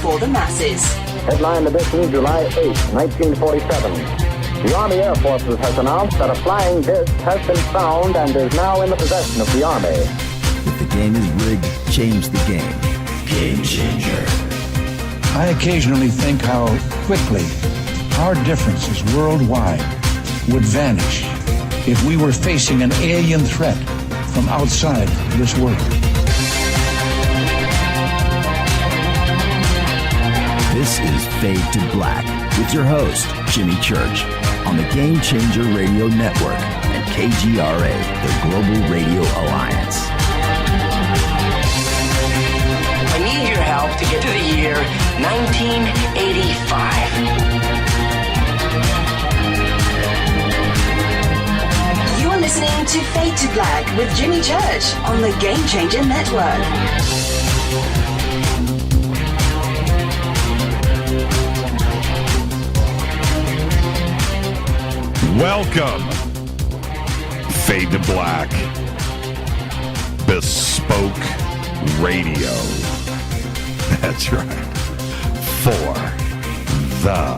for the masses. Headline edition, July 8, 1947. The Army Air Forces has announced that a flying disc has been found and is now in the possession of the Army. If the game is rigged, change the game. Game changer. I occasionally think how quickly our differences worldwide would vanish if we were facing an alien threat from outside this world. This is Fade to Black with your host, Jimmy Church, on the Game Changer Radio Network and KGRA, the Global Radio Alliance. I need your help to get to the year 1985. You're listening to Fade to Black with Jimmy Church on the Game Changer Network. Welcome, Fade to Black, Bespoke Radio. That's right, for the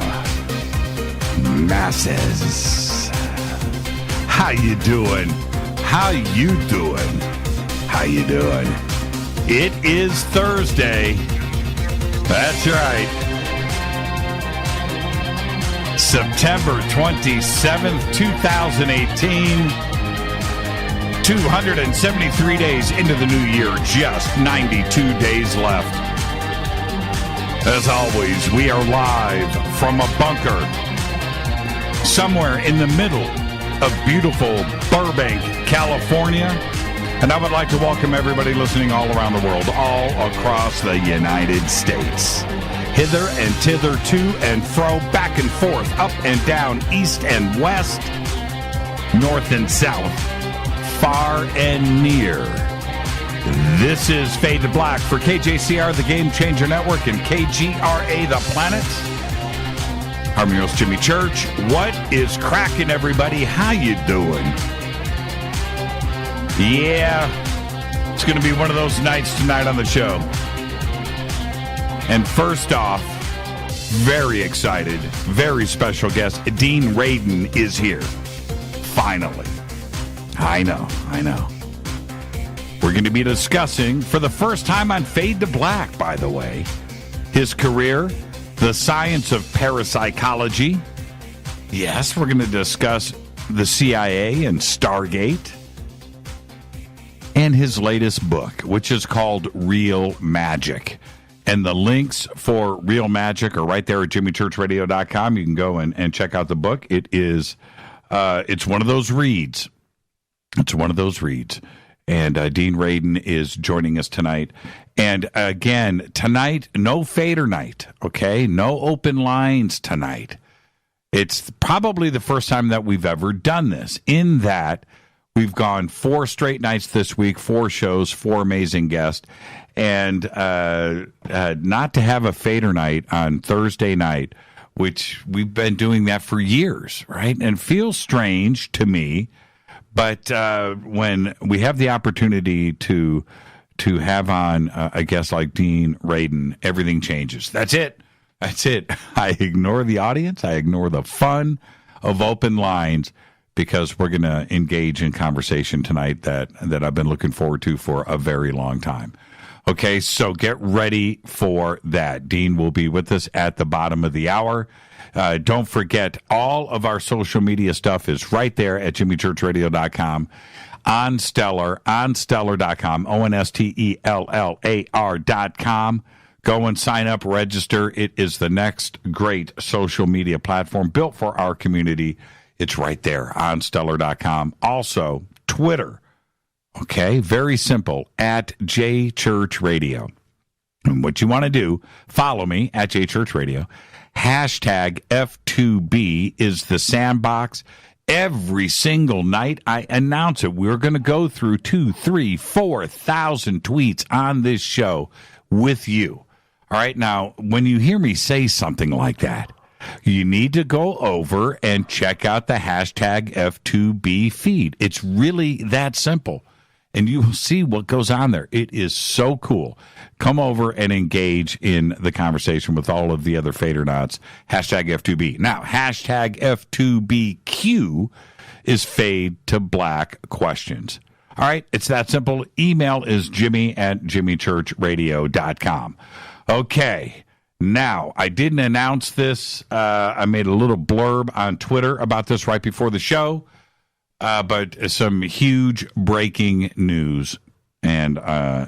masses. How you doing? How you doing? How you doing? It is Thursday. That's right. September 27th, 2018. 273 days into the new year, just 92 days left. As always, we are live from a bunker somewhere in the middle of beautiful Burbank, California. And I would like to welcome everybody listening all around the world, all across the United States. Hither and thither, to and fro, back and forth, up and down, east and west, north and south, far and near. This is Fade to Black for KJCR, the Game Changer Network, and KGRA, the Planet. I'm your host, Jimmy Church. What is cracking, everybody? How you doing? Yeah, it's going to be one of those nights tonight on the show. And first off, very excited, very special guest, Dean Radin is here. Finally. I know. We're going to be discussing, for the first time on Fade to Black, by the way, his career, the science of parapsychology. Yes, we're going to discuss the CIA and Stargate. And his latest book, which is called Real Magic. And the links for Real Magic are right there at jimmychurchradio.com. You can go and check out the book. It is, it's one of those reads. It's one of those reads. And Dean Radin is joining us tonight. And again, tonight, no fader night, okay? No open lines tonight. It's probably the first time that we've ever done this, in that we've gone 4 straight nights this week, 4 shows, 4 amazing guests. And not to have a fader night on Thursday night, which we've been doing that for years, right? And it feels strange to me, but when we have the opportunity to have on a guest like Dean Radin, everything changes. That's it. I ignore the audience. I ignore the fun of open lines, because we're going to engage in conversation tonight that I've been looking forward to for a very long time. Okay, so get ready for that. Dean will be with us at the bottom of the hour. Don't forget, all of our social media stuff is right there at jimmychurchradio.com, on Stellar, on stellar.com, ONSTELLAR.com. Go and sign up, register. It is the next great social media platform built for our community. It's right there on stellar.com. Also, Twitter. Okay, very simple, at JChurchRadio. And what you want to do, follow me at JChurchRadio. Hashtag F2B is the sandbox. Every single night I announce it. We're going to go through 2,000, 3,000, 4,000 tweets on this show with you. All right, now, when you hear me say something like that, you need to go over and check out the hashtag F2B feed. It's really that simple. and you will see what goes on there. It is so cool. Come over and engage in the conversation with all of the other Fadernauts. Hashtag F2B. Now, hashtag F2BQ is Fade to Black questions. All right, it's that simple. Email is jimmy@jimmychurchradio.com. Okay, now, I didn't announce this. I made a little blurb on Twitter about this right before the show, but some huge breaking news. And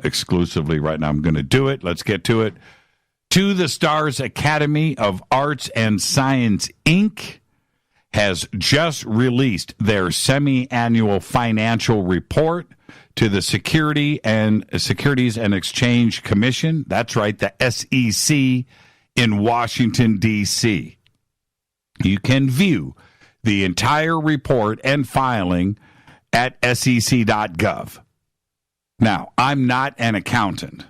exclusively right now I'm going to do it. Let's get to it. To the Stars Academy of Arts and Science, Inc. has just released their semi-annual financial report to the Securities and Exchange Commission. That's right, the SEC in Washington, D.C. You can view the entire report and filing at sec.gov. Now, I'm not an accountant,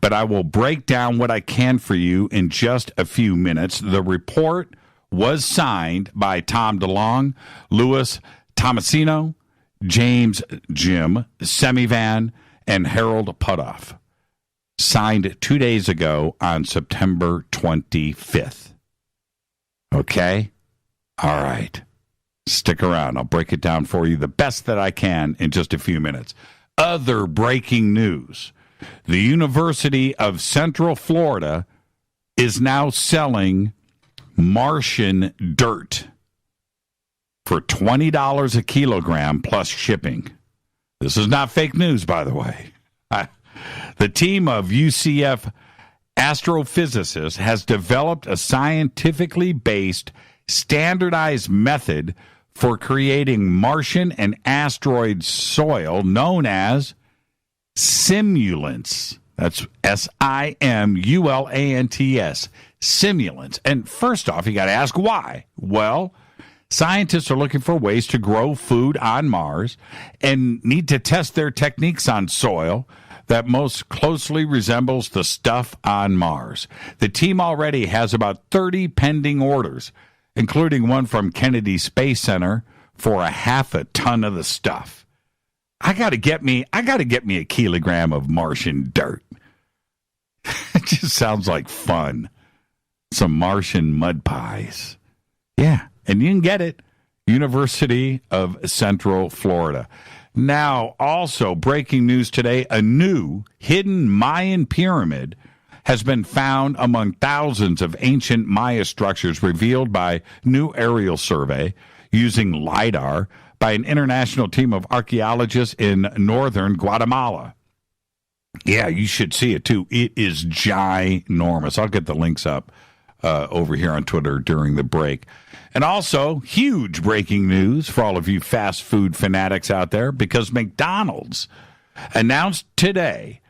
but I will break down what I can for you in just a few minutes. The report was signed by Tom DeLonge, Louis Tomasino, James Jim Semivan, and Harold Putoff. Signed 2 days ago on September 25th. Okay? All right. Stick around. I'll break it down for you the best that I can in just a few minutes. Other breaking news. The University of Central Florida is now selling Martian dirt for $20 a kilogram plus shipping. This is not fake news, by the way. The team of UCF astrophysicists has developed a scientifically based, standardized method for creating Martian and asteroid soil known as simulants. That's simulants. Simulants. And first off, you got to ask why. Well, scientists are looking for ways to grow food on Mars and need to test their techniques on soil that most closely resembles the stuff on Mars. The team already has about 30 pending orders, including one from Kennedy Space Center for a half a ton of the stuff. I got to get me a kilogram of Martian dirt. It just sounds like fun. Some Martian mud pies. Yeah, and you can get it. University of Central Florida. Now, also breaking news today, a new hidden Mayan pyramid has been found among thousands of ancient Maya structures revealed by new aerial survey using LIDAR by an international team of archaeologists in northern Guatemala. Yeah, you should see it too. It is ginormous. I'll get the links up over here on Twitter during the break. And also, huge breaking news for all of you fast food fanatics out there, because McDonald's announced today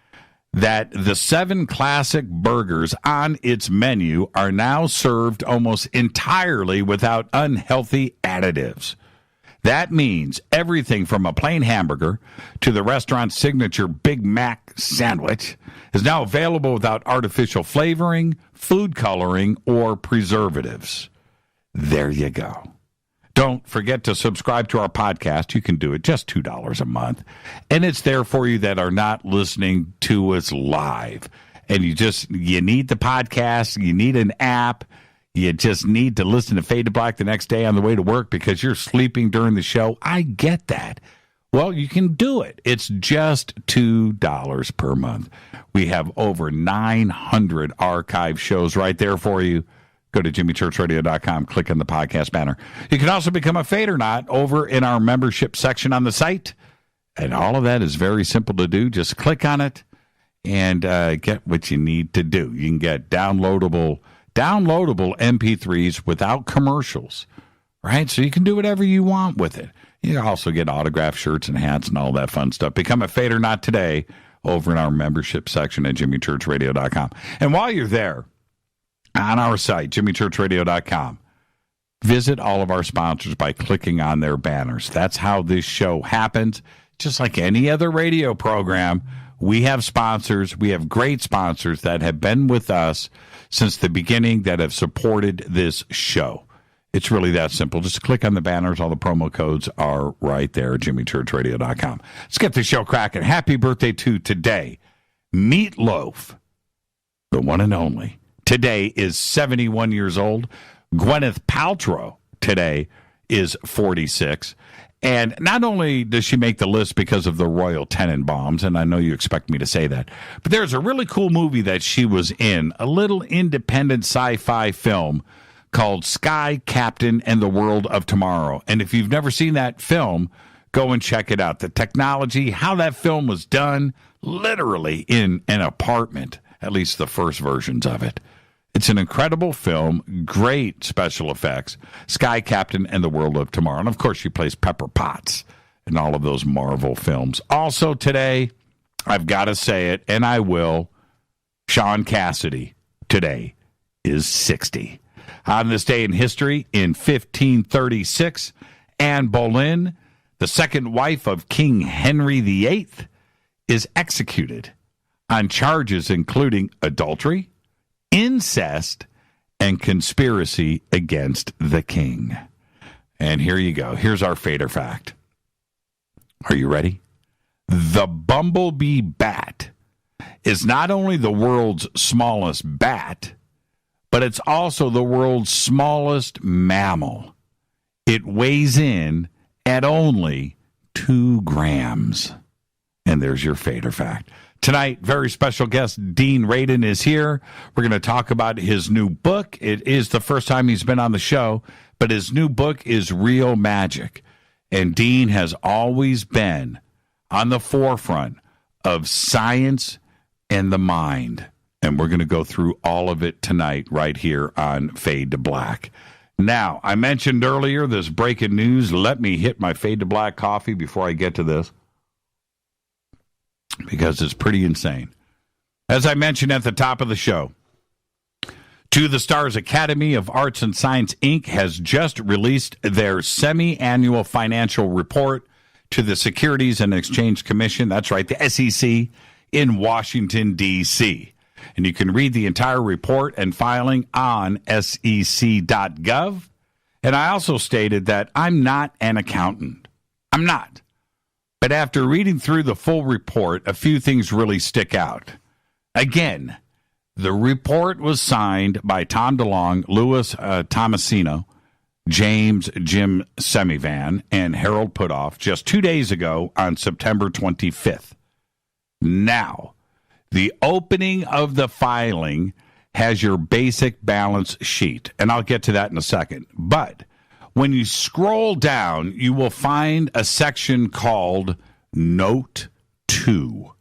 that the 7 classic burgers on its menu are now served almost entirely without unhealthy additives. That means everything from a plain hamburger to the restaurant's signature Big Mac sandwich is now available without artificial flavoring, food coloring, or preservatives. There you go. Don't forget to subscribe to our podcast. You can do it just $2 a month. And it's there for you that are not listening to us live. And you need the podcast. You need an app. You just need to listen to Fade to Black the next day on the way to work because you're sleeping during the show. I get that. Well, you can do it. It's just $2 per month. We have over 900 archive shows right there for you. Go to jimmychurchradio.com, click on the podcast banner. You can also become a Fadernaut over in our membership section on the site. And all of that is very simple to do. Just click on it and get what you need to do. You can get downloadable MP3s without commercials, right? So you can do whatever you want with it. You can also get autographed shirts and hats and all that fun stuff. Become a Fadernaut today over in our membership section at jimmychurchradio.com. And while you're there, on our site, jimmychurchradio.com, visit all of our sponsors by clicking on their banners. That's how this show happens. Just like any other radio program, we have sponsors. We have great sponsors that have been with us since the beginning that have supported this show. It's really that simple. Just click on the banners. All the promo codes are right there at jimmychurchradio.com. Let's get the show cracking. Happy birthday to today, Meatloaf, the one and only. Today is 71 years old. Gwyneth Paltrow today is 46. And not only does she make the list because of the Royal Tenenbaums, and I know you expect me to say that, but there's a really cool movie that she was in, a little independent sci-fi film called Sky Captain and the World of Tomorrow. And if you've never seen that film, go and check it out. The technology, how that film was done, literally in an apartment, at least the first versions of it. It's an incredible film, great special effects, Sky Captain and the World of Tomorrow. And, of course, she plays Pepper Potts in all of those Marvel films. Also today, I've got to say it, and I will, Sean Cassidy today is 60. On this day in history, in 1536, Anne Boleyn, the second wife of King Henry VIII, is executed on charges including adultery, incest, and conspiracy against the king. And here you go. Here's our fader fact. Are you ready? The bumblebee bat is not only the world's smallest bat, but it's also the world's smallest mammal. It weighs in at only 2 grams. And there's your fader fact. Tonight, very special guest, Dean Radin, is here. We're going to talk about his new book. It is the first time he's been on the show, but his new book is Real Magic. And Dean has always been on the forefront of science and the mind. And we're going to go through all of it tonight right here on Fade to Black. Now, I mentioned earlier this breaking news. Let me hit my Fade to Black coffee before I get to this, because it's pretty insane. As I mentioned at the top of the show, To the Stars Academy of Arts and Science, Inc. has just released their semi-annual financial report to the Securities and Exchange Commission. That's right, the SEC in Washington, D.C., and you can read the entire report and filing on sec.gov. And I also stated that I'm not an accountant. I'm not. But after reading through the full report, a few things really stick out. Again, the report was signed by Tom DeLonge, Louis Tomasino, James Jim Semivan, and Harold Putoff just 2 days ago on September 25th. Now, the opening of the filing has your basic balance sheet, and I'll get to that in a second. But when you scroll down, you will find a section called Note 2.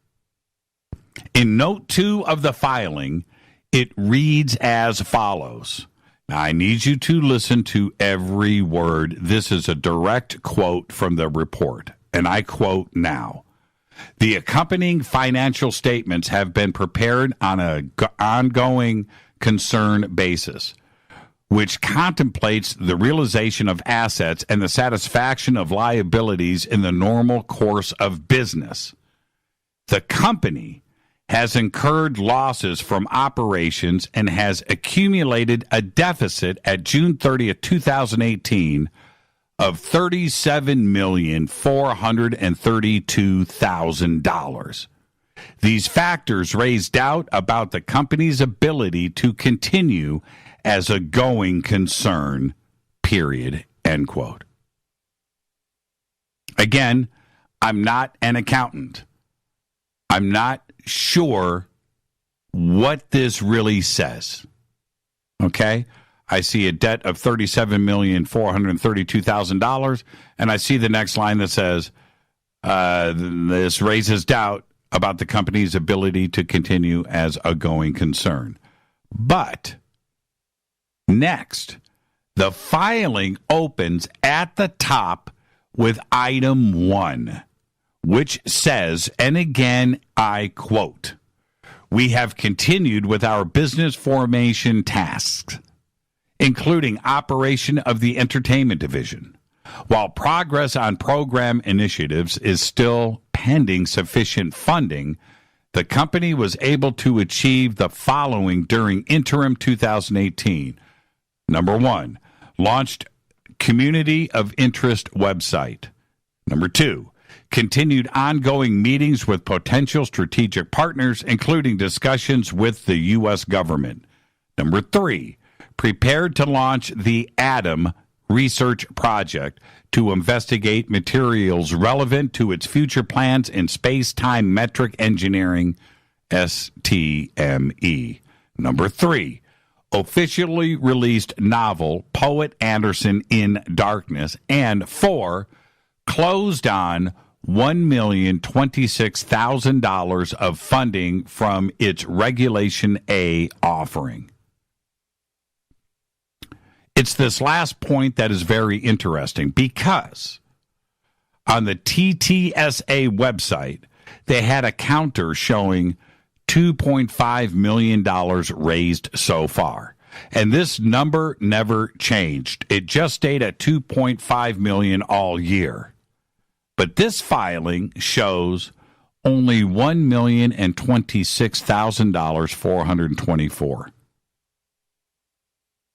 In Note 2 of the filing, it reads as follows. Now, I need you to listen to every word. This is a direct quote from the report, and I quote now. The accompanying financial statements have been prepared on an ongoing concern basis, which contemplates the realization of assets and the satisfaction of liabilities in the normal course of business. The company has incurred losses from operations and has accumulated a deficit at June 30th, 2018 of $37,432,000. These factors raise doubt about the company's ability to continue as a going concern, period, end quote. Again, I'm not an accountant. I'm not sure what this really says. Okay? I see a debt of $37,432,000, and I see the next line that says, this raises doubt about the company's ability to continue as a going concern. But next, the filing opens at the top with item 1, which says, and again, I quote, "We have continued with our business formation tasks, including operation of the entertainment division. While progress on program initiatives is still pending sufficient funding, the company was able to achieve the following during interim 2018. Number 1, launched community of interest website. Number 2, continued ongoing meetings with potential strategic partners, including discussions with the U.S. government. Number 3, prepared to launch the ATOM research project to investigate materials relevant to its future plans in space-time metric engineering, STME. Number 3, officially released novel Poet Anderson in Darkness. And 4, closed on $1,026,000 of funding from its Regulation A offering. It's this last point that is very interesting because on the TTSA website, they had a counter showing $2.5 million raised so far. And this number never changed. It just stayed at $2.5 million all year. But this filing shows only $1,026,000, 424.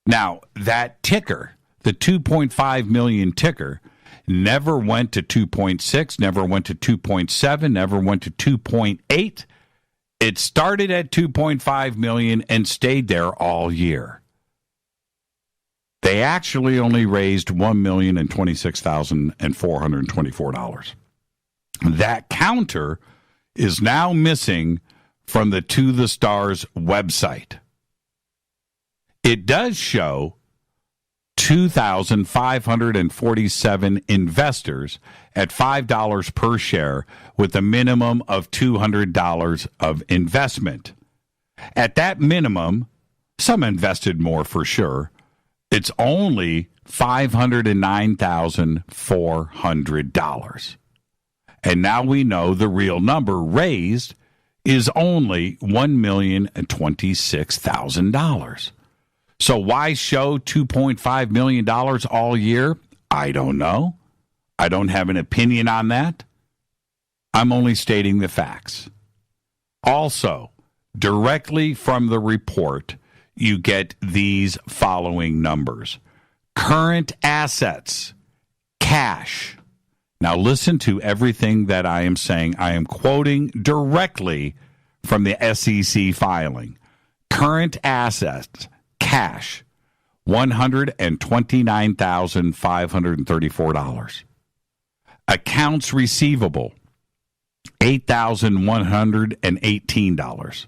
Now, that ticker, the 2.5 million ticker, never went to 2.6, never went to 2.7, never went to 2.8. It started at 2.5 million and stayed there all year. They actually only raised $1,026,424. That counter is now missing from the To the Stars website. It does show 2,547 investors at $5 per share with a minimum of $200 of investment. At that minimum, some invested more for sure. It's only $509,400. And now we know the real number raised is only $1,026,000. So why show $2.5 million all year? I don't know. I don't have an opinion on that. I'm only stating the facts. Also, directly from the report, you get these following numbers. Current assets, cash. Now listen to everything that I am saying. I am quoting directly from the SEC filing. Current assets, cash, $129,534. Accounts receivable, $8,118.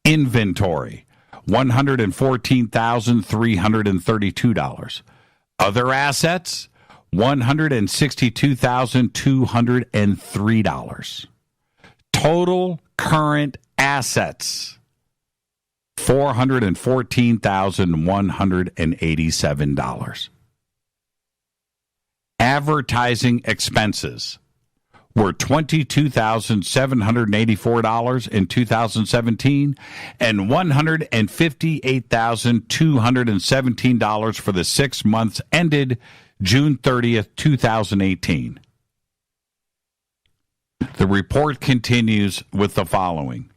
Inventory, $114,332. Other assets, $162,203. Total current assets, $414,187. Advertising expenses were $22,784 in 2017 and $158,217 for the 6 months ended June 30th, 2018. The report continues with the following.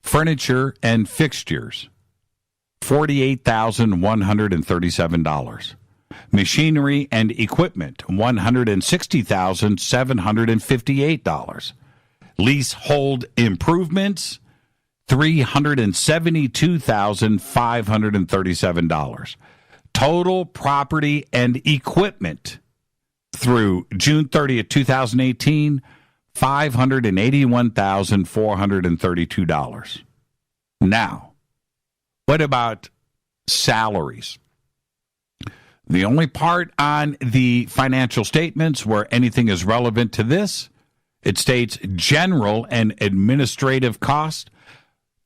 Furniture and fixtures, $48,137. Machinery and equipment, $160,758. Leasehold improvements, $372,537. Total property and equipment through June 30th, 2018, $581,432. Now, what about salaries? The only part on the financial statements where anything is relevant to this, it states general and administrative cost,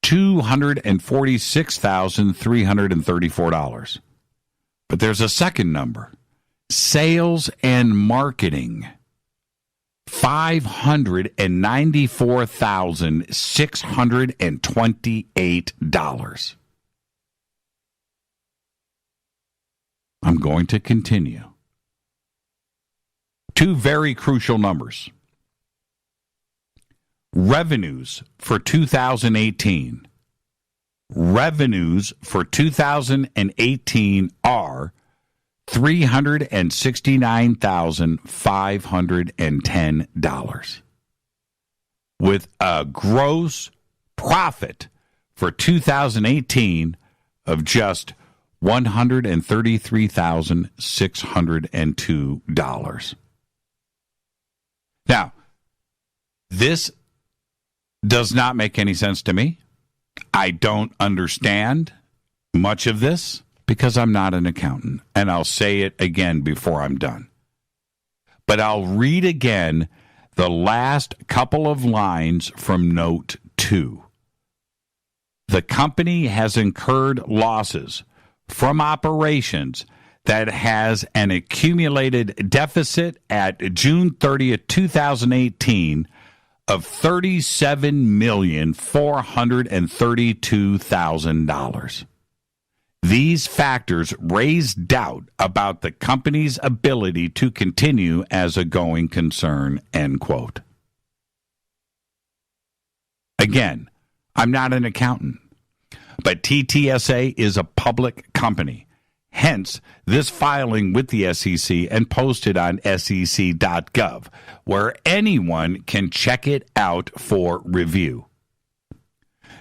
$246,334. But there's a second number, sales and marketing, $594,628. I'm going to continue. Two very crucial numbers. Revenues for 2018. Revenues for 2018 are $369,510, with a gross profit for 2018 of just $133,602. Now, this does not make any sense to me. I don't understand much of this because I'm not an accountant, and I'll say it again before I'm done. But I'll read again the last couple of lines from Note 2. The company has incurred losses from operations that has an accumulated deficit at June 30th, 2018 of $37,432,000. These factors raise doubt about the company's ability to continue as a going concern, end quote. Again, I'm not an accountant, but TTSA is a public company. Hence, this filing with the SEC and posted on sec.gov, where anyone can check it out for review.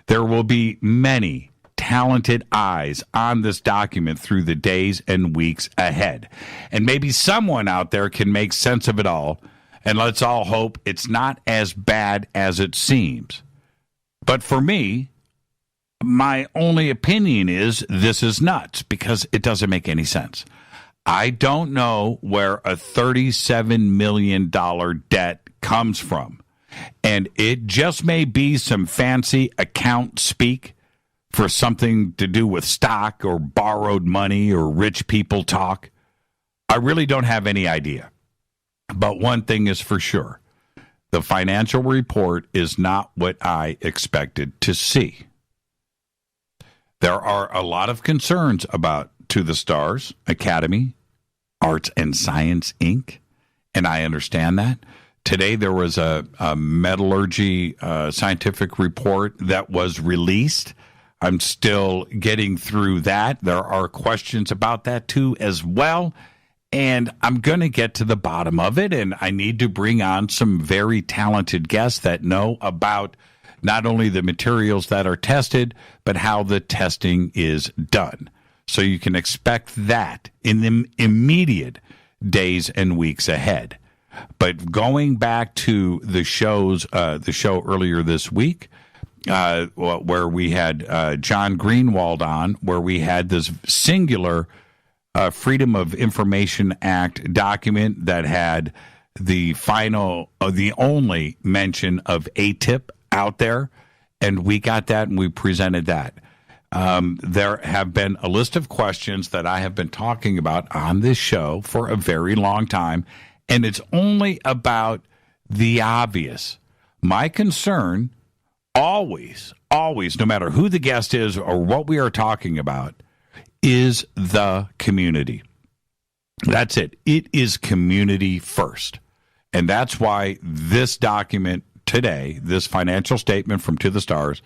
There will be many talented eyes on this document through the days and weeks ahead. And maybe someone out there can make sense of it all, and let's all hope it's not as bad as it seems. But for me, my only opinion is this is nuts because it doesn't make any sense. I don't know where a $37 million debt comes from. And it just may be some fancy account speak for something to do with stock or borrowed money or rich people talk. I really don't have any idea. But one thing is for sure. The financial report is not what I expected to see. There are a lot of concerns about To the Stars Academy, Arts and Science, Inc., and I understand that. Today there was a metallurgy scientific report that was released. I'm still getting through that. There are questions about that, too, as well. And I'm going to get to the bottom of it, and I need to bring on some very talented guests that know about not only the materials that are tested, but how the testing is done. So you can expect that in the immediate days and weeks ahead. But going back to the show earlier this week, where we had John Greenwald on, where we had this singular Freedom of Information Act document that had the only mention of ATIP out there, and we got that and we presented that. There have been a list of questions that I have been talking about on this show for a very long time, and it's only about the obvious. My concern always, no matter who the guest is or what we are talking about, is the community. That's it. It is community first. And that's why this document today, this financial statement from To the Stars,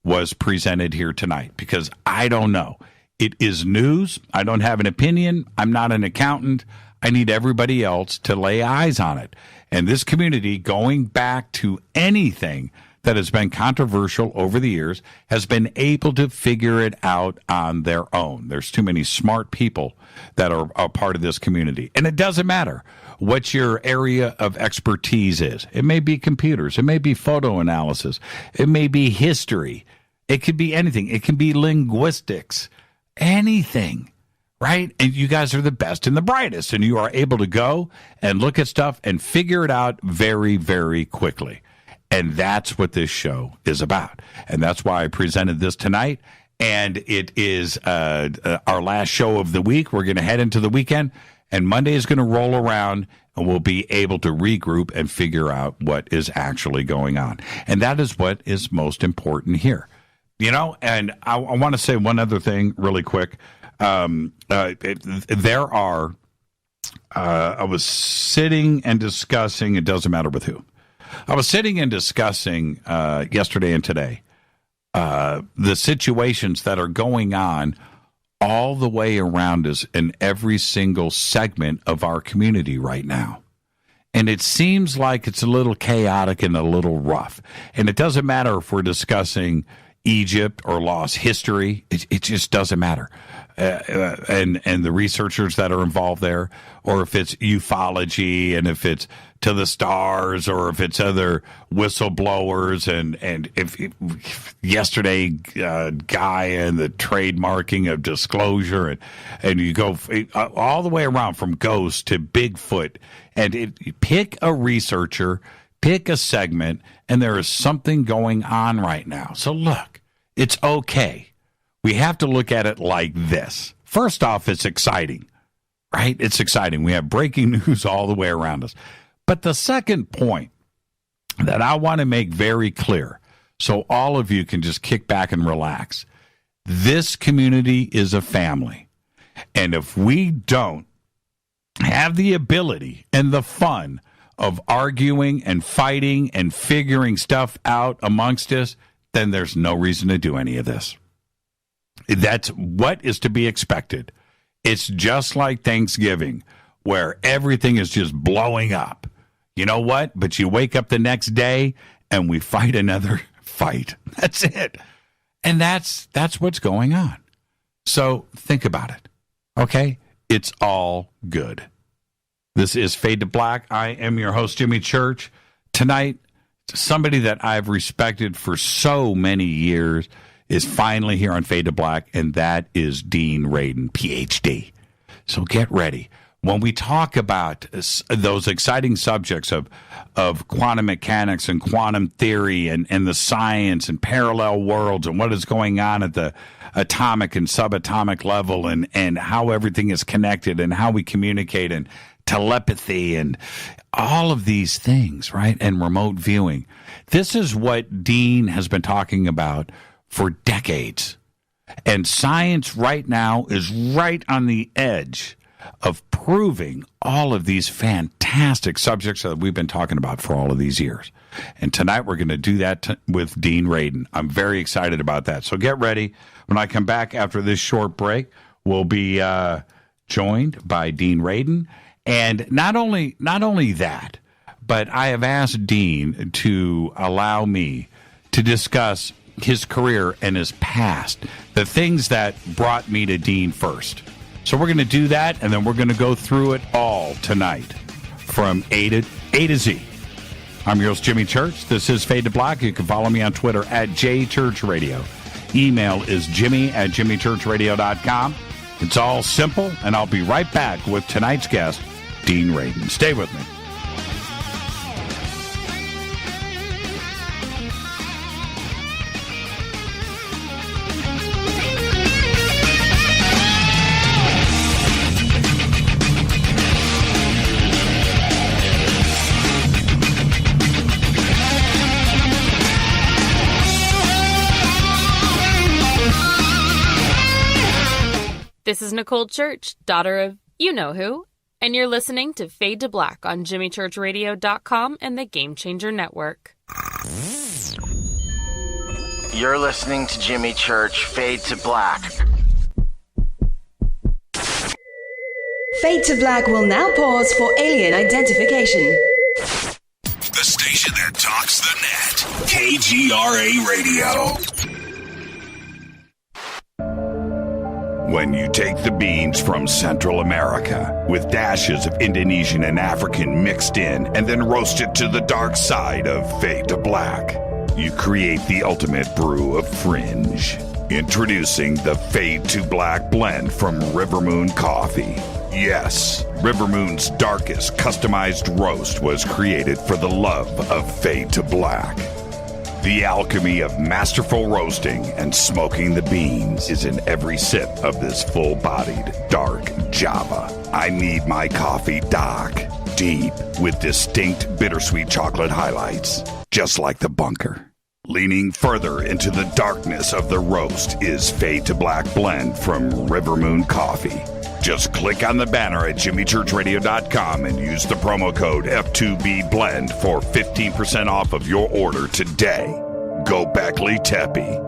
was presented here tonight, because I don't know. It is news. I don't have an opinion. I'm not an accountant. I need everybody else to lay eyes on it. And this community, going back to anything that has been controversial over the years, has been able to figure it out on their own. There's too many smart people that are a part of this community. And it doesn't matter what your area of expertise is. It may be computers. It may be photo analysis. It may be history. It could be anything. It can be linguistics. Anything, right? And you guys are the best and the brightest, and you are able to go and look at stuff and figure it out very, very quickly. And that's what this show is about. And that's why I presented this tonight. And it is our last show of the week. We're going to head into the weekend, and Monday is going to roll around, and we'll be able to regroup and figure out what is actually going on. And that is what is most important here. You know, and I want to say one other thing really quick. I was sitting and discussing, it doesn't matter with who. I was sitting and discussing yesterday and today the situations that are going on all the way around us in every single segment of our community right now. And it seems like it's a little chaotic and a little rough. And it doesn't matter if we're discussing Egypt or lost history. It just doesn't matter. And the researchers that are involved there, or if it's ufology, and if it's to the stars, or if it's other whistleblowers, and if yesterday guy and the trademarking of disclosure, and you go all the way around from ghosts to Bigfoot, and pick a researcher, pick a segment, and there is something going on right now. So look, it's okay. We have to look at it like this. First off, it's exciting, right? It's exciting. We have breaking news all the way around us. But the second point that I want to make very clear, so all of you can just kick back and relax, this community is a family. And if we don't have the ability and the fun of arguing and fighting and figuring stuff out amongst us, then there's no reason to do any of this. That's what is to be expected. It's just like Thanksgiving, where everything is just blowing up. You know what? But you wake up the next day and we fight another fight. That's it. And that's what's going on. So think about it. Okay? It's all good. This is Fade to Black. I am your host, Jimmy Church. Tonight, somebody that I've respected for so many years is finally here on Fade to Black, and that is Dean Radin, PhD. So get ready. When we talk about those exciting subjects of quantum mechanics and quantum theory and the science and parallel worlds and what is going on at the atomic and subatomic level and how everything is connected and how we communicate and telepathy and all of these things, right? And remote viewing. This is what Dean has been talking about for decades. And science right now is right on the edge of proving all of these fantastic subjects that we've been talking about for all of these years. And tonight we're going to do that with Dean Radin. I'm very excited about that. So get ready. When I come back after this short break, we'll be joined by Dean Radin. And not only that, but I have asked Dean to allow me to discuss his career and his past, the things that brought me to Dean first. So we're going to do that, and then we're going to go through it all tonight from A to Z. I'm your host, Jimmy Church. This is Fade to Black. You can follow me on Twitter at JChurchRadio. Email is jimmy@jimmychurchradio.com. It's all simple, and I'll be right back with tonight's guest, Dean Radin. Stay with me. This is Nicole Church, daughter of you-know-who, and you're listening to Fade to Black on JimmyChurchRadio.com and the Game Changer Network. You're listening to Jimmy Church, Fade to Black. Fade to Black will now pause for alien identification. The station that talks the net. KGRA Radio. When you take the beans from Central America with dashes of Indonesian and African mixed in and then roast it to the dark side of Fade to Black, you create the ultimate brew of fringe. Introducing the Fade to Black blend from Rivermoon Coffee. Yes, Rivermoon's darkest customized roast was created for the love of Fade to Black. The alchemy of masterful roasting and smoking the beans is in every sip of this full-bodied, dark Java. I need my coffee dark, deep, with distinct bittersweet chocolate highlights, just like the bunker. Leaning further into the darkness of the roast is Fade to Black blend from Rivermoon Coffee. Just click on the banner at JimmyChurchRadio.com and use the promo code F2BBLEND for 15% off of your order today. Go Beckley Teppy.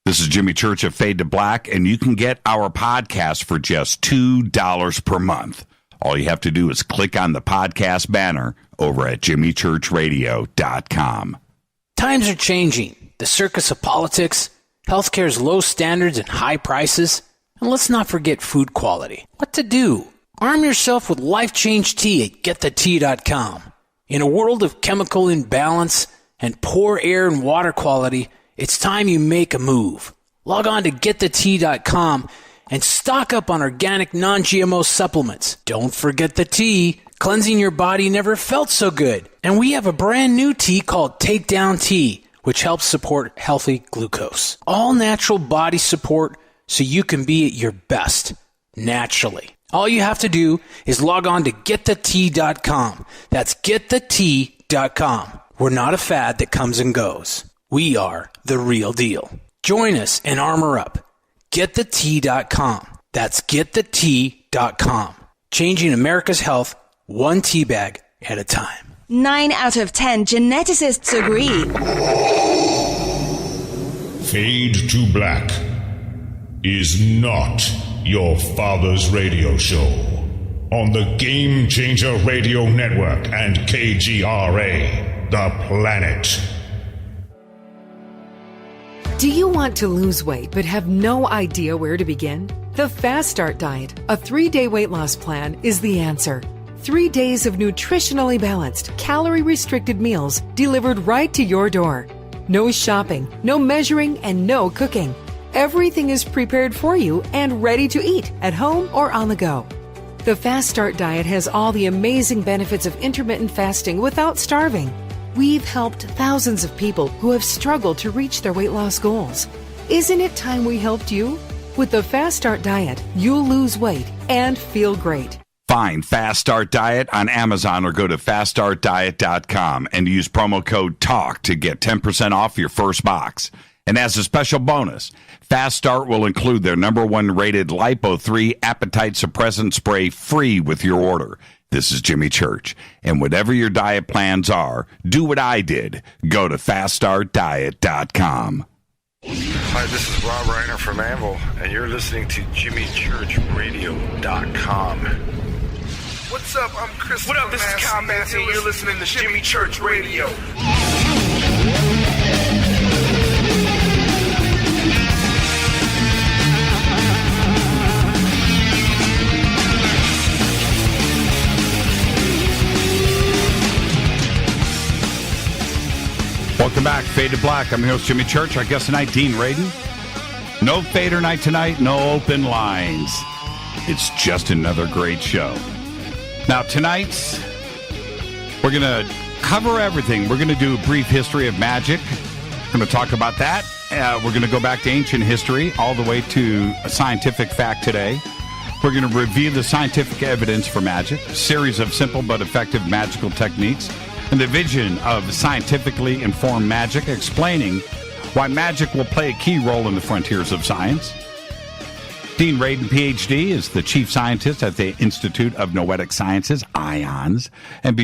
This is Jimmy Church of Fade to Black, and you can get our podcast for just $2 per month. All you have to do is click on the podcast banner over at jimmychurchradio.com. Times are changing. The circus of politics, healthcare's low standards and high prices, and let's not forget food quality. What to do? Arm yourself with Life Change Tea at getthetea.com. In a world of chemical imbalance and poor air and water quality, it's time you make a move. Log on to getthetea.com and stock up on organic non-GMO supplements. Don't forget the tea. Cleansing your body never felt so good. And we have a brand new tea called Takedown Tea, which helps support healthy glucose. All natural body support so you can be at your best, naturally. All you have to do is log on to getthetea.com. That's getthetea.com. We're not a fad that comes and goes. We are the real deal. Join us and armor up. Getthetea.com. That's getthetea.com. Changing America's health one tea bag at a time. 9 out of 10 geneticists agree. Fade to Black is not your father's radio show on the Game Changer Radio Network and KGRA, The Planet. Do you want to lose weight but have no idea where to begin? The Fast Start Diet, a 3-day weight loss plan, is the answer. 3 days of nutritionally balanced, calorie-restricted meals delivered right to your door. No shopping, no measuring, and no cooking. Everything is prepared for you and ready to eat at home or on the go. The Fast Start Diet has all the amazing benefits of intermittent fasting without starving. We've helped thousands of people who have struggled to reach their weight loss goals. Isn't it time we helped you? With the Fast Start Diet, you'll lose weight and feel great. Find Fast Start Diet on Amazon or go to faststartdiet.com and use promo code TALK to get 10% off your first box. And as a special bonus, Fast Start will include their #1 rated Lipo-3 appetite suppressant spray free with your order. This is Jimmy Church, and whatever your diet plans are, do what I did. Go to faststartdiet.com. Hi, this is Rob Reiner from Anvil, and you're listening to JimmyChurchRadio.com. What's up? I'm Chris. What up? This is Kyle Massey, and you're listening to Jimmy Church Radio. Welcome back, Fade to Black. I'm your host, Jimmy Church. Our guest tonight, Dean Radin. No Fader night tonight, no open lines. It's just another great show. Now, tonight, we're going to cover everything. We're going to do a brief history of magic. We're going to talk about that. We're going to go back to ancient history all the way to a scientific fact today. We're going to review the scientific evidence for magic, a series of simple but effective magical techniques, and the vision of scientifically informed magic, explaining why magic will play a key role in the frontiers of science. Dean Radin, PhD, is the chief scientist at the Institute of Noetic Sciences, IONS. And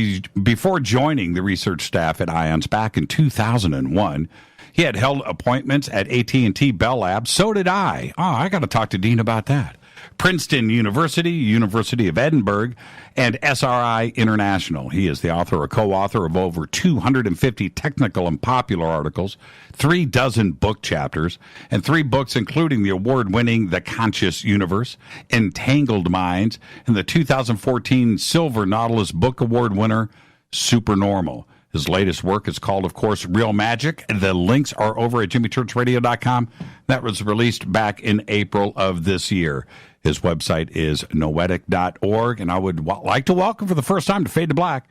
before joining the research staff at IONS back in 2001, he had held appointments at AT&T Bell Labs. So did I. Oh, I got to talk to Dean about that. Princeton University, University of Edinburgh, and SRI International. He is the author or co-author of over 250 technical and popular articles, 36 book chapters, and 3 books including the award-winning The Conscious Universe, Entangled Minds, and the 2014 Silver Nautilus Book Award winner, Supernormal. His latest work is called, of course, Real Magic. The links are over at jimmychurchradio.com. That was released back in April of this year. His website is noetic.org, and I would like to welcome for the first time to Fade to Black,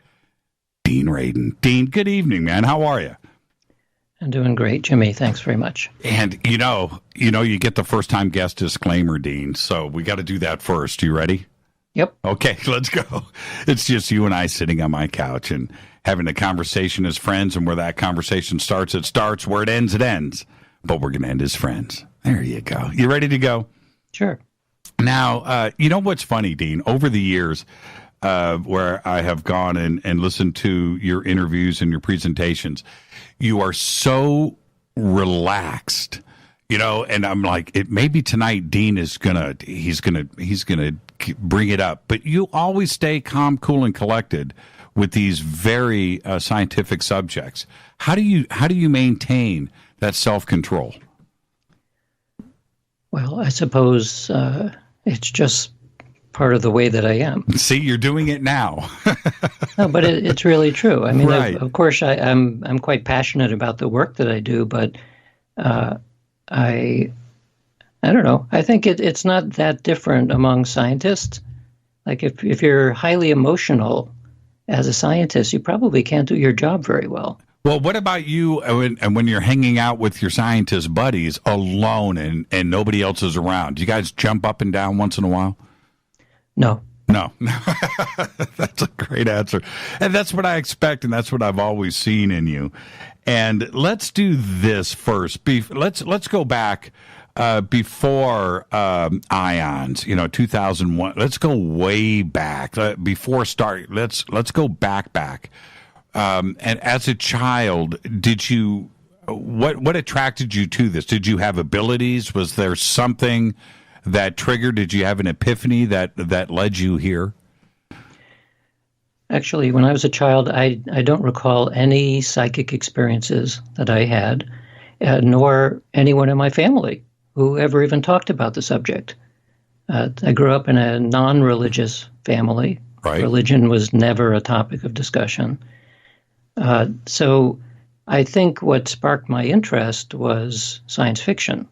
Dean Radin. Dean, good evening, man. How are you? I'm doing great, Jimmy. Thanks very much. And, you get the first-time guest disclaimer, Dean, so we got to do that first. You ready? Yep. Okay, let's go. It's just you and I sitting on my couch and having a conversation as friends, and where that conversation starts, it starts. Where it ends, it ends. But we're going to end as friends. There you go. You ready to go? Sure. Now, you know what's funny, Dean? Over the years, where I have gone and listened to your interviews and your presentations, you are so relaxed. And I'm like, maybe tonight Dean is he's gonna bring it up. But you always stay calm, cool, and collected with these very scientific subjects. How do you maintain that self-control? Well, I suppose it's just part of the way that I am. See, you're doing it now. No, but it's really true. I mean, right. Of course, I'm quite passionate about the work that I do, but I don't know. I think it's not that different among scientists. Like if you're highly emotional as a scientist, you probably can't do your job very well. Well, what about you when you're hanging out with your scientist buddies alone and nobody else is around? Do you guys jump up and down once in a while? No. No. That's a great answer. And that's what I expect, and that's what I've always seen in you. And let's do this first. Let's go back before ions, 2001. Let's go way back before start. Let's go back. And as a child, what attracted you to this? Did you have abilities? Was there something that triggered? Did you have an epiphany that led you here? Actually, when I was a child, I don't recall any psychic experiences that I had, nor anyone in my family who ever even talked about the subject. I grew up in a non-religious family. Right. Religion was never a topic of discussion. So I think what sparked my interest was science fiction.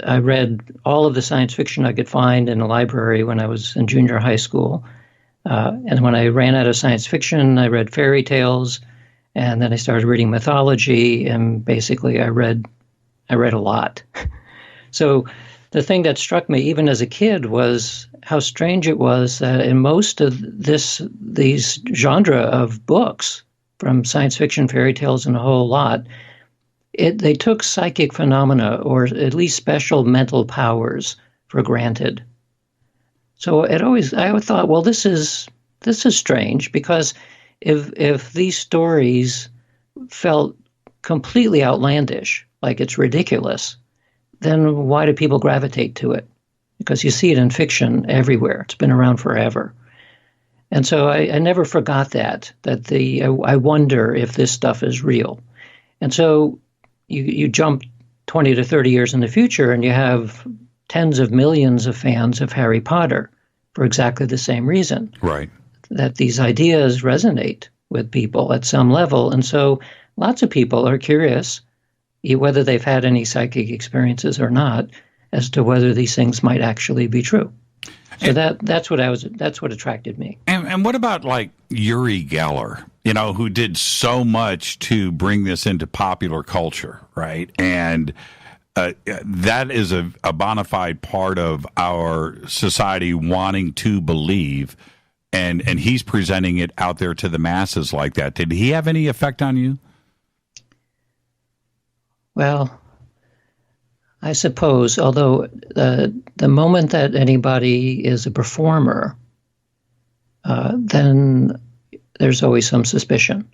I read all of the science fiction I could find in a library when I was in junior high school. And when I ran out of science fiction, I read fairy tales, and then I started reading mythology, and basically I read a lot. So the thing that struck me even as a kid was how strange it was that in most of these genre of books, from science fiction, fairy tales, and a whole lot, they took psychic phenomena, or at least special mental powers, for granted. So I always thought, well, this is strange, because if these stories felt completely outlandish, like it's ridiculous, then why do people gravitate to it? Because you see it in fiction everywhere. It's been around forever. And so I never forgot that I wonder if this stuff is real. And so you jump 20 to 30 years in the future, and you have tens of millions of fans of Harry Potter for exactly the same reason. Right. That these ideas resonate with people at some level. And so lots of people are curious, whether they've had any psychic experiences or not, as to whether these things might actually be true. So that's what attracted me. And what about like Uri Geller, who did so much to bring this into popular culture, right? And that is a bona fide part of our society wanting to believe, and he's presenting it out there to the masses like that. Did he have any effect on you? Well, I suppose, although the moment that anybody is a performer, then there's always some suspicion.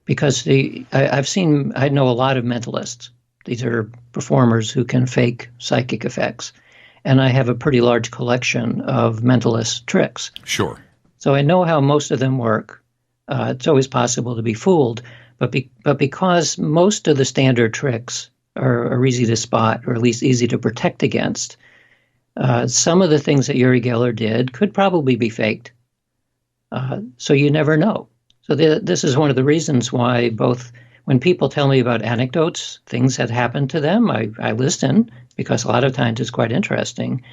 Because I know a lot of mentalists. These are performers who can fake psychic effects. And I have a pretty large collection of mentalist tricks. Sure. So I know how most of them work. It's always possible to be fooled. But because most of the standard tricks are easy to spot, or at least easy to protect against, some of the things that Uri Geller did could probably be faked. So you never know. So this is one of the reasons why both when people tell me about anecdotes, things that happened to them, I listen, because a lot of times it's quite interesting.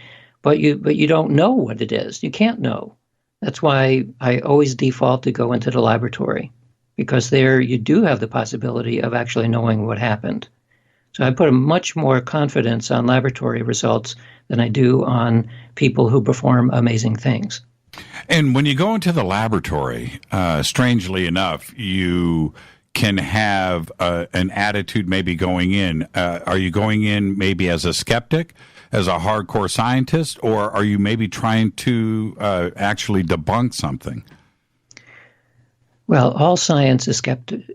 But you don't know what it is. You can't know. That's why I always default to go into the laboratory, because there you do have the possibility of actually knowing what happened. So I put a much more confidence on laboratory results than I do on people who perform amazing things. And when you go into the laboratory, strangely enough, you can have an attitude maybe going in. Are you going in maybe as a skeptic, as a hardcore scientist, or are you maybe trying to actually debunk something? Well, all science is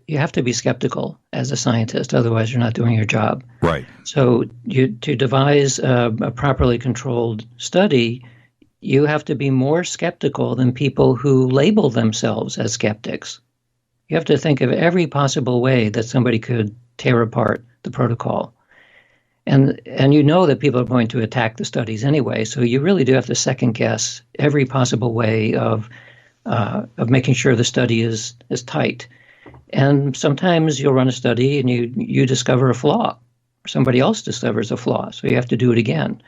you have to be skeptical as a scientist, otherwise you're not doing your job. Right. So to devise a properly controlled study, you have to be more skeptical than people who label themselves as skeptics. You have to think of every possible way that somebody could tear apart the protocol. And you know that people are going to attack the studies anyway, so you really do have to second guess every possible way of making sure the study is tight. And sometimes you'll run a study and you discover a flaw, or somebody else discovers a flaw, so you have to do it again.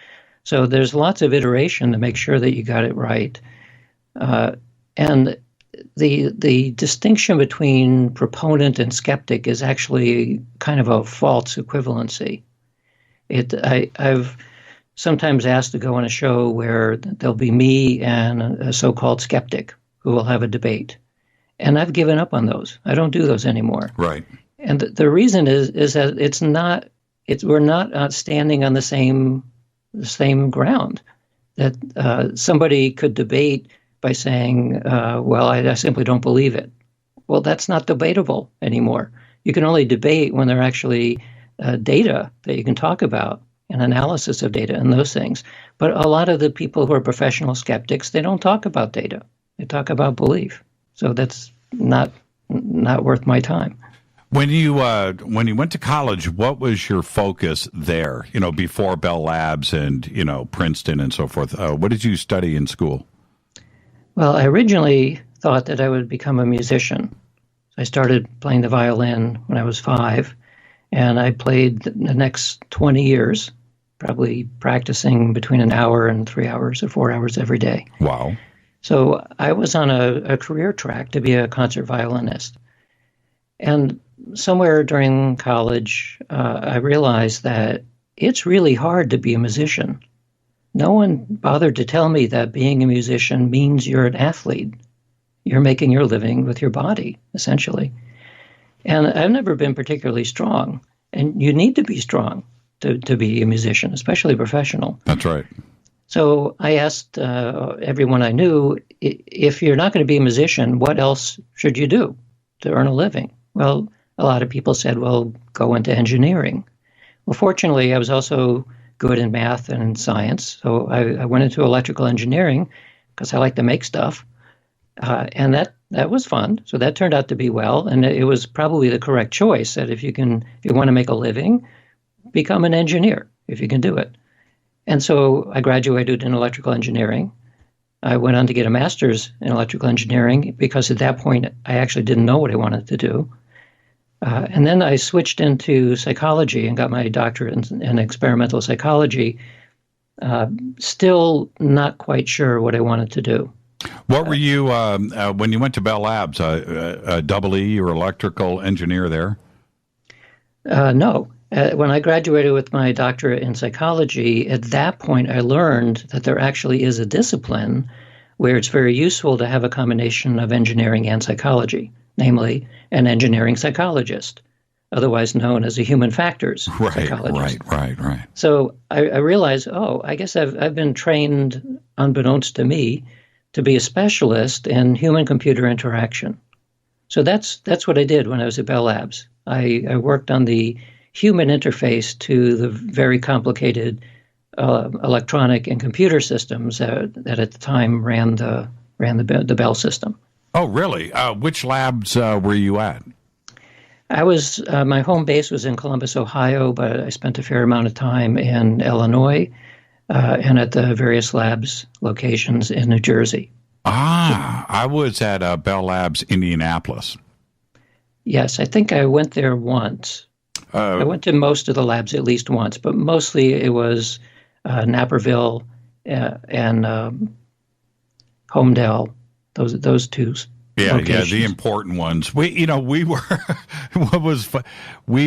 So there's lots of iteration to make sure that you got it right. And the distinction between proponent and skeptic is actually kind of a false equivalency. I've sometimes asked to go on a show where there'll be me and a so-called skeptic who will have a debate. And I've given up on those. I don't do those anymore. Right. And the reason is that we're not standing on the same ground. That somebody could debate by saying, well, I simply don't believe it. Well, that's not debatable anymore. You can only debate when there are actually data that you can talk about, and analysis of data and those things. But a lot of the people who are professional skeptics, they don't talk about data. They talk about belief. So that's not worth my time. When you went to college, what was your focus there? Before Bell Labs and Princeton and so forth. What did you study in school? Well, I originally thought that I would become a musician. I started playing the violin when I was 5, and I played the next 20 years, probably practicing between an hour and 3 hours or 4 hours every day. Wow. So I was on a career track to be a concert violinist. And somewhere during college, I realized that it's really hard to be a musician. No one bothered to tell me that being a musician means you're an athlete. You're making your living with your body, essentially. And I've never been particularly strong. And you need to be strong to be a musician, especially professional. That's right. So I asked everyone I knew, if you're not going to be a musician, what else should you do to earn a living? Well, a lot of people said, well, go into engineering. Well, fortunately, I was also good in math and science. So I went into electrical engineering because I like to make stuff. And that was fun. So that turned out to be well. And it was probably the correct choice that if you want to make a living, become an engineer if you can do it. And so I graduated in electrical engineering. I went on to get a master's in electrical engineering because at that point I actually didn't know what I wanted to do. And then I switched into psychology and got my doctorate in experimental psychology, still not quite sure what I wanted to do. What were you, when you went to Bell Labs, a double E or electrical engineer there? No. When I graduated with my doctorate in psychology, at that point I learned that there actually is a discipline where it's very useful to have a combination of engineering and psychology, namely an engineering psychologist, otherwise known as a human factors psychologist. Right. So I realized, I guess I've been trained, unbeknownst to me, to be a specialist in human-computer interaction. So that's what I did when I was at Bell Labs. I worked on the human interface to the very complicated electronic and computer systems that at the time ran the Bell system. Oh, really? Which labs were you at? I was my home base was in Columbus, Ohio, but I spent a fair amount of time in Illinois and at the various labs locations in New Jersey. I was at Bell Labs, Indianapolis. Yes, I think I went there once. I went to most of the labs at least once, but mostly it was Naperville and Homedale. Those two. Yeah, the important ones. We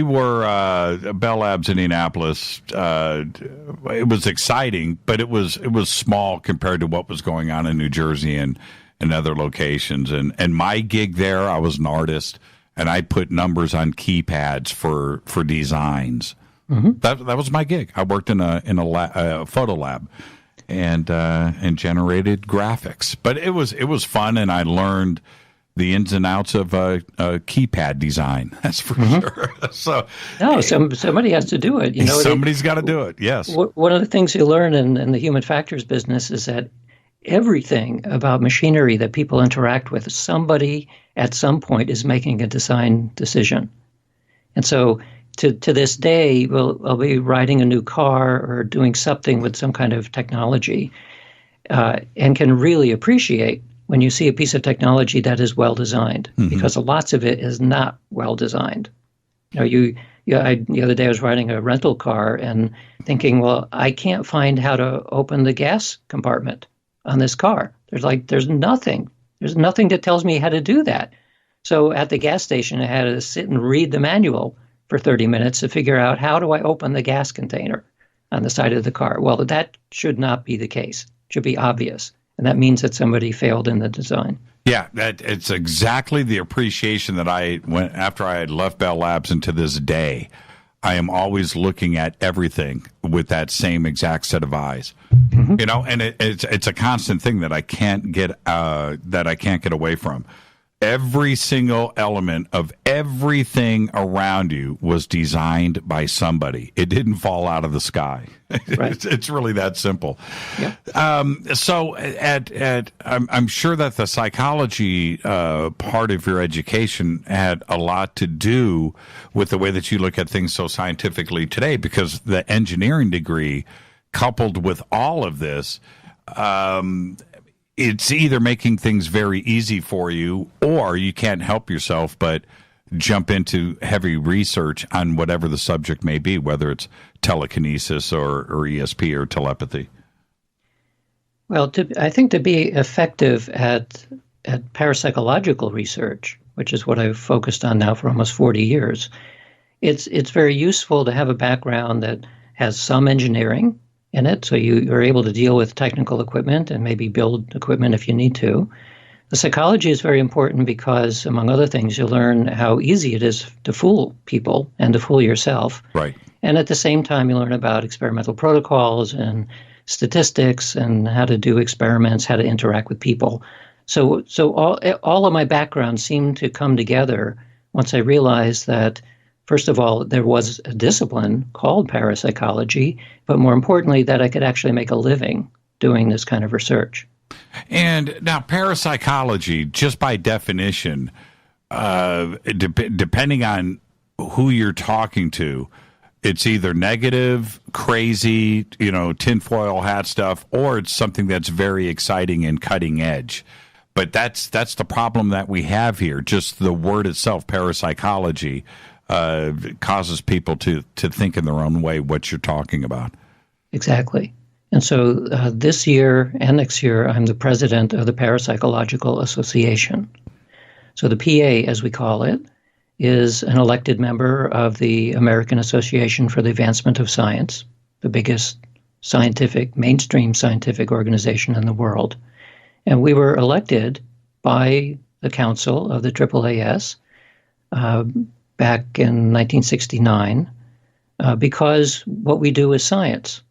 were Bell Labs Indianapolis. It was exciting, but it was small compared to what was going on in New Jersey and other locations. And my gig there, I was an artist, and I put numbers on keypads for designs. Mm-hmm. That was my gig. I worked in a photo lab. And generated graphics, but it was fun, and I learned the ins and outs of keypad design. That's for sure. So somebody has to do it. Somebody's got to do it. Yes. One of the things you learn in the human factors business is that everything about machinery that people interact with, somebody at some point is making a design decision. And so to this day, I'll be riding a new car or doing something with some kind of technology and can really appreciate when you see a piece of technology that is well designed, because lots of it is not well designed. The other day I was riding a rental car and thinking, well, I can't find how to open the gas compartment on this car. There's nothing that tells me how to do that. So at the gas station, I had to sit and read the manual for 30 minutes to figure out how do I open the gas container on the side of the car. Well, that should not be the case. It should be obvious. And that means that somebody failed in the design. Yeah, it's exactly the appreciation that I went after I had left Bell Labs, and to this day, I am always looking at everything with that same exact set of eyes. And it's a constant thing that I can't get away from. Every single element of everything around you was designed by somebody. It didn't fall out of the sky. Right. It's really that simple. Yeah. So I'm sure that the psychology part of your education had a lot to do with the way that you look at things so scientifically today, because the engineering degree coupled with all of this, it's either making things very easy for you, or you can't help yourself but jump into heavy research on whatever the subject may be, whether it's telekinesis or ESP or telepathy. Well, I think to be effective at parapsychological research, which is what I've focused on now for almost 40 years, it's very useful to have a background that has some engineering in it, so you are able to deal with technical equipment and maybe build equipment if you need to. The psychology is very important because, among other things, you learn how easy it is to fool people and to fool yourself. Right. And at the same time, you learn about experimental protocols and statistics and how to do experiments, how to interact with people. So all of my background seemed to come together once I realized that, first of all, there was a discipline called parapsychology, but more importantly, that I could actually make a living doing this kind of research. And now parapsychology, just by definition, depending on who you're talking to, it's either negative, crazy, tinfoil hat stuff, or it's something that's very exciting and cutting edge. But that's the problem that we have here. Just the word itself, parapsychology, causes people to think in their own way what you're talking about. Exactly. And so this year and next year, I'm the president of the Parapsychological Association. So the PA, as we call it, is an elected member of the American Association for the Advancement of Science, the biggest mainstream scientific organization in the world. And we were elected by the council of the AAAS back in 1969 because what we do is science.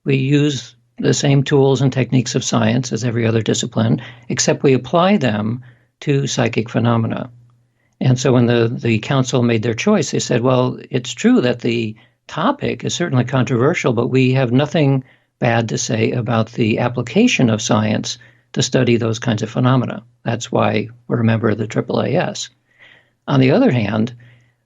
We use the same tools and techniques of science as every other discipline, except we apply them to psychic phenomena. And so when the council made their choice, they said, well, it's true that the topic is certainly controversial, but we have nothing bad to say about the application of science to study those kinds of phenomena. That's why we're a member of the AAAS. On the other hand,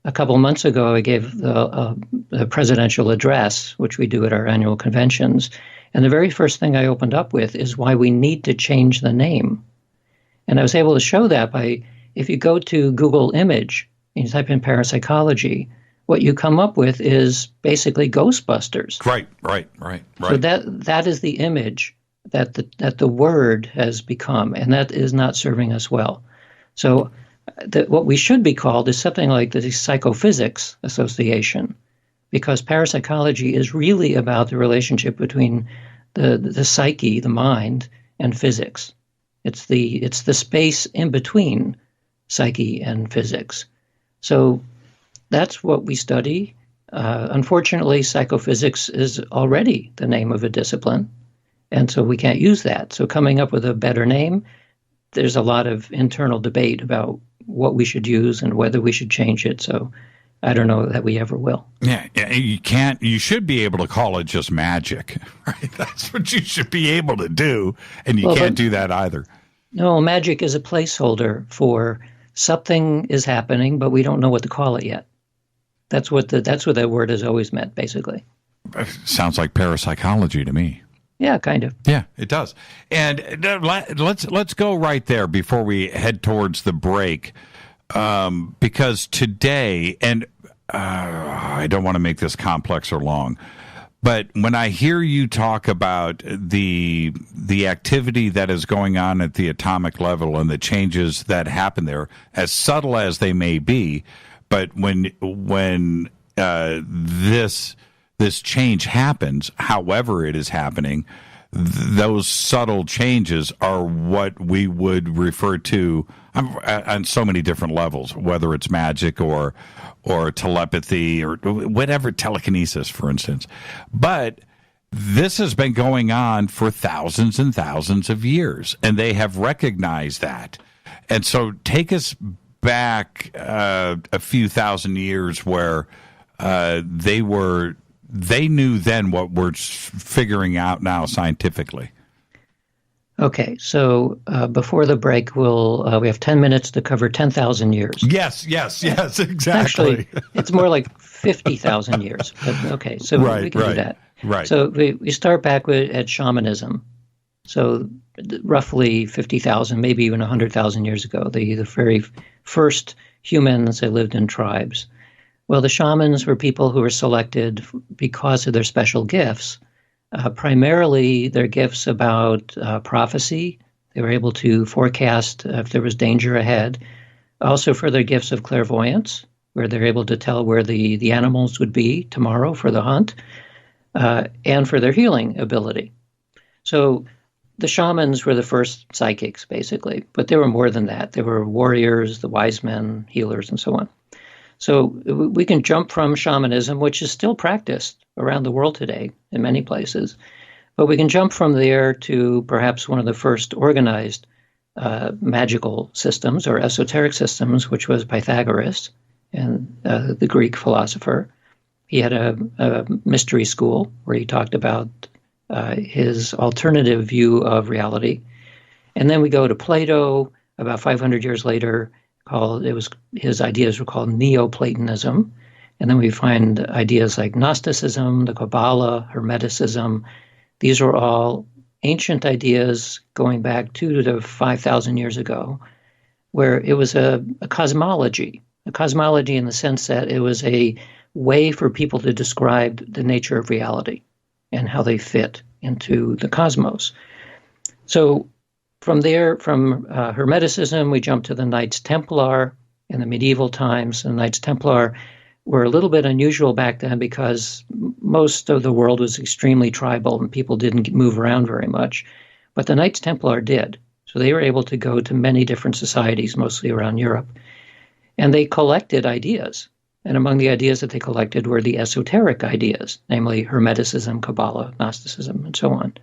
a couple months ago, I gave the presidential address, which we do at our annual conventions. And the very first thing I opened up with is why we need to change the name. And I was able to show that by, if you go to Google Image and you type in parapsychology, what you come up with is basically Ghostbusters. Right. So that is the image that the word has become, and that is not serving us well. So what we should be called is something like the Psychophysics Association, because parapsychology is really about the relationship between the psyche, the mind, and physics. It's the space in between psyche and physics. So that's what we study. Unfortunately, psychophysics is already the name of a discipline, and so we can't use that. So coming up with a better name there's a lot of internal debate about what we should use and whether we should change it. So I don't know that we ever will. Yeah, you should be able to call it just magic, right? That's what you should be able to do, and you can't do that either. No, magic is a placeholder for something is happening, but we don't know what to call it yet. That's what that word has always meant, basically. Sounds like parapsychology to me. Yeah, kind of. Yeah, it does. And let's go right there before we head towards the break, because today, and I don't want to make this complex or long, but when I hear you talk about the activity that is going on at the atomic level and the changes that happen there, as subtle as they may be, but when this change happens, however it is happening, those subtle changes are what we would refer to on so many different levels, whether it's magic or telepathy or whatever, telekinesis, for instance. But this has been going on for thousands and thousands of years, and they have recognized that. And so take us back a few thousand years where they knew then what we're figuring out now scientifically. Okay, so before the break, we have 10 minutes to cover 10,000 years. Yes, exactly. Actually, it's more like 50,000 years. But okay, so we can do that. Right. So we start back at shamanism. So roughly 50,000, maybe even 100,000 years ago, the very first humans that lived in tribes. Well, the shamans were people who were selected because of their special gifts. Primarily, their gifts about prophecy. They were able to forecast if there was danger ahead. Also for their gifts of clairvoyance, where they're able to tell where the animals would be tomorrow for the hunt, and for their healing ability. So the shamans were the first psychics, basically, but there were more than that. There were warriors, the wise men, healers, and so on. So we can jump from shamanism, which is still practiced around the world today in many places, but we can jump from there to perhaps one of the first organized magical systems or esoteric systems, which was Pythagoras, and the Greek philosopher. He had a mystery school where he talked about his alternative view of reality. And then we go to Plato about 500 years later. His ideas were called Neoplatonism. And then we find ideas like Gnosticism, the Kabbalah, Hermeticism. These were all ancient ideas going back 2,000 to 5,000 years ago, where it was a cosmology in the sense that it was a way for people to describe the nature of reality and how they fit into the cosmos. So from there, from Hermeticism, we jump to the Knights Templar in the medieval times. The Knights Templar were a little bit unusual back then because most of the world was extremely tribal and people didn't move around very much. But the Knights Templar did. So they were able to go to many different societies, mostly around Europe. And they collected ideas. And among the ideas that they collected were the esoteric ideas, namely Hermeticism, Kabbalah, Gnosticism, and so on.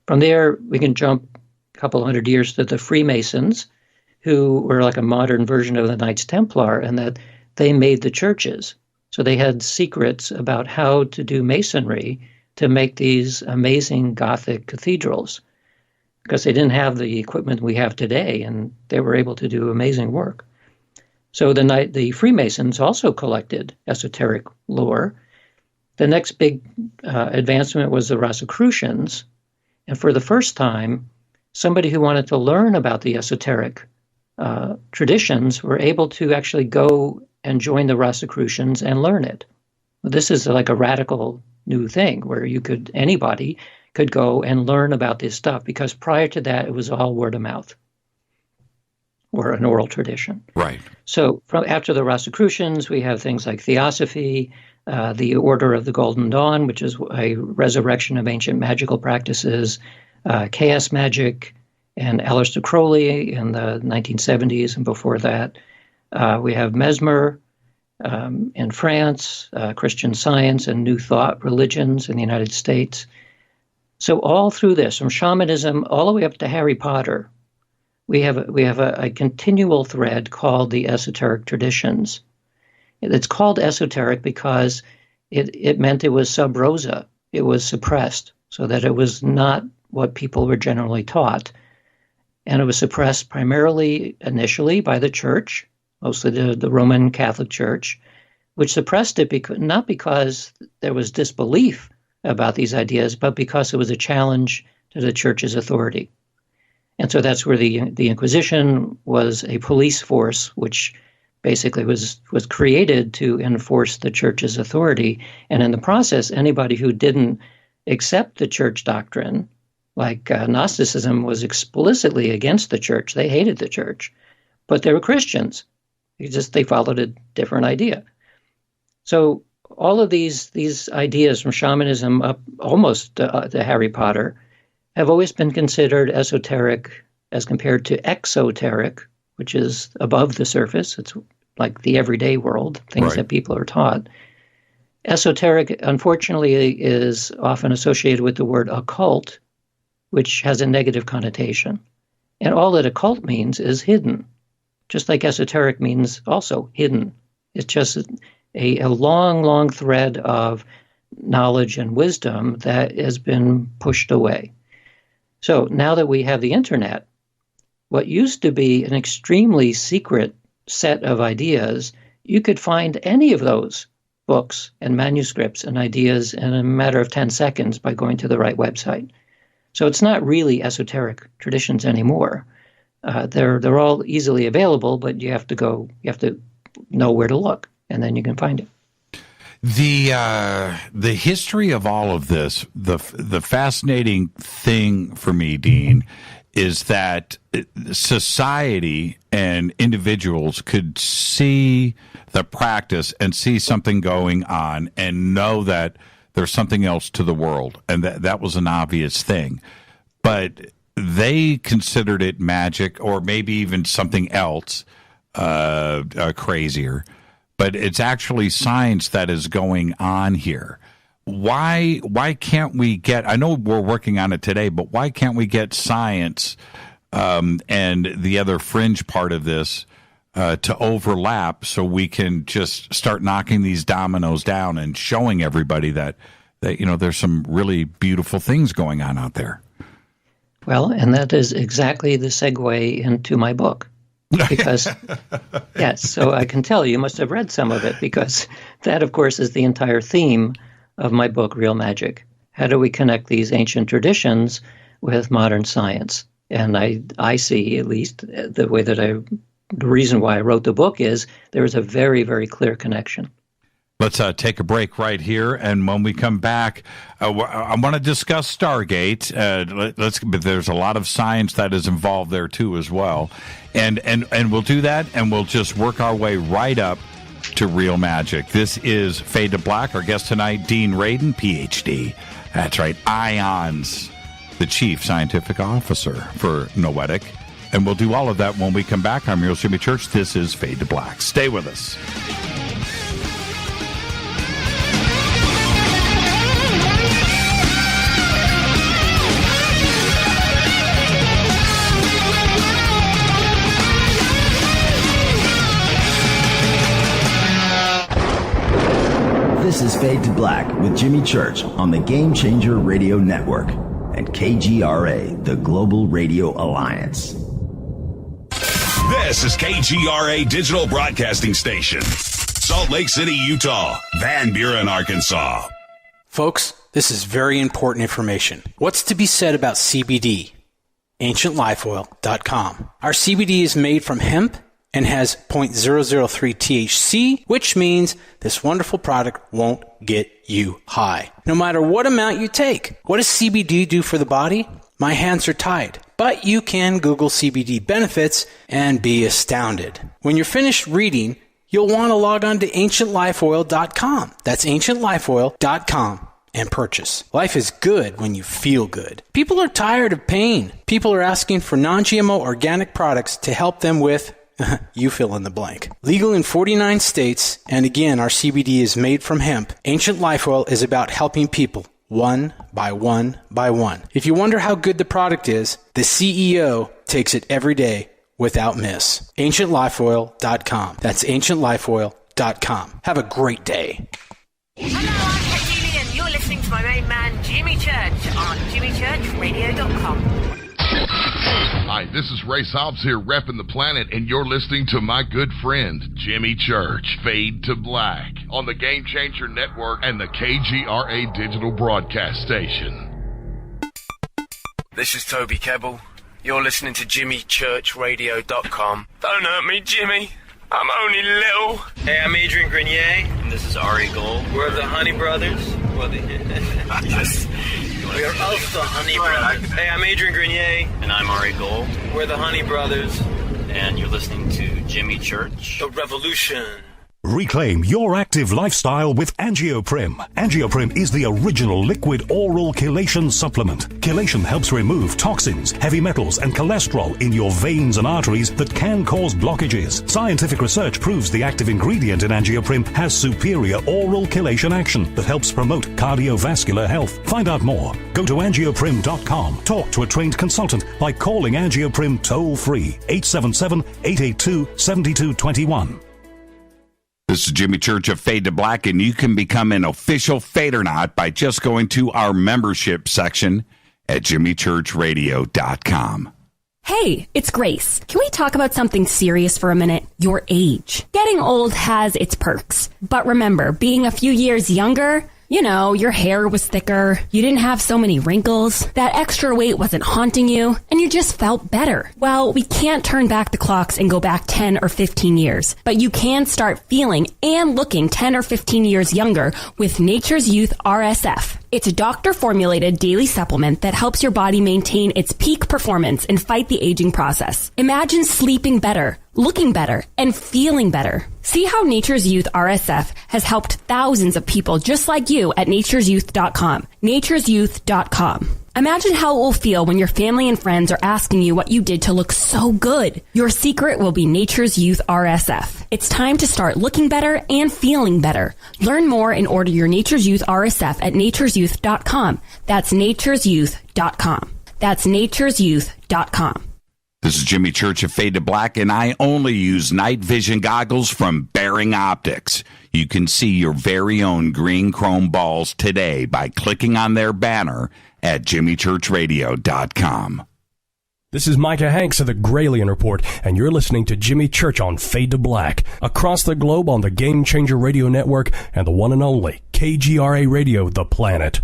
From there, we can jump a couple hundred years to the Freemasons, who were like a modern version of the Knights Templar, and that they made the churches. So they had secrets about how to do masonry to make these amazing Gothic cathedrals, because they didn't have the equipment we have today, and they were able to do amazing work. So the Freemasons also collected esoteric lore. The next big advancement was the Rosicrucians. And for the first time, somebody who wanted to learn about the esoteric traditions were able to actually go and join the Rosicrucians and learn it. This is like a radical new thing where anybody could go and learn about this stuff, because prior to that, it was all word of mouth or an oral tradition. Right. So after the Rosicrucians, we have things like Theosophy, the Order of the Golden Dawn, which is a resurrection of ancient magical practices, chaos magic, and Aleister Crowley in the 1970s and before that. We have Mesmer in France, Christian Science and New Thought religions in the United States. So all through this, from shamanism all the way up to Harry Potter, we have a continual thread called the esoteric traditions. It's called esoteric because it meant it was sub rosa. It was suppressed so that it was not what people were generally taught. And it was suppressed primarily initially by the church, mostly the Roman Catholic Church, which suppressed it not because there was disbelief about these ideas, but because it was a challenge to the church's authority. And so that's where the Inquisition was a police force, which basically was created to enforce the church's authority. And in the process, anybody who didn't accept the church doctrine, like Gnosticism, was explicitly against the church. They hated the church, but they were Christians. They followed a different idea. So all of these ideas from shamanism up almost to Harry Potter have always been considered esoteric as compared to exoteric, which is above the surface. It's like the everyday world, things that people are taught. Esoteric, unfortunately, is often associated with the word occult, which has a negative connotation. And all that occult means is hidden, just like esoteric means also hidden. It's just a long, long thread of knowledge and wisdom that has been pushed away. So now that we have the internet, what used to be an extremely secret set of ideas, you could find any of those books and manuscripts and ideas in a matter of 10 seconds by going to the right website. So it's not really esoteric traditions anymore. They're all easily available, but you have to know where to look, and then you can find it. The history of all of this, the fascinating thing for me, Dean, is that society and individuals could see the practice and see something going on and know that there's something else to the world, and that was an obvious thing. But they considered it magic, or maybe even something else crazier. But it's actually science that is going on here. Why can't we get, I know we're working on it today, but why can't we get science and the other fringe part of this to overlap so we can just start knocking these dominoes down and showing everybody that there's some really beautiful things going on out there? Well, and that is exactly the segue into my book. Because, yes, so I can tell you must have read some of it, because that, of course, is the entire theme of my book, Real Magic. How do we connect these ancient traditions with modern science? And I see, at least the way that the reason why I wrote the book is there is a very, very clear connection. Let's take a break right here, and when we come back, I want to discuss Stargate. But there's a lot of science that is involved there too, as well, and we'll do that, and we'll just work our way right up to Real Magic. This is Fade to Black. Our guest tonight, Dean Radin, PhD. That's right, IONS, the Chief Scientific Officer for Noetic, and we'll do all of that when we come back. I'm your host, Jimmy Church. This is Fade to Black. Stay with us. This is Fade to Black with Jimmy Church on the Game Changer Radio Network and KGRA, the Global Radio Alliance. This is KGRA Digital Broadcasting Station, Salt Lake City, Utah, Van Buren, Arkansas. Folks, this is very important information. What's to be said about CBD? AncientLifeOil.com. Our CBD is made from hemp and has 0.003 THC, which means this wonderful product won't get you high, no matter what amount you take. What does CBD do for the body? My hands are tied. But you can Google CBD benefits and be astounded. When you're finished reading, you'll want to log on to AncientLifeOil.com. That's AncientLifeOil.com and purchase. Life is good when you feel good. People are tired of pain. People are asking for non-GMO organic products to help them with you fill in the blank. Legal in 49 states, and again, our CBD is made from hemp. Ancient Life Oil is about helping people one by one by one. If you wonder how good the product is, the CEO takes it every day without miss. AncientLifeOil.com. That's AncientLifeOil.com. Have a great day. Hello, I'm Kate and you're listening to my main man, Jimmy Church, on JimmyChurchRadio.com. Hi, this is Ray Hobbs here, repping the planet, and you're listening to my good friend, Jimmy Church, Fade to Black, on the Game Changer Network and the KGRA Digital Broadcast Station. This is Toby Kebbell. You're listening to JimmyChurchRadio.com. Don't hurt me, Jimmy. I'm only little. Hey, I'm Adrian Grenier. And this is Ari Gold. We're the Honey Brothers. Yes. We are of the Honey Brothers. Hey, I'm Adrian Grenier. And I'm Ari Gold. We're the Honey Brothers. And you're listening to Jimmy Church. The Revolution. Reclaim your active lifestyle with Angioprim. Angioprim is the original liquid oral chelation supplement. Chelation helps remove toxins, heavy metals, and cholesterol in your veins and arteries that can cause blockages. Scientific research proves the active ingredient in Angioprim has superior oral chelation action that helps promote cardiovascular health. Find out more. Go to angioprim.com. Talk to a trained consultant by calling Angioprim toll-free 877-882-7221. This is Jimmy Church of Fade to Black, and you can become an official Fadernaut by just going to our membership section at jimmychurchradio.com. Hey, it's Grace. Can we talk about something serious for a minute? Your age. Getting old has its perks. But remember, being a few years younger, you know, your hair was thicker, you didn't have so many wrinkles, that extra weight wasn't haunting you, and you just felt better. Well, we can't turn back the clocks and go back 10 or 15 years, but you can start feeling and looking 10 or 15 years younger with Nature's Youth RSF. It's a doctor-formulated daily supplement that helps your body maintain its peak performance and fight the aging process. Imagine sleeping better, looking better, and feeling better. See how Nature's Youth RSF has helped thousands of people just like you at nature'syouth.com. nature'syouth.com. Imagine how it will feel when your family and friends are asking you what you did to look so good. Your secret will be Nature's Youth RSF. It's time to start looking better and feeling better. Learn more and order your Nature's Youth RSF at nature'syouth.com. That's nature'syouth.com. That's nature'syouth.com. This is Jimmy Church of Fade to Black, and I only use night vision goggles from Bearing Optics. You can see your very own green chrome balls today by clicking on their banner at jimmychurchradio.com. This is Micah Hanks of the Gralien Report, and you're listening to Jimmy Church on Fade to Black, across the globe on the Game Changer Radio Network and the one and only KGRA Radio, The Planet.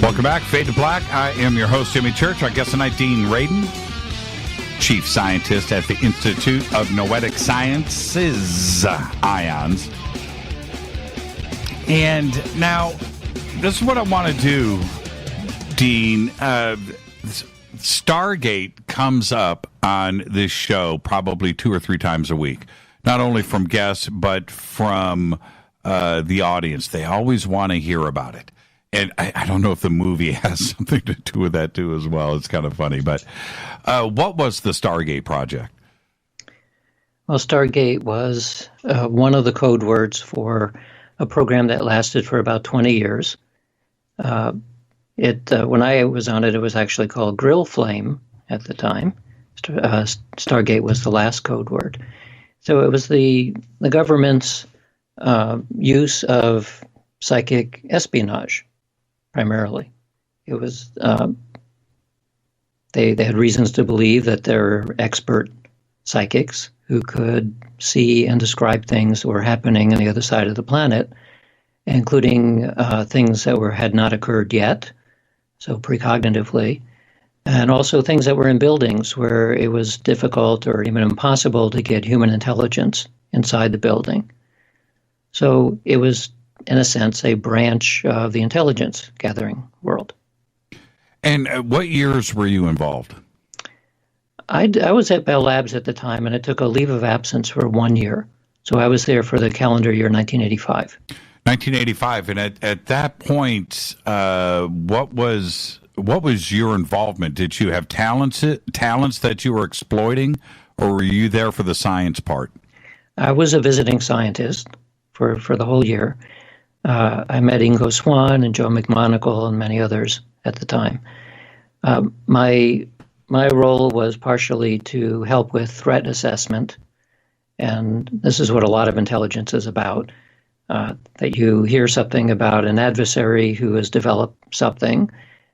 Welcome back, Fade to Black. I am your host, Jimmy Church. Our guest tonight, Dean Radin, Chief Scientist at the Institute of Noetic Sciences, IONS. And now, this is what I want to do, Dean. Stargate comes up on this show probably 2 or 3 times a week, not only from guests, but from the audience. They always want to hear about it. And I don't know if the movie has something to do with that, too, as well. It's kind of funny. But what was the Stargate project? Well, Stargate was one of the code words for a program that lasted for about 20 years. When I was on it, it was actually called Grill Flame at the time. Stargate was the last code word. So it was the government's use of psychic espionage. Primarily, it was they had reasons to believe that there were expert psychics who could see and describe things that were happening on the other side of the planet, including things that had not occurred yet, so precognitively, and also things that were in buildings where it was difficult or even impossible to get human intelligence inside the building. So it was, in a sense, a branch of the intelligence gathering world. And what years were you involved? I was at Bell Labs at the time, and I took a leave of absence for 1 year. So I was there for the calendar year 1985. 1985, and at that point, what was your involvement? Did you have talents that you were exploiting, or were you there for the science part? I was a visiting scientist for the whole year. I met Ingo Swann and Joe McMonagle and many others at the time. My role was partially to help with threat assessment, and this is what a lot of intelligence is about. That you hear something about an adversary who has developed something,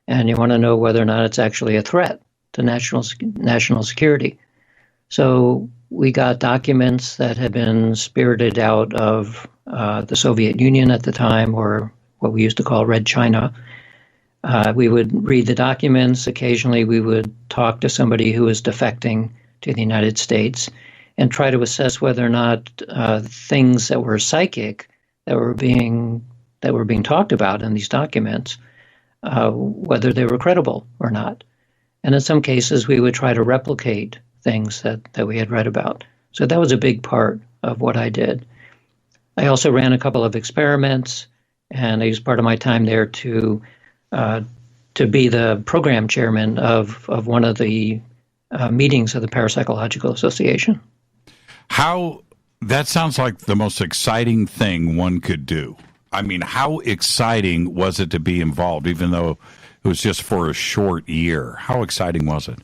and you want to know whether or not it's actually a threat to national security. So we got documents that had been spirited out of the Soviet Union at the time, or what we used to call Red China. We would read the documents. Occasionally we would talk to somebody who was defecting to the United States and try to assess whether or not things that were psychic that were being talked about in these documents, whether they were credible or not. And in some cases, we would try to replicate things that we had read about. So that was a big part of what I did. I also ran a couple of experiments, and I used part of my time there to be the program chairman of one of the meetings of the Parapsychological Association. That sounds like the most exciting thing one could do. I mean, how exciting was it to be involved, even though it was just for a short year? How exciting was it?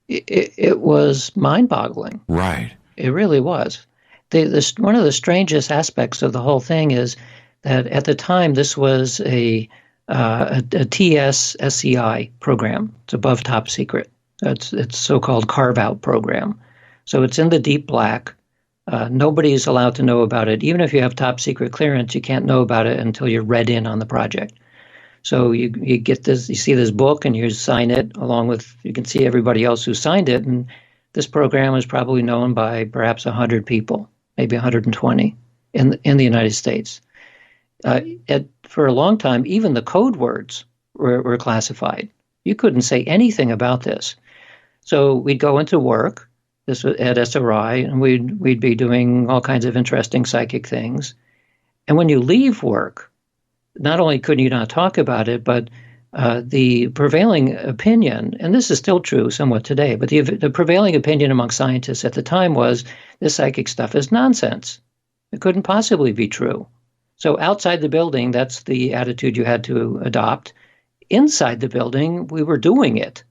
It was mind-boggling. Right. It really was. One of the strangest aspects of the whole thing is that at the time, this was a TS-SCI program. It's above top secret. It's so-called carve-out program. So it's in the deep black. Nobody is allowed to know about it. Even if you have top secret clearance, you can't know about it until you're read in on the project. So you get this, you see this book and you sign it along with, you can see everybody else who signed it. And this program is probably known by perhaps 100 people, maybe 120 in the United States. For a long time, even the code words were classified. You couldn't say anything about this. So we'd go into work. This was at SRI, and we'd be doing all kinds of interesting psychic things. And when you leave work, not only could you not talk about it, but the prevailing opinion, and this is still true somewhat today, but the prevailing opinion among scientists at the time was this psychic stuff is nonsense. It couldn't possibly be true. So outside the building, that's the attitude you had to adopt. Inside the building, we were doing it.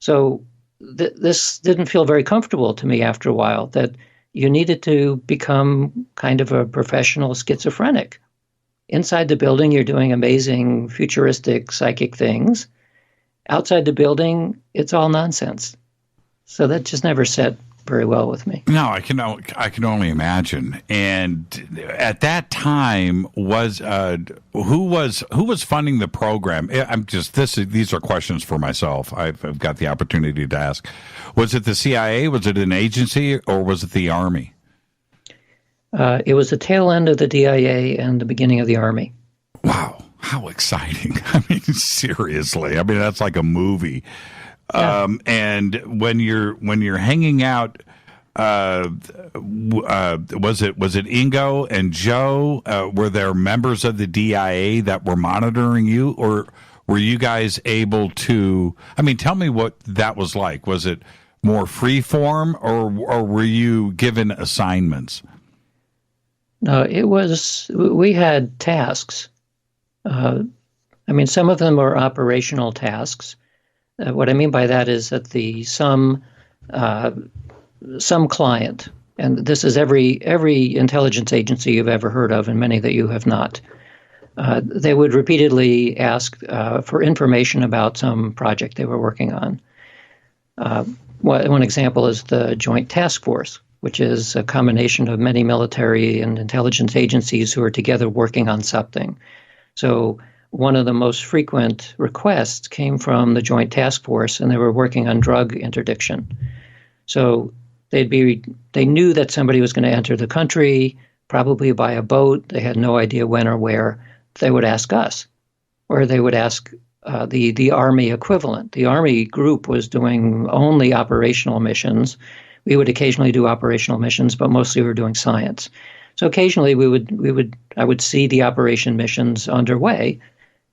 So this didn't feel very comfortable to me after a while, that you needed to become kind of a professional schizophrenic. Inside the building, you're doing amazing futuristic psychic things. Outside the building, it's all nonsense. So that just never set very well with me. No, I can only imagine. And at that time, who was funding the program? These are questions for myself. I've got the opportunity to ask. Was it the CIA? Was it an agency, or was it the Army? It was the tail end of the DIA and the beginning of the Army. Wow, how exciting! I mean, seriously. I mean, that's like a movie. Yeah. And when you're hanging out, was it Ingo and Joe? Were there members of the DIA that were monitoring you, or were you guys able to? I mean, tell me what that was like. Was it more free form, or were you given assignments? No, it was. We had tasks. I mean, some of them were operational tasks. What I mean by that is that some client, and this is every intelligence agency you've ever heard of, and many that you have not, they would repeatedly ask for information about some project they were working on. One example is the Joint Task Force, which is a combination of many military and intelligence agencies who are together working on something. So one of the most frequent requests came from the Joint Task Force, and they were working on drug interdiction. So they knew that somebody was going to enter the country, probably by a boat. They had no idea when or where. They would ask us, or they would ask the Army equivalent. The Army group was doing only operational missions. We would occasionally do operational missions, but mostly we were doing science. So occasionally I would see the operation missions underway,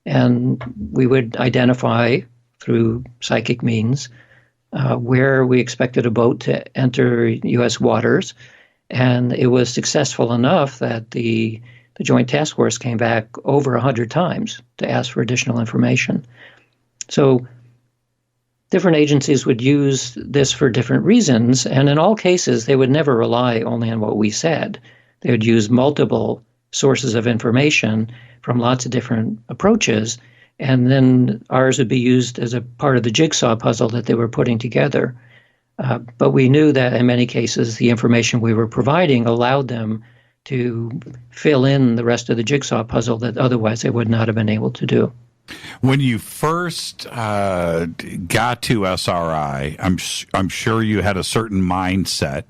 and we would identify through psychic means where we expected a boat to enter U.S. waters, and it was successful enough that the Joint Task Force came back over 100 times to ask for additional information. So different agencies would use this for different reasons, and in all cases, they would never rely only on what we said. They would use multiple sources of information from lots of different approaches, and then ours would be used as a part of the jigsaw puzzle that they were putting together. But we knew that in many cases, the information we were providing allowed them to fill in the rest of the jigsaw puzzle that otherwise they would not have been able to do. When you first got to SRI, I'm sure you had a certain mindset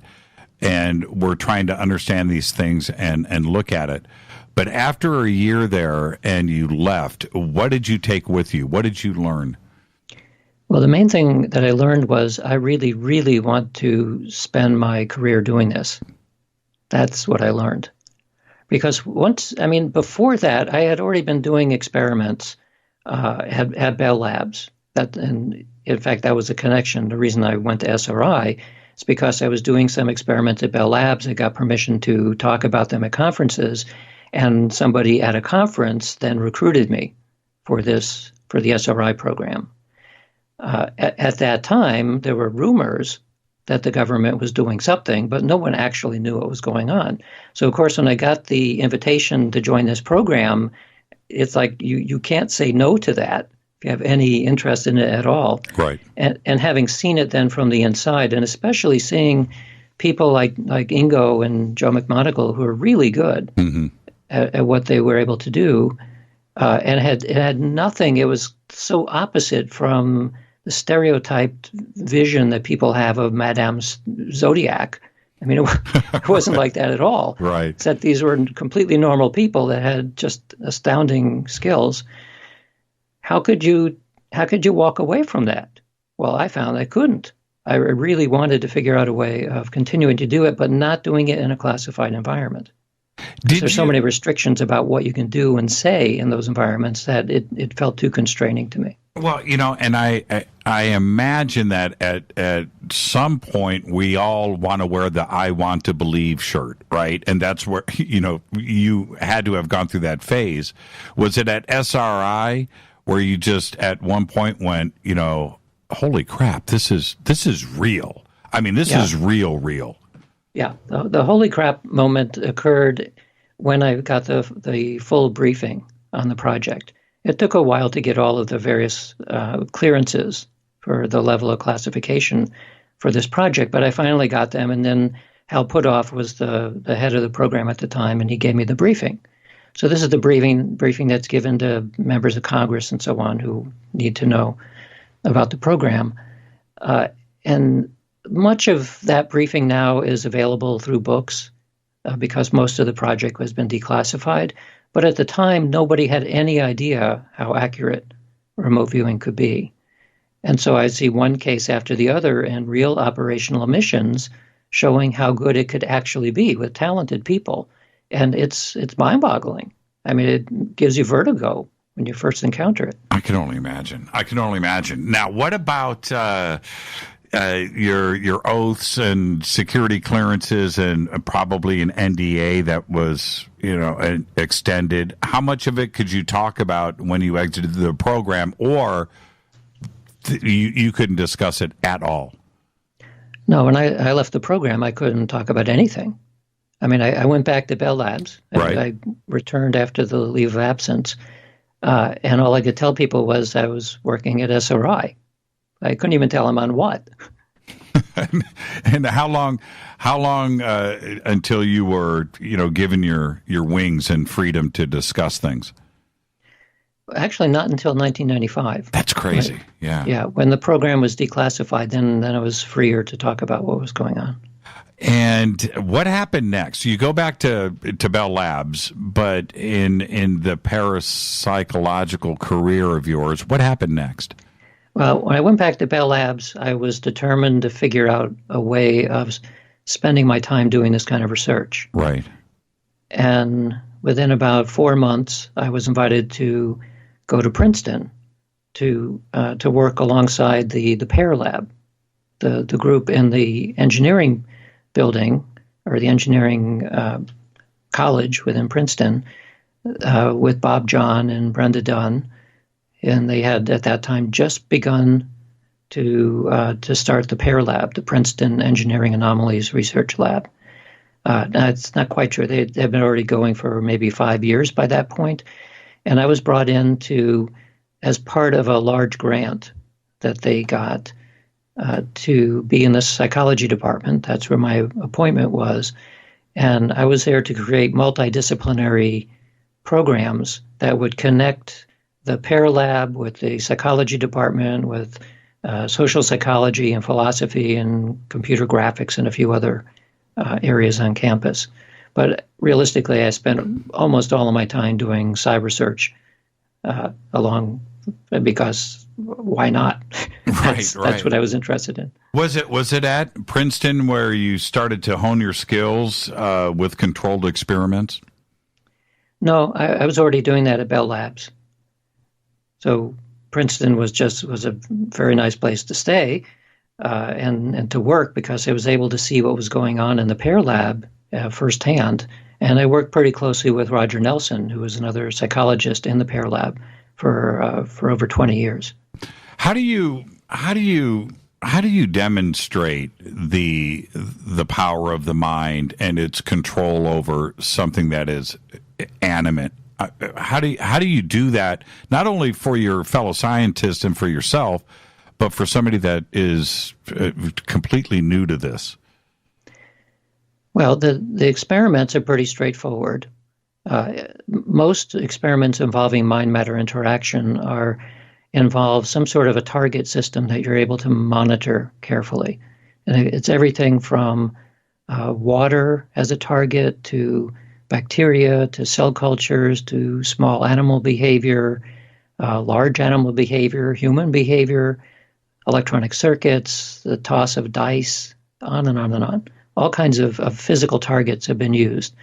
and were trying to understand these things and look at it. But after a year there and you left, what did you take with you? What did you learn? Well, the main thing that I learned was I really, really want to spend my career doing this. That's what I learned. Because before that, I had already been doing experiments at Bell Labs. And in fact, that was a connection. The reason I went to SRI is because I was doing some experiments at Bell Labs. I got permission to talk about them at conferences, and somebody at a conference then recruited me for the SRI program. At that time, there were rumors that the government was doing something, but no one actually knew what was going on. So, of course, when I got the invitation to join this program, it's like you can't say no to that if you have any interest in it at all. Right. And having seen it then from the inside, and especially seeing people like Ingo and Joe McMonagle, who are really good at what they were able to do, and it had nothing. It was so opposite from the stereotyped vision that people have of Madame's Zodiac. I mean, it wasn't like that at all. Right. Except these were completely normal people that had just astounding skills. How could you walk away from that? Well, I found I couldn't. I really wanted to figure out a way of continuing to do it, but not doing it in a classified environment. There's so many restrictions about what you can do and say in those environments that it felt too constraining to me. Well, and I imagine that at some point we all want to wear the "I want to believe" shirt, right? And that's where you had to have gone through that phase. Was it at SRI where you just at one point went, holy crap, this is real? I mean, this is real. Yeah, the holy crap moment occurred when I got the full briefing on the project. It took a while to get all of the various clearances for the level of classification for this project, but I finally got them, and then Hal Puthoff was the head of the program at the time, and he gave me the briefing. So this is the briefing that's given to members of Congress and so on who need to know about the program. And much of that briefing now is available through books because most of the project has been declassified. But at the time, nobody had any idea how accurate remote viewing could be. And so I see one case after the other in real operational missions showing how good it could actually be with talented people. And it's mind-boggling. I mean, it gives you vertigo when you first encounter it. I can only imagine. Now, what about your oaths and security clearances and probably an NDA that was, extended? How much of it could you talk about when you exited the program, or you couldn't discuss it at all? No, when I left the program, I couldn't talk about anything. I mean, I went back to Bell Labs. Right. I returned after the leave of absence, and all I could tell people was I was working at SRI. I couldn't even tell them on what. And how long until you were, given your wings and freedom to discuss things? Actually, not until 1995. That's crazy. Right? Yeah. Yeah. When the program was declassified, then I was freer to talk about what was going on. And what happened next? You go back to Bell Labs, but in the parapsychological career of yours, what happened next? Well, when I went back to Bell Labs, I was determined to figure out a way of spending my time doing this kind of research. Right. And within about 4 months, I was invited to go to Princeton to work alongside the Pear Lab, the group in the engineering building, or the engineering college within Princeton, with Bob John and Brenda Dunn. And they had at that time just begun to start the Pear Lab, the Princeton Engineering Anomalies Research Lab. That's not quite true. They've been already going for maybe 5 years by that point. And I was brought in as part of a large grant that they got to be in the psychology department. That's where my appointment was. And I was there to create multidisciplinary programs that would connect the Pear Lab with the psychology department, with social psychology and philosophy and computer graphics and a few other areas on campus. But realistically, I spent almost all of my time doing cyber search because why not? That's what I was interested in. Was it at Princeton where you started to hone your skills with controlled experiments? No, I was already doing that at Bell Labs. So Princeton was a very nice place to stay and to work, because I was able to see what was going on in the Pear Lab firsthand. And I worked pretty closely with Roger Nelson, who was another psychologist in the Pear Lab for over 20 years. How do you demonstrate the power of the mind and its control over something that is animate? How do you do that, not only for your fellow scientists and for yourself, but for somebody that is completely new to this? Well, the experiments are pretty straightforward. Most experiments involving mind-matter interaction involve some sort of a target system that you're able to monitor carefully. And it's everything from water as a target to bacteria to cell cultures to small animal behavior, large animal behavior, human behavior, electronic circuits, the toss of dice, on and on and on. All kinds of physical targets have been used,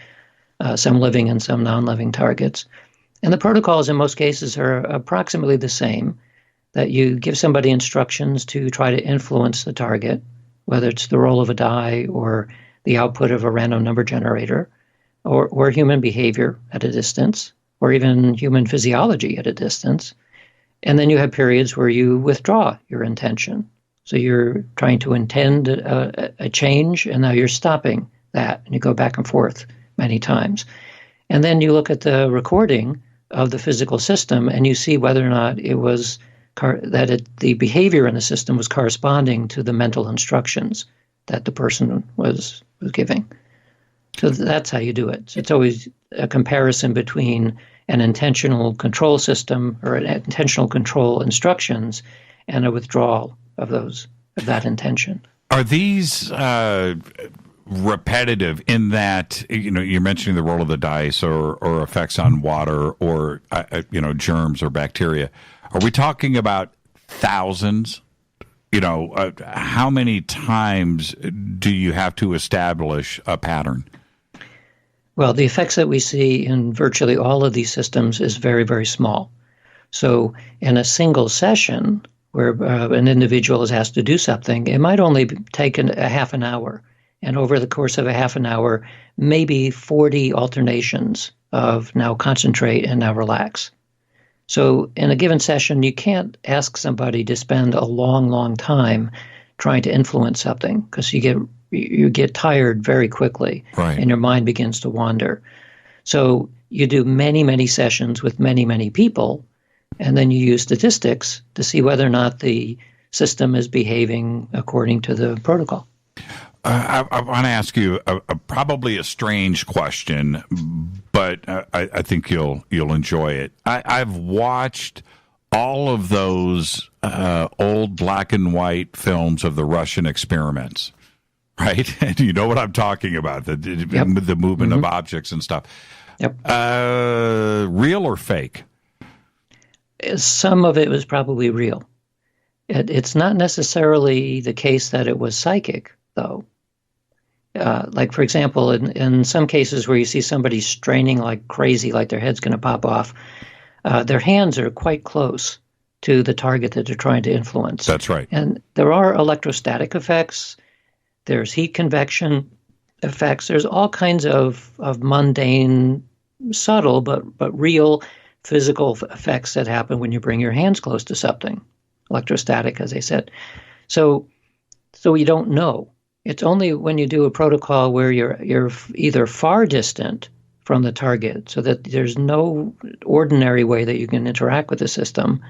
some living and some non-living targets. And the protocols in most cases are approximately the same, that you give somebody instructions to try to influence the target, whether it's the roll of a die or the output of a random number generator, or human behavior at a distance, or even human physiology at a distance. And then you have periods where you withdraw your intention. So you're trying to intend a change, and now you're stopping that, and you go back and forth many times. And then you look at the recording of the physical system, and you see whether or not it was the behavior in the system was corresponding to the mental instructions that the person was giving. So that's how you do it. So it's always a comparison between an intentional control system or an intentional control instructions and a withdrawal of that intention. Are these repetitive in that, you're mentioning the roll of the dice or effects on water or, germs or bacteria? Are we talking about thousands? How many times do you have to establish a pattern? Well, the effects that we see in virtually all of these systems is very, very small. So in a single session where an individual is asked to do something, it might only take a half an hour. And over the course of a half an hour, maybe 40 alternations of now concentrate and now relax. So in a given session, you can't ask somebody to spend a long, long time trying to influence something, because you get tired very quickly, right, and your mind begins to wander. So you do many, many sessions with many, many people, and then you use statistics to see whether or not the system is behaving according to the protocol. I want to ask you probably a strange question, but I think you'll enjoy it. I've watched all of those old black and white films of the Russian experiments, right? And you know what I'm talking about, the movement of objects and stuff. Yep. Real or fake? Some of it was probably real. It's not necessarily the case that it was psychic, though. Like, for example, in some cases where you see somebody straining like crazy, like their head's going to pop off, their hands are quite close to the target that they're trying to influence. That's right. And there are electrostatic effects. There's heat convection effects. There's all kinds of mundane, subtle, but real physical effects that happen when you bring your hands close to something. Electrostatic, as I said. So you don't know. It's only when you do a protocol where you're either far distant from the target, so that there's no ordinary way that you can interact with the system,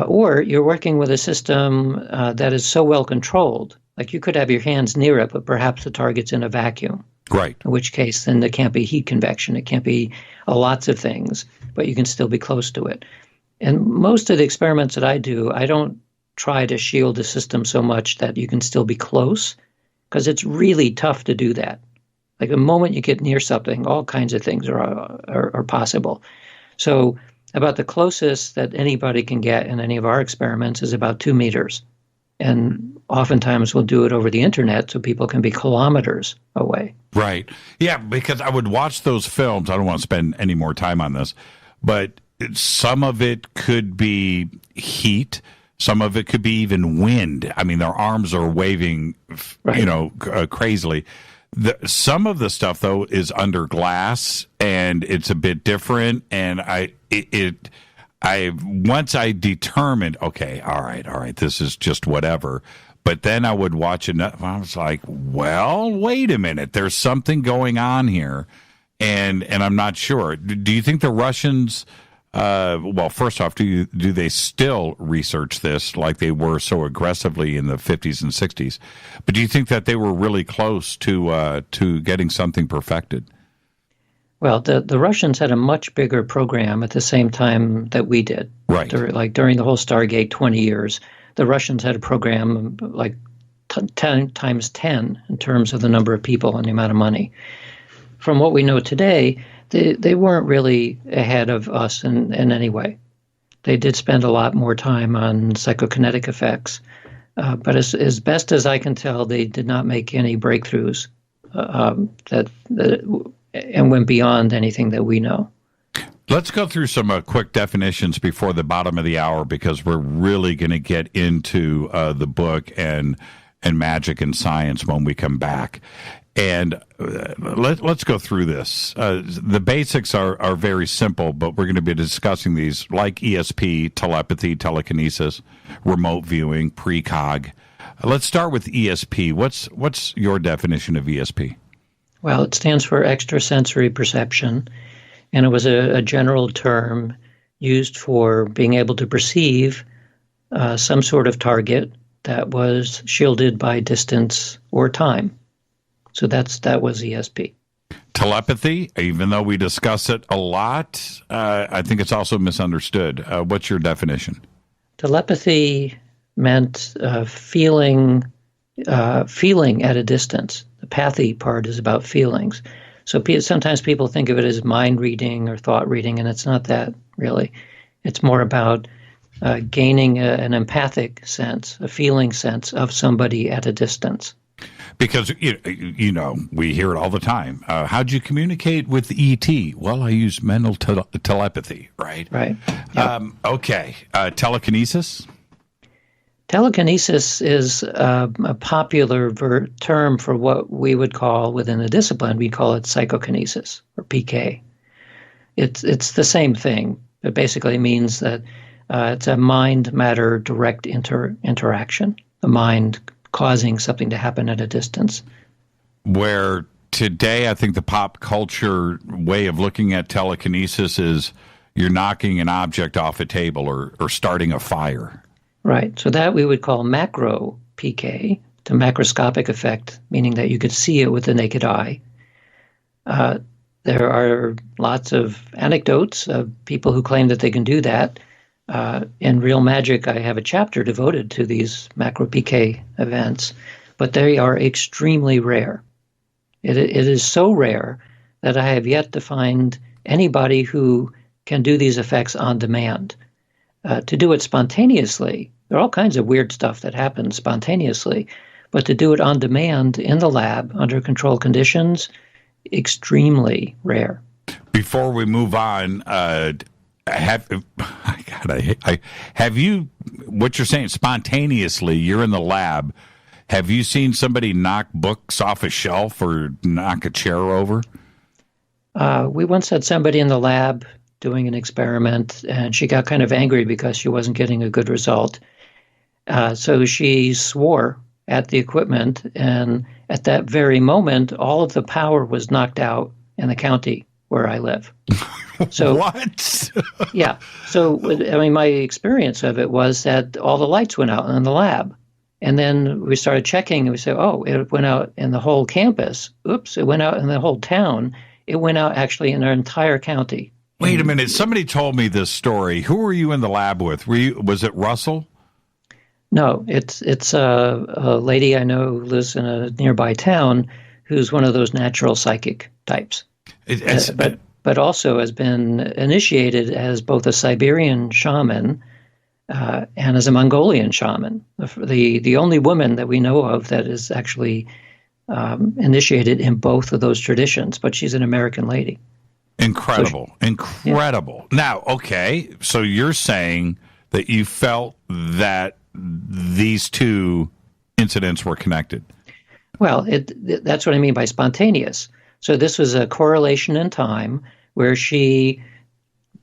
or you're working with a system that is so well controlled. Like you could have your hands near it, but perhaps the target's in a vacuum. Right. In which case, then there can't be heat convection. It can't be lots of things, but you can still be close to it. And most of the experiments that I do, I don't try to shield the system so much that you can still be close, because it's really tough to do that. Like the moment you get near something, all kinds of things are possible. So about the closest that anybody can get in any of our experiments is about 2 meters. And oftentimes we'll do it over the internet so people can be kilometers away. Right. Yeah, because I would watch those films. I don't want to spend any more time on this, but some of it could be heat. Some of it could be even wind. I mean, their arms are waving, right, crazily. Some of the stuff, though, is under glass, and it's a bit different. And once I determined, okay, all right, this is just whatever. But then I would watch it, I was like, well, wait a minute, there's something going on here, and I'm not sure. Do you think the Russians? Well, first off, do they still research this like they were so aggressively in the 50s and 60s? But do you think that they were really close to getting something perfected? Well, the Russians had a much bigger program at the same time that we did. Right. During the whole Stargate 20 years, the Russians had a program like 10 times 10 in terms of the number of people and the amount of money. From what we know today, they weren't really ahead of us in any way. They did spend a lot more time on psychokinetic effects, but as best as I can tell, they did not make any breakthroughs that and went beyond anything that we know. Let's go through some quick definitions before the bottom of the hour, because we're really going to get into the book and magic and science when we come back. And let's go through this. The basics are very simple, but we're going to be discussing these like ESP, telepathy, telekinesis, remote viewing, precog. Let's start with ESP. What's your definition of ESP? Well, it stands for extrasensory perception, and it was a general term used for being able to perceive some sort of target that was shielded by distance or time. So that was ESP. Telepathy, even though we discuss it a lot, I think it's also misunderstood. What's your definition? Telepathy meant feeling at a distance. The pathy part is about feelings. So sometimes people think of it as mind reading or thought reading, and it's not that really. It's more about gaining an empathic sense, a feeling sense of somebody at a distance. Because, you know, we hear it all the time. How'd you communicate with E.T.? Well, I used mental telepathy, right? Right. Yep. Okay. Telekinesis? Telekinesis is a popular term for what we would call, within the discipline, we call it psychokinesis, or PK. It's the same thing. It basically means that it's a mind-matter direct interaction, the mind causing something to happen at a distance. Where today, I think the pop culture way of looking at telekinesis is you're knocking an object off a table or starting a fire. Right. So that we would call macro PK, the macroscopic effect, meaning that you could see it with the naked eye. There are lots of anecdotes of people who claim that they can do that. In Real Magic, I have a chapter devoted to these macro PK events, but they are extremely rare. It is so rare that I have yet to find anybody who can do these effects on demand. To do it spontaneously, there are all kinds of weird stuff that happens spontaneously, But to do it on demand in the lab under controlled conditions, extremely rare. Before we move on, have you, what you're saying, spontaneously, you're in the lab, have you seen somebody knock books off a shelf or knock a chair over? We once had somebody in the lab doing an experiment, and she got kind of angry because she wasn't getting a good result. So she swore at the equipment, and at that very moment, all of the power was knocked out in the county where I live. So what? Yeah. So, I mean, my experience of it was that all the lights went out in the lab. And then we started checking, and we said, oh, it went out in the whole campus. Oops, it went out in the whole town. It went out actually in our entire county. Wait a minute. Somebody told me this story. Who were you in the lab with? Was it Russell? No, it's a lady I know who lives in a nearby town who's one of those natural psychic types. But also has been initiated as both a Siberian shaman and as a Mongolian shaman. The only woman that we know of that is actually initiated in both of those traditions, but she's an American lady. Incredible. Incredible. Yeah. Now, okay, so you're saying that you felt that these two incidents were connected. Well, that's what I mean by spontaneous. So this was a correlation in time where she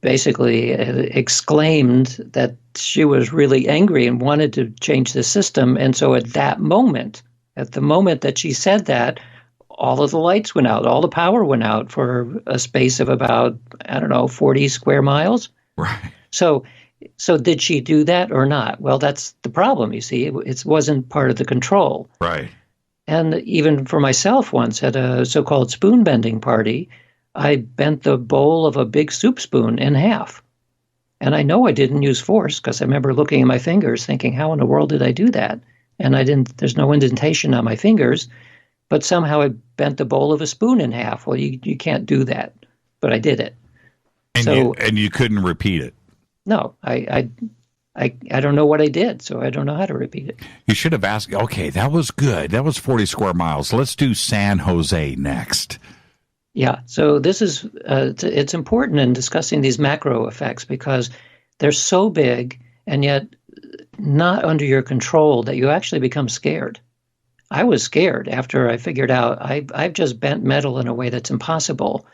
basically exclaimed that she was really angry and wanted to change the system. And so at the moment that she said that, all of the lights went out, all the power went out for a space of about, 40 square miles. Right. So did she do that or not? Well, that's the problem, you see. It wasn't part of the control. Right. And even for myself once at a so-called spoon bending party, I bent the bowl of a big soup spoon in half. And I know I didn't use force because I remember looking at my fingers thinking, how in the world did I do that? And there's no indentation on my fingers, but somehow I bent the bowl of a spoon in half. Well, you can't do that, but I did it. And you couldn't repeat it? No, I don't know what I did, so I don't know how to repeat it. You should have asked, okay, that was good. That was 40 square miles. Let's do San Jose next. Yeah, so this is, it's important in discussing these macro effects because they're so big and yet not under your control that you actually become scared. I was scared after I figured out I've just bent metal in a way that's impossible.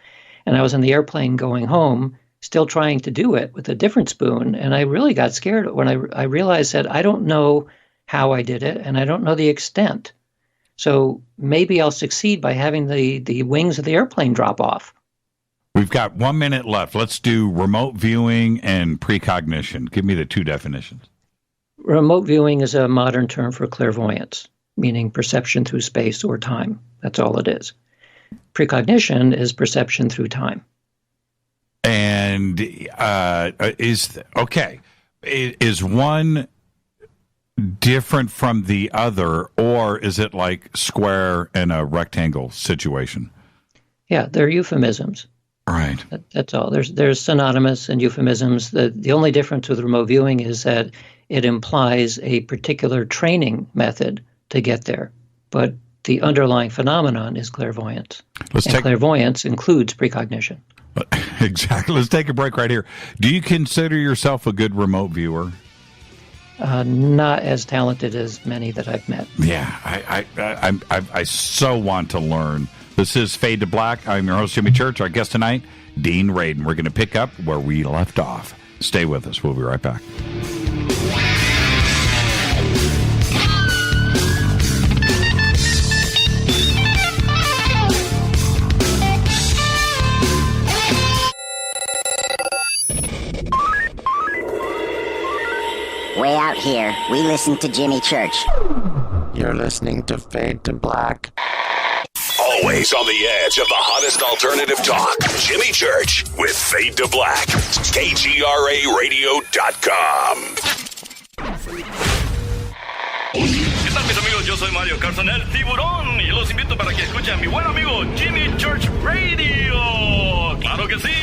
And I was in the airplane going home, still trying to do it with a different spoon. And I really got scared when I realized that I don't know how I did it, and I don't know the extent. So maybe I'll succeed by having the wings of the airplane drop off. We've got 1 minute left. Let's do remote viewing and precognition. Give me the two definitions. Remote viewing is a modern term for clairvoyance, meaning perception through space or time. That's all it is. Precognition is perception through time. And is one different from the other, or is it like square and a rectangle situation? Yeah, they're euphemisms. Right. That's all. There's synonymous and euphemisms. The only difference with remote viewing is that it implies a particular training method to get there. But the underlying phenomenon is clairvoyance. Clairvoyance includes precognition. Exactly. Let's take a break right here. Do you consider yourself a good remote viewer? Not as talented as many that I've met. Yeah, I so want to learn. This is Fade to Black. I'm your host, Jimmy Church. Our guest tonight, Dean Radin. We're going to pick up where we left off. Stay with us. We'll be right back. Way out here, we listen to Jimmy Church. You're listening to Fade to Black. Always on the edge of the hottest alternative talk. Jimmy Church with Fade to Black. KGRARadio.com. ¿Qué tal, mis amigos? Yo soy Mario Carson, el tiburón, y los invito para que escuchen a mi buen amigo Jimmy Church Radio. ¡Claro que sí!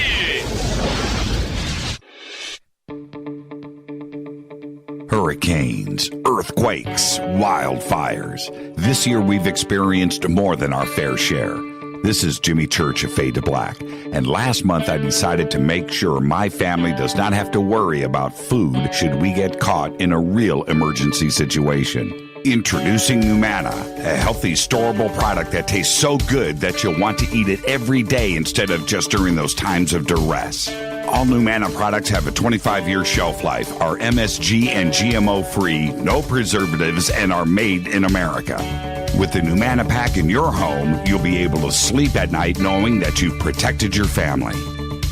Hurricanes, earthquakes, wildfires. This year we've experienced more than our fair share. This is Jimmy Church of Fade to Black, and last month I decided to make sure my family does not have to worry about food should we get caught in a real emergency situation. Introducing Numana, a healthy, storable product that tastes so good that you'll want to eat it every day instead of just during those times of duress. All Numana products have a 25-year shelf life, are MSG and GMO-free, no preservatives, and are made in America. With the Numana pack in your home, you'll be able to sleep at night knowing that you've protected your family.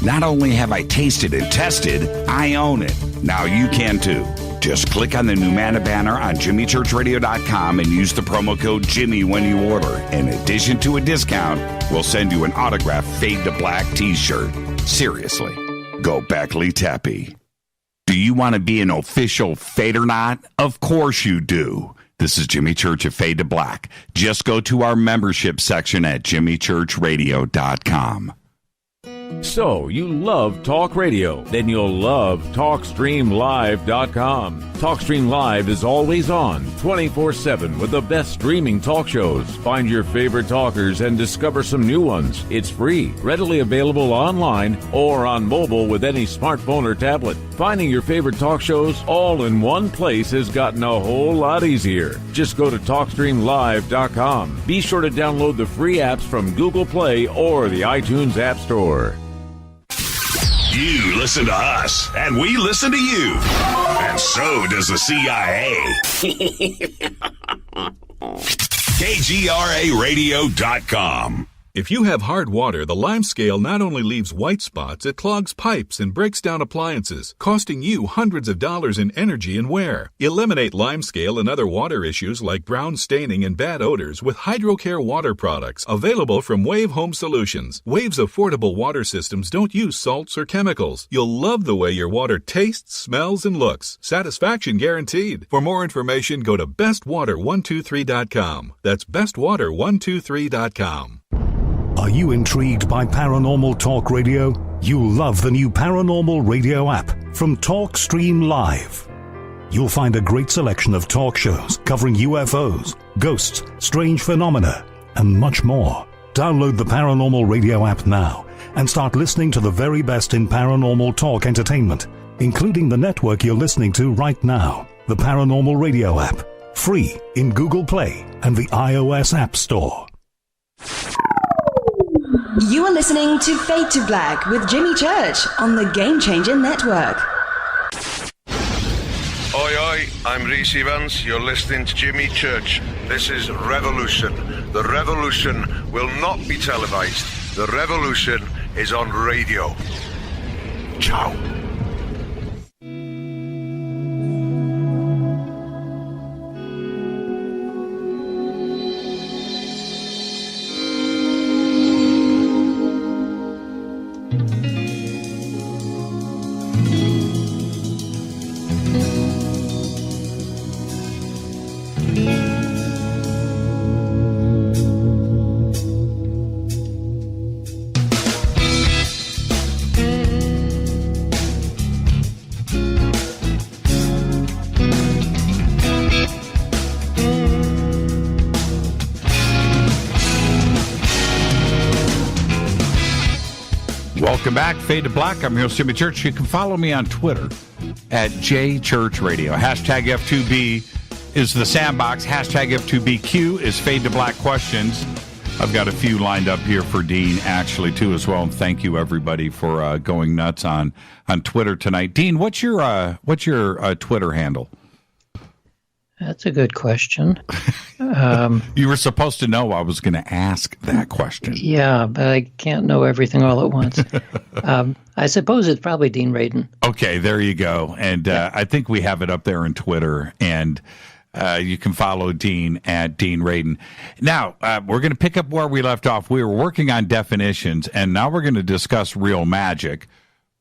Not only have I tasted and tested, I own it. Now you can too. Just click on the Numana banner on JimmyChurchRadio.com and use the promo code Jimmy when you order. In addition to a discount, we'll send you an autographed Fade to Black t-shirt. Seriously, go Beckley Teppy. Do you want to be an official Fadernaut? Of course you do. This is Jimmy Church of Fade to Black. Just go to our membership section at JimmyChurchRadio.com. So, you love talk radio? Then you'll love TalkStreamLive.com. TalkStream Live is always on, 24/7 with the best streaming talk shows. Find your favorite talkers and discover some new ones. It's free, readily available online or on mobile with any smartphone or tablet. Finding your favorite talk shows all in one place has gotten a whole lot easier. Just go to TalkStreamLive.com. Be sure to download the free apps from Google Play or the iTunes App Store. You listen to us, and we listen to you. And so does the CIA. KGRARadio.com. If you have hard water, the lime scale not only leaves white spots, it clogs pipes and breaks down appliances, costing you hundreds of dollars in energy and wear. Eliminate lime scale and other water issues like brown staining and bad odors with HydroCare water products available from Wave Home Solutions. Wave's affordable water systems don't use salts or chemicals. You'll love the way your water tastes, smells, and looks. Satisfaction guaranteed. For more information, go to bestwater123.com. That's bestwater123.com. Are you intrigued by paranormal talk radio? You'll love the new paranormal radio app from TalkStream Live. You'll find a great selection of talk shows covering UFOs, ghosts, strange phenomena, and much more. Download the paranormal radio app now and start listening to the very best in paranormal talk entertainment, including the network you're listening to right now, the paranormal radio app, free in Google Play and the iOS App Store. You are listening to Fade to Black with Jimmy Church on the Game Changer Network. Oi, oi, I'm Reese Evans. You're listening to Jimmy Church. This is Revolution. The revolution will not be televised. The revolution is on radio. Ciao. Welcome back, Fade to Black. I'm your host, Jimmy Church. You can follow me on Twitter at JChurchRadio. Hashtag F2B is the sandbox. Hashtag F2BQ is Fade to Black questions. I've got a few lined up here for Dean, actually, too, as well. And thank you, everybody, for going nuts on Twitter tonight. Dean, what's your Twitter handle? That's a good question. You were supposed to know I was going to ask that question. Yeah, but I can't know everything all at once. I suppose it's probably Dean Radin. Okay, there you go. And I think we have it up there on Twitter, and you can follow Dean at Dean Radin. Now, we're going to pick up where we left off. We were working on definitions, and now we're going to discuss real magic.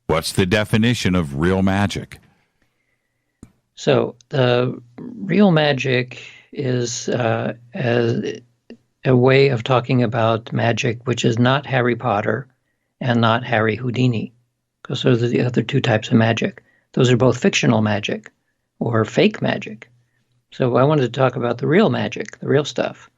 What's the definition of real magic? So the real magic is a way of talking about magic which is not Harry Potter and not Harry Houdini, because those are the other two types of magic. Those are both fictional magic. or fake magic. So I wanted to talk about the real magic, the real stuff.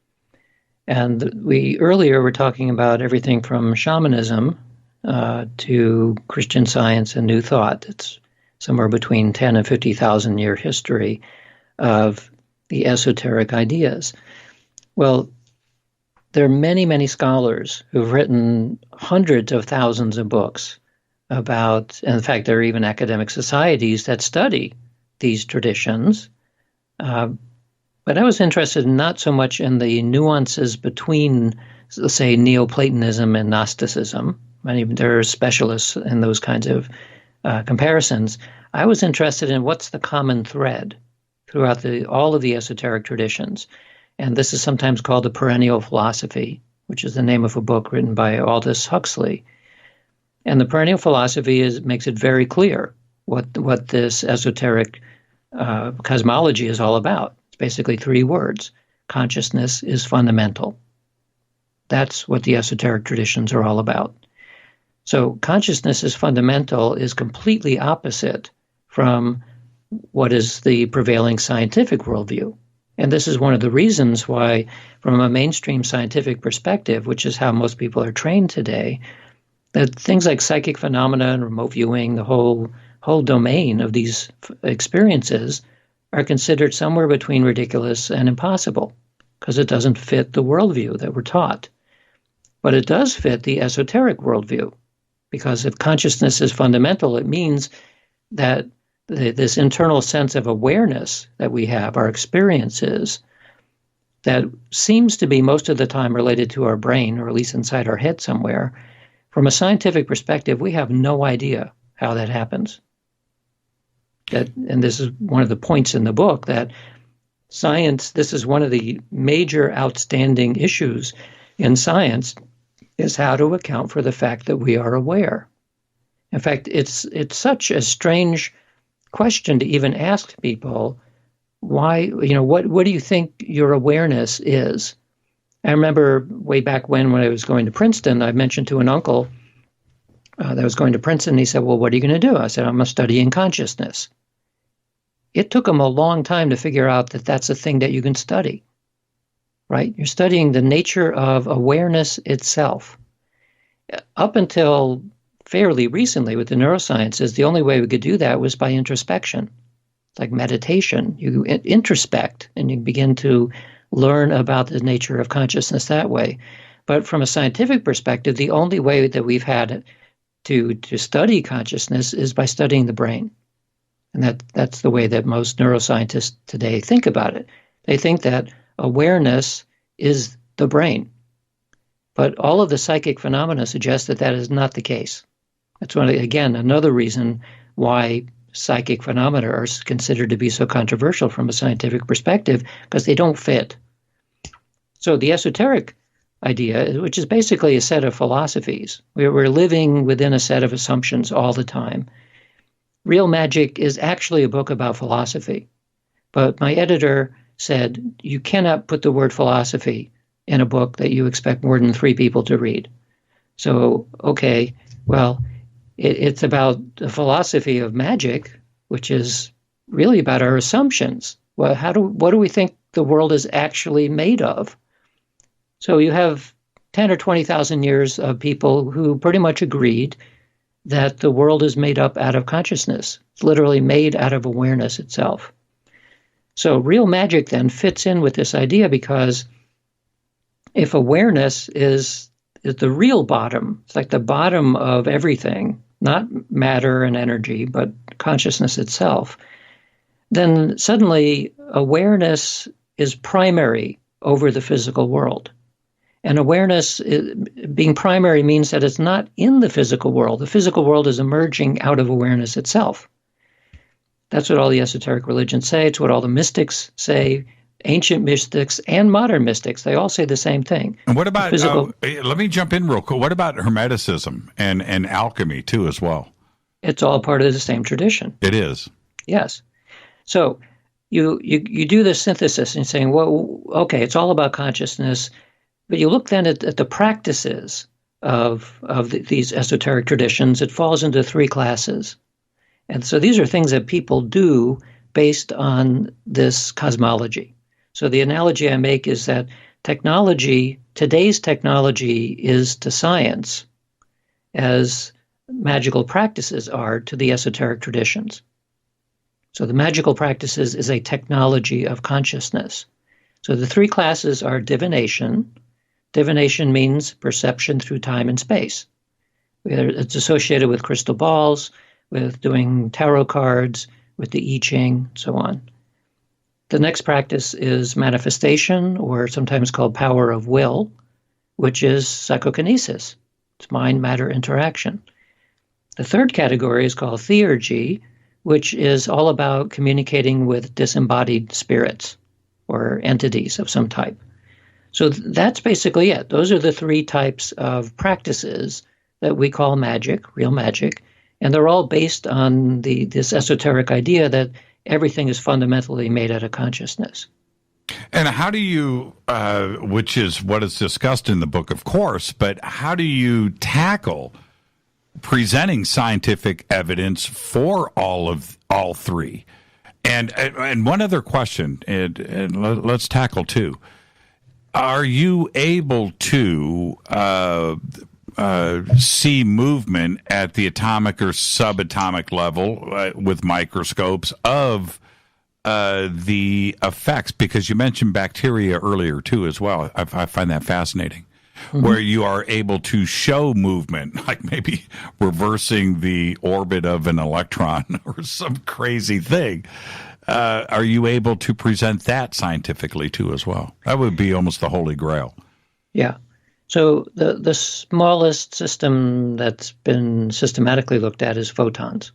And we earlier were talking about everything from shamanism to Christian Science and New Thought. It's somewhere between 10 and 50,000 year history of the esoteric ideas. Well, there are many, many scholars who've written hundreds of thousands of books about, and in fact, there are even academic societies that study these traditions. But I was interested not so much in the nuances between, let's say, Neoplatonism and Gnosticism. There are specialists in those kinds of comparisons. I was interested in what's the common thread throughout all of the esoteric traditions. And this is sometimes called the perennial philosophy, which is the name of a book written by Aldous Huxley. And the perennial philosophy makes it very clear what this esoteric cosmology is all about. It's basically 3 words. Consciousness is fundamental. That's what the esoteric traditions are all about. So consciousness is fundamental is completely opposite from what is the prevailing scientific worldview. And this is one of the reasons why, from a mainstream scientific perspective, which is how most people are trained today, that things like psychic phenomena and remote viewing, the whole domain of these experiences are considered somewhere between ridiculous and impossible, because it doesn't fit the worldview that we're taught. But it does fit the esoteric worldview, because if consciousness is fundamental, it means that this internal sense of awareness that we have, our experiences, that seems to be most of the time related to our brain, or at least inside our head somewhere, from a scientific perspective, we have no idea how that happens. And this is one of the points in the book, that science, this is one of the major outstanding issues in science, is how to account for the fact that we are aware. In fact, it's such a strange question to even ask people, why, what do you think your awareness is? I remember way back when I was going to Princeton, I mentioned to an uncle that was going to Princeton, he said, well, what are you going to do? I said, I'm studying consciousness. It took him a long time to figure out that that's a thing that you can study, right? You're studying the nature of awareness itself. Up until fairly recently with the neurosciences, the only way we could do that was by introspection. It's like meditation. You introspect and you begin to learn about the nature of consciousness that way. But from a scientific perspective, the only way that we've had to study consciousness is by studying the brain. And that's the way that most neuroscientists today think about it. They think that awareness is the brain. But all of the psychic phenomena suggest that that is not the case. That's another reason why psychic phenomena are considered to be so controversial from a scientific perspective, because they don't fit. So the esoteric idea, which is basically a set of philosophies, we're living within a set of assumptions all the time. Real Magic is actually a book about philosophy. But my editor said, you cannot put the word philosophy in a book that you expect more than 3 people to read. So, okay, well, it's about the philosophy of magic, which is really about our assumptions. Well, what do we think the world is actually made of? So you have 10 or 20,000 years of people who pretty much agreed that the world is made up out of consciousness. It's literally made out of awareness itself. So Real Magic then fits in with this idea, because if awareness is the real bottom, it's like the bottom of everything, not matter and energy, but consciousness itself, then suddenly awareness is primary over the physical world. And awareness being primary means that it's not in the physical world. The physical world is emerging out of awareness itself. That's what all the esoteric religions say. It's what all the mystics say, ancient mystics and modern mystics. They all say the same thing. And what about, let me jump in real quick. What about Hermeticism and alchemy too as well? It's all part of the same tradition. It is. Yes. So you do this synthesis and saying, well, okay, it's all about consciousness. But you look then at the practices of these esoteric traditions. It falls into 3 classes. And so these are things that people do based on this cosmology. So the analogy I make is that today's technology is to science as magical practices are to the esoteric traditions. So the magical practices is a technology of consciousness. So the three classes are divination. Divination means perception through time and space. It's associated with crystal balls, with doing tarot cards, with the I Ching, so on. The next practice is manifestation, or sometimes called power of will, which is psychokinesis. It's mind-matter interaction. The third category is called theurgy, which is all about communicating with disembodied spirits or entities of some type. So that's basically it. Those are the three types of practices that we call magic, real magic, and they're all based on this esoteric idea that everything is fundamentally made out of consciousness. And how do you, which is what is discussed in the book, of course, but how do you tackle presenting scientific evidence for all three? And one other question, and let's tackle two. Are you able to see movement at the atomic or subatomic level with microscopes of the effects? Because you mentioned bacteria earlier too as well. I find that fascinating. Mm-hmm. Where you are able to show movement, like maybe reversing the orbit of an electron or some crazy thing. Are you able to present that scientifically too as well? That would be almost the holy grail. Yeah. So the smallest system that's been systematically looked at is photons.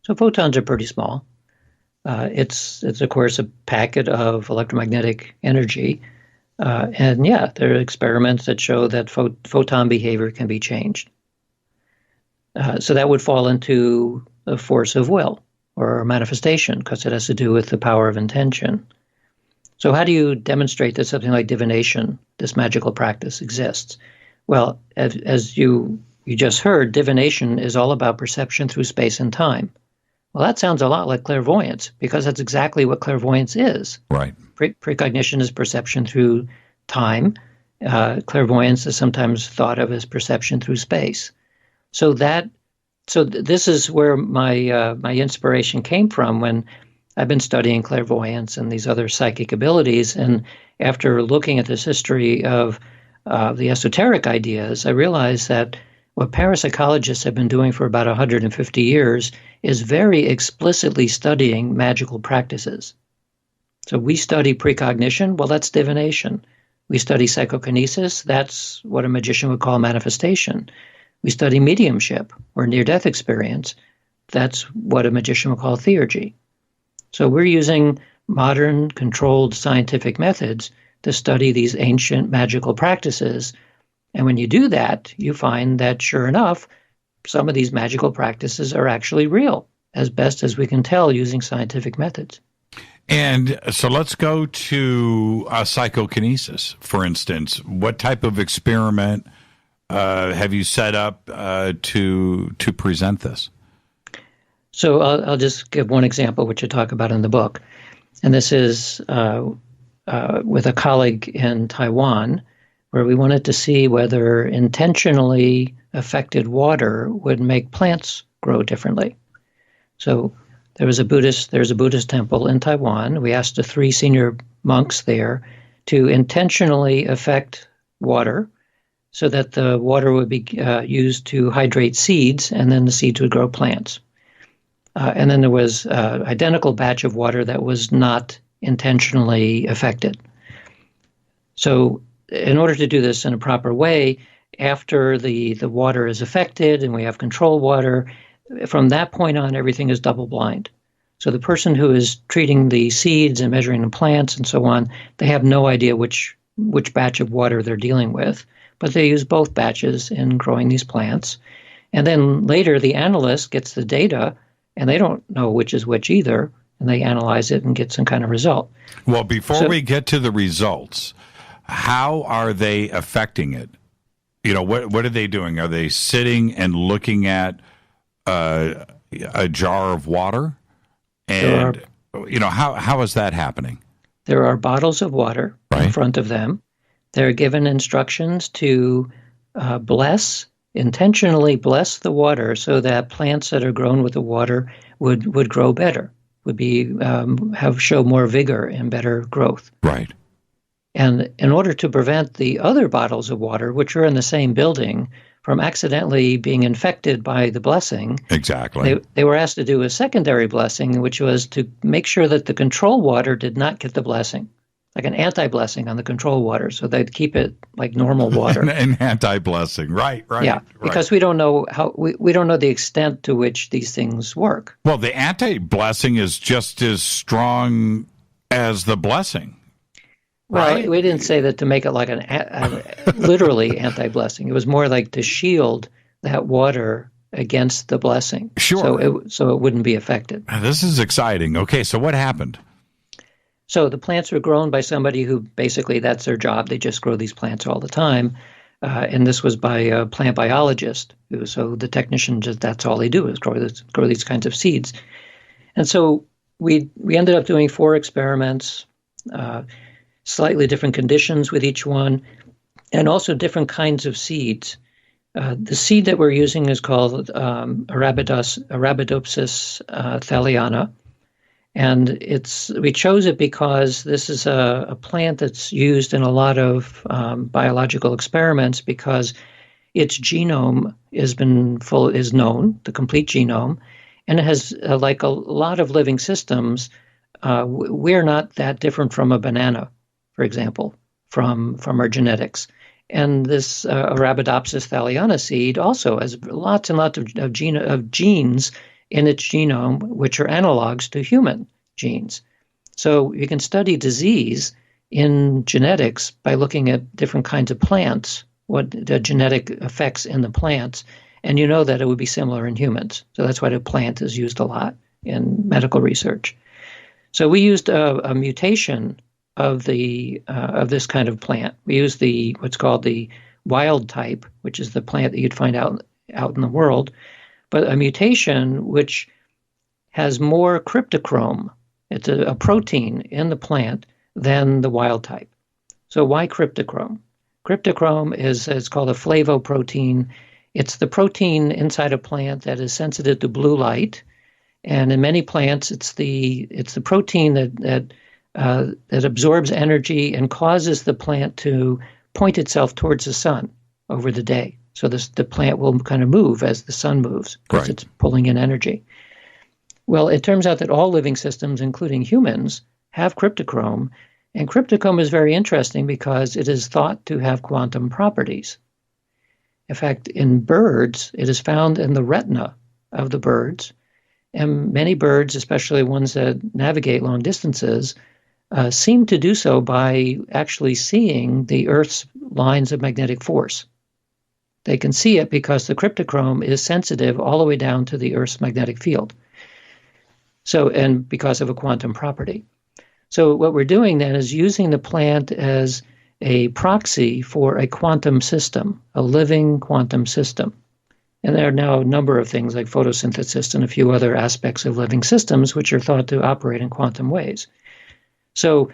So photons are pretty small. It's of course a packet of electromagnetic energy. And yeah, there are experiments that show that photon behavior can be changed. So that would fall into the force of will or manifestation, because it has to do with the power of intention. So how do you demonstrate that something like divination, this magical practice, exists? Well, as you just heard, divination is all about perception through space and time. Well, that sounds a lot like clairvoyance, because that's exactly what clairvoyance is. Right. Precognition is perception through time. Clairvoyance is sometimes thought of as perception through space. So this is where my inspiration came from when I've been studying clairvoyance and these other psychic abilities. And after looking at this history of the esoteric ideas, I realized that what parapsychologists have been doing for about 150 years is very explicitly studying magical practices. So we study precognition. Well, that's divination. We study psychokinesis. That's what a magician would call manifestation. We study mediumship or near-death experience. That's what a magician would call theurgy. So we're using modern, controlled scientific methods to study these ancient magical practices. And when you do that, you find that, sure enough, some of these magical practices are actually real, as best as we can tell using scientific methods. And so let's go to psychokinesis, for instance. What type of experiment have you set up to present this? So I'll just give one example, which I talk about in the book. And this is with a colleague in Taiwan, where we wanted to see whether intentionally affected water would make plants grow differently. So there's a Buddhist temple in Taiwan. We asked the 3 senior monks there to intentionally affect water so that the water would be used to hydrate seeds, and then the seeds would grow plants. And then there was an identical batch of water that was not intentionally affected. So in order to do this in a proper way, after the water is affected and we have control water, from that point on, everything is double blind. So the person who is treating the seeds and measuring the plants and so on, they have no idea which batch of water they're dealing with, but they use both batches in growing these plants. And then later, the analyst gets the data, and they don't know which is which either, and they analyze it and get some kind of result. Well, before we get to the results, how are they affecting it? You know, what are they doing? Are they sitting and looking at a jar of water? And how is that happening? There are bottles of water in front of them. They're given instructions to intentionally bless the water so that plants that are grown with the water would grow better, show more vigor and better growth. Right. And in order to prevent the other bottles of water, which are in the same building, from accidentally being infected by the blessing, exactly, they were asked to do a secondary blessing, which was to make sure that the control water did not get the blessing, like an anti-blessing on the control water, so they'd keep it like normal water. An anti-blessing, right? Yeah, because we don't know we don't know the extent to which these things work. Well, the anti-blessing is just as strong as the blessing. Well, we didn't say that to make it like an literally anti-blessing. It was more like to shield that water against the blessing. Sure. So it wouldn't be affected. This is exciting. Okay, so what happened? So the plants were grown by somebody who basically that's their job. They just grow these plants all the time. And this was by a plant biologist. So the technician, that's all they do is grow these kinds of seeds. And so we ended up doing 4 experiments, slightly different conditions with each one, and also different kinds of seeds. The seed that we're using is called Arabidopsis thaliana, and we chose it because this is a plant that's used in a lot of biological experiments because its genome is known, the complete genome, and it has like a lot of living systems. We're not that different from a banana, for example, from our genetics. And this Arabidopsis thaliana seed also has lots and lots of genes in its genome, which are analogs to human genes. So you can study disease in genetics by looking at different kinds of plants, what the genetic effects in the plants, and you know that it would be similar in humans. So that's why the plant is used a lot in medical research. So we used a mutation of this kind of plant. We use what's called the wild type, which is the plant that you'd find out in the world, but a mutation which has more cryptochrome. It's a protein in the plant than the wild type. So why cryptochrome? Cryptochrome is called a flavoprotein. It's the protein inside a plant that is sensitive to blue light, and in many plants, it's the protein that absorbs energy and causes the plant to point itself towards the sun over the day. So the plant will kind of move as the sun moves because it's pulling in energy. Well, it turns out that all living systems, including humans, have cryptochrome. And cryptochrome is very interesting because it is thought to have quantum properties. In fact, in birds, it is found in the retina of the birds. And many birds, especially ones that navigate long distances, seem to do so by actually seeing the Earth's lines of magnetic force. They can see it because the cryptochrome is sensitive all the way down to the Earth's magnetic field. So, and because of a quantum property. So what we're doing then is using the plant as a proxy for a quantum system, a living quantum system. And there are now a number of things like photosynthesis and a few other aspects of living systems which are thought to operate in quantum ways. So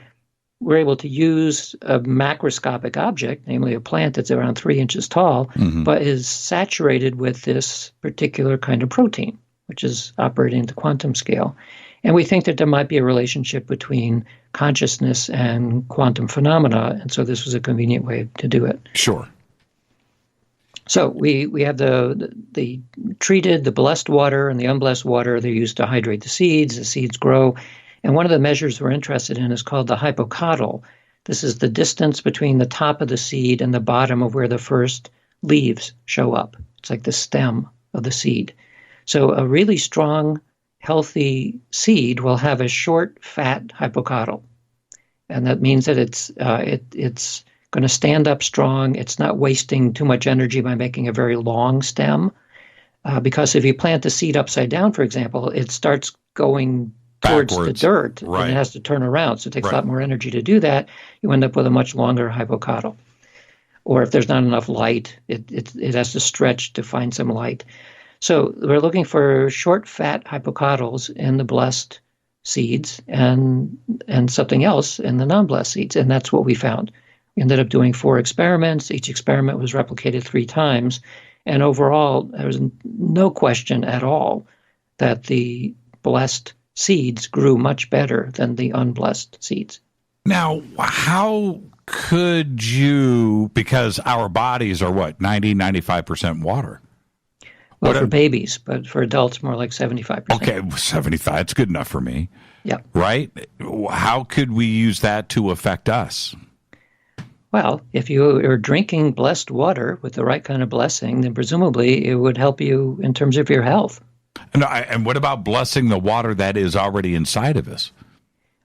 we're able to use a macroscopic object, namely a plant that's around 3 inches tall, but is saturated with this particular kind of protein, which is operating at the quantum scale. And we think that there might be a relationship between consciousness and quantum phenomena, and so this was a convenient way to do it. Sure. So we have the treated, the blessed water, and the unblessed water. They're used to hydrate the seeds grow. And one of the measures we're interested in is called the hypocotyl. This is the distance between the top of the seed and the bottom of where the first leaves show up. It's like the stem of the seed. So a really strong, healthy seed will have a short, fat hypocotyl. And that means that it's going to stand up strong. It's not wasting too much energy by making a very long stem. Because if you plant the seed upside down, for example, it starts going towards the dirt, and it has to turn around. So it takes a lot more energy to do that. You end up with a much longer hypocotyl. Or if there's not enough light, it has to stretch to find some light. So we're looking for short, fat hypocotyls in the blessed seeds and something else in the non-blessed seeds. And that's what we found. We ended up doing 4 experiments. Each experiment was replicated 3 times. And overall, there was no question at all that the blessed seeds grew much better than the unblessed seeds. Now, how could you, because our bodies are what, 95% water? Well, for babies, but for adults, more like 75%. Okay, 75, it's good enough for me. Yeah. Right? How could we use that to affect us? Well, if you are drinking blessed water with the right kind of blessing, then presumably it would help you in terms of your health. And what about blessing the water that is already inside of us?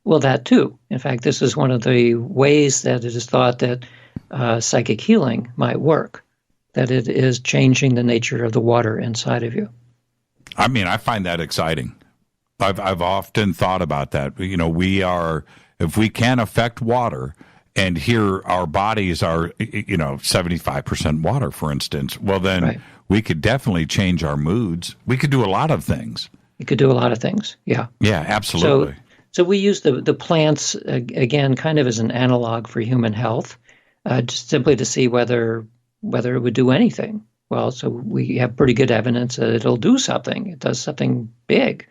Well, that too. In fact, this is one of the ways that it is thought that psychic healing might work, that it is changing the nature of the water inside of you. I mean, I find that exciting. I've often thought about that. You know, if we can affect water, and here our bodies are, 75% water, for instance, well, then we could definitely change our moods. We could do a lot of things. You could do a lot of things, yeah. Yeah, absolutely. So we use the plants, again, kind of as an analog for human health, just simply to see whether it would do anything. Well, so we have pretty good evidence that it'll do something. It does something big.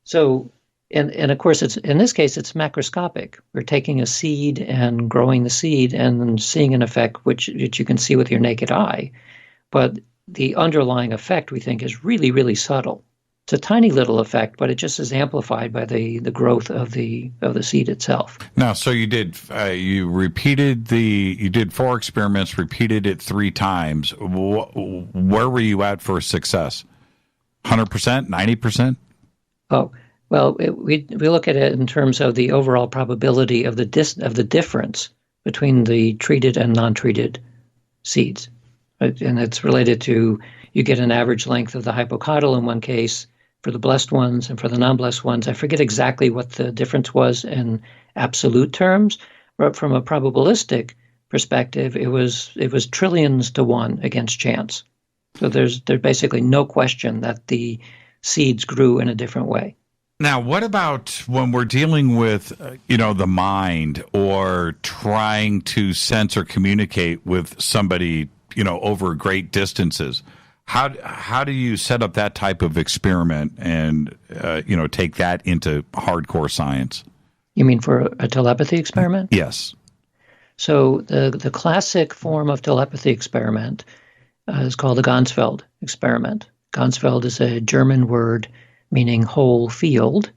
So, and of course, in this case, it's macroscopic. We're taking a seed and growing the seed and then seeing an effect which you can see with your naked eye. But the underlying effect, we think, is really, really subtle. It's a tiny little effect, but it just is amplified by the growth of the seed itself. Now, so you did you did 4 experiments, repeated it 3 times. Where were you at for success? 100%, 90%? Oh, well, we look at it in terms of the overall probability of the difference between the treated and non-treated seeds, right? And it's related to, you get an average length of the hypocotyl in one case for the blessed ones, and for the non-blessed ones, I forget exactly what the difference was in absolute terms, but from a probabilistic perspective, it was trillions to 1 against chance. So there's basically no question that the seeds grew in a different way. Now, what about when we're dealing with, the mind, or trying to sense or communicate with somebody, over great distances? How do you set up that type of experiment and, take that into hardcore science? You mean for a telepathy experiment? Yes. So the classic form of telepathy experiment is called the Ganzfeld experiment. Ganzfeld is a German word meaning whole field.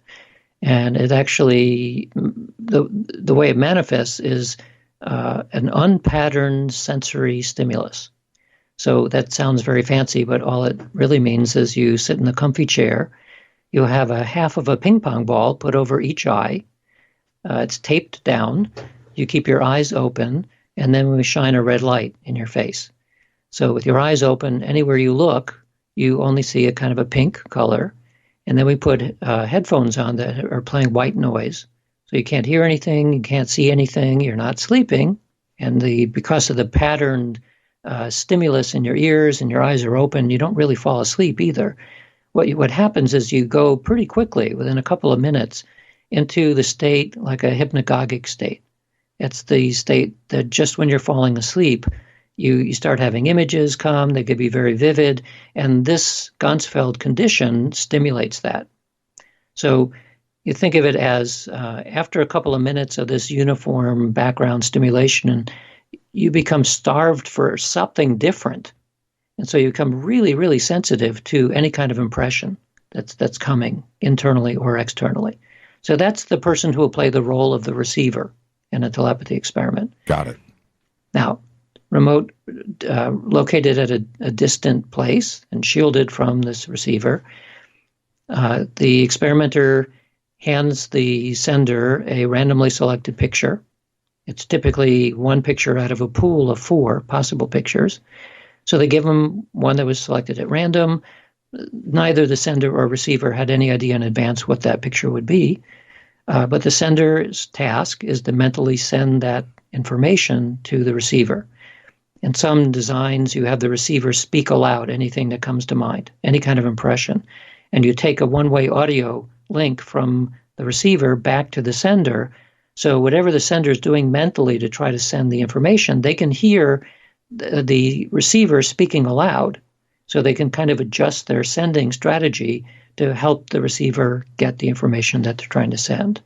And it actually, the way it manifests is an unpatterned sensory stimulus. So that sounds very fancy, but all it really means is you sit in a comfy chair, you have a half of a ping pong ball put over each eye, it's taped down, you keep your eyes open, and then we shine a red light in your face. So with your eyes open, anywhere you look, you only see a kind of a pink color, and then we put headphones on that are playing white noise. So you can't hear anything, you can't see anything, you're not sleeping, and because of the patterned stimulus in your ears and your eyes are open, you don't really fall asleep either. What happens is you go pretty quickly, within a couple of minutes, into the state like a hypnagogic state. It's the state that just when you're falling asleep, you start having images come, they could be very vivid, and this Ganzfeld condition stimulates that. So you think of it as after a couple of minutes of this uniform background stimulation, you become starved for something different. And so you become really, really sensitive to any kind of impression that's coming internally or externally. So that's the person who will play the role of the receiver in a telepathy experiment. Got it. Now, remote, located at a distant place and shielded from this receiver, the experimenter hands the sender a randomly selected picture. It's typically 1 picture out of a pool of 4 possible pictures. So they give them one that was selected at random. Neither the sender or receiver had any idea in advance what that picture would be. But the sender's task is to mentally send that information to the receiver. In some designs, you have the receiver speak aloud anything that comes to mind, any kind of impression. And you take a one-way audio link from the receiver, back to the sender. So whatever the sender is doing mentally to try to send the information, they can hear the receiver speaking aloud. So they can kind of adjust their sending strategy to help the receiver get the information that they're trying to send.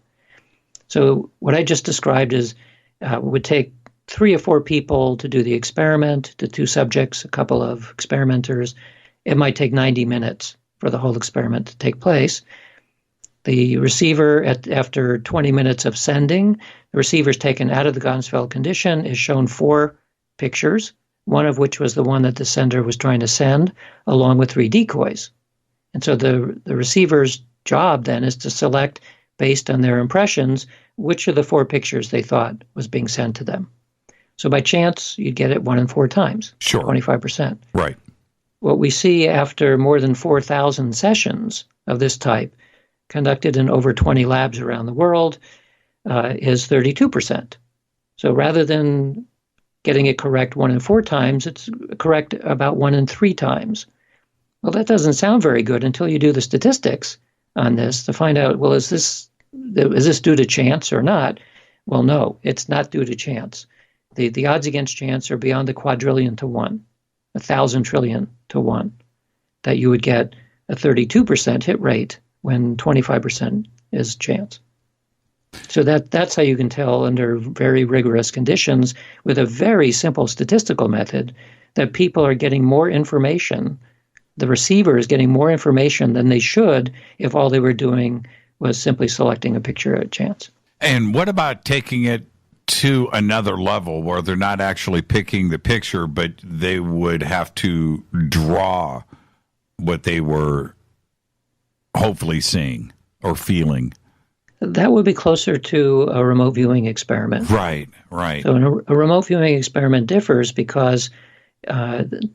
So what I just described is would take 3 or 4 people to do the experiment, the 2 subjects, a couple of experimenters. It might take 90 minutes for the whole experiment to take place. The receiver, after 20 minutes of sending, the receiver is taken out of the Ganzfeld condition, is shown 4 pictures, one of which was the one that the sender was trying to send, along with 3 decoys. And so the receiver's job then is to select, based on their impressions, which of the 4 pictures they thought was being sent to them. So by chance, you'd get it 1 in 4 times, sure. 25%. Right. What we see after more than 4,000 sessions of this type, conducted in over 20 labs around the world, is 32%. So rather than getting it correct 1 in 4 times, it's correct about 1 in 3 times. Well, that doesn't sound very good until you do the statistics on this to find out, well, is this due to chance or not? Well, no, it's not due to chance. The odds against chance are beyond the quadrillion to 1, 1,000 trillion to 1, that you would get a 32% hit rate when 25% is chance. So that's how you can tell under very rigorous conditions with a very simple statistical method that people are getting more information. The receiver is getting more information than they should if all they were doing was simply selecting a picture at chance. And what about taking it to another level where they're not actually picking the picture, but they would have to draw what they were hopefully seeing or feeling? That would be closer to a remote viewing experiment. Right, right. So a remote viewing experiment differs because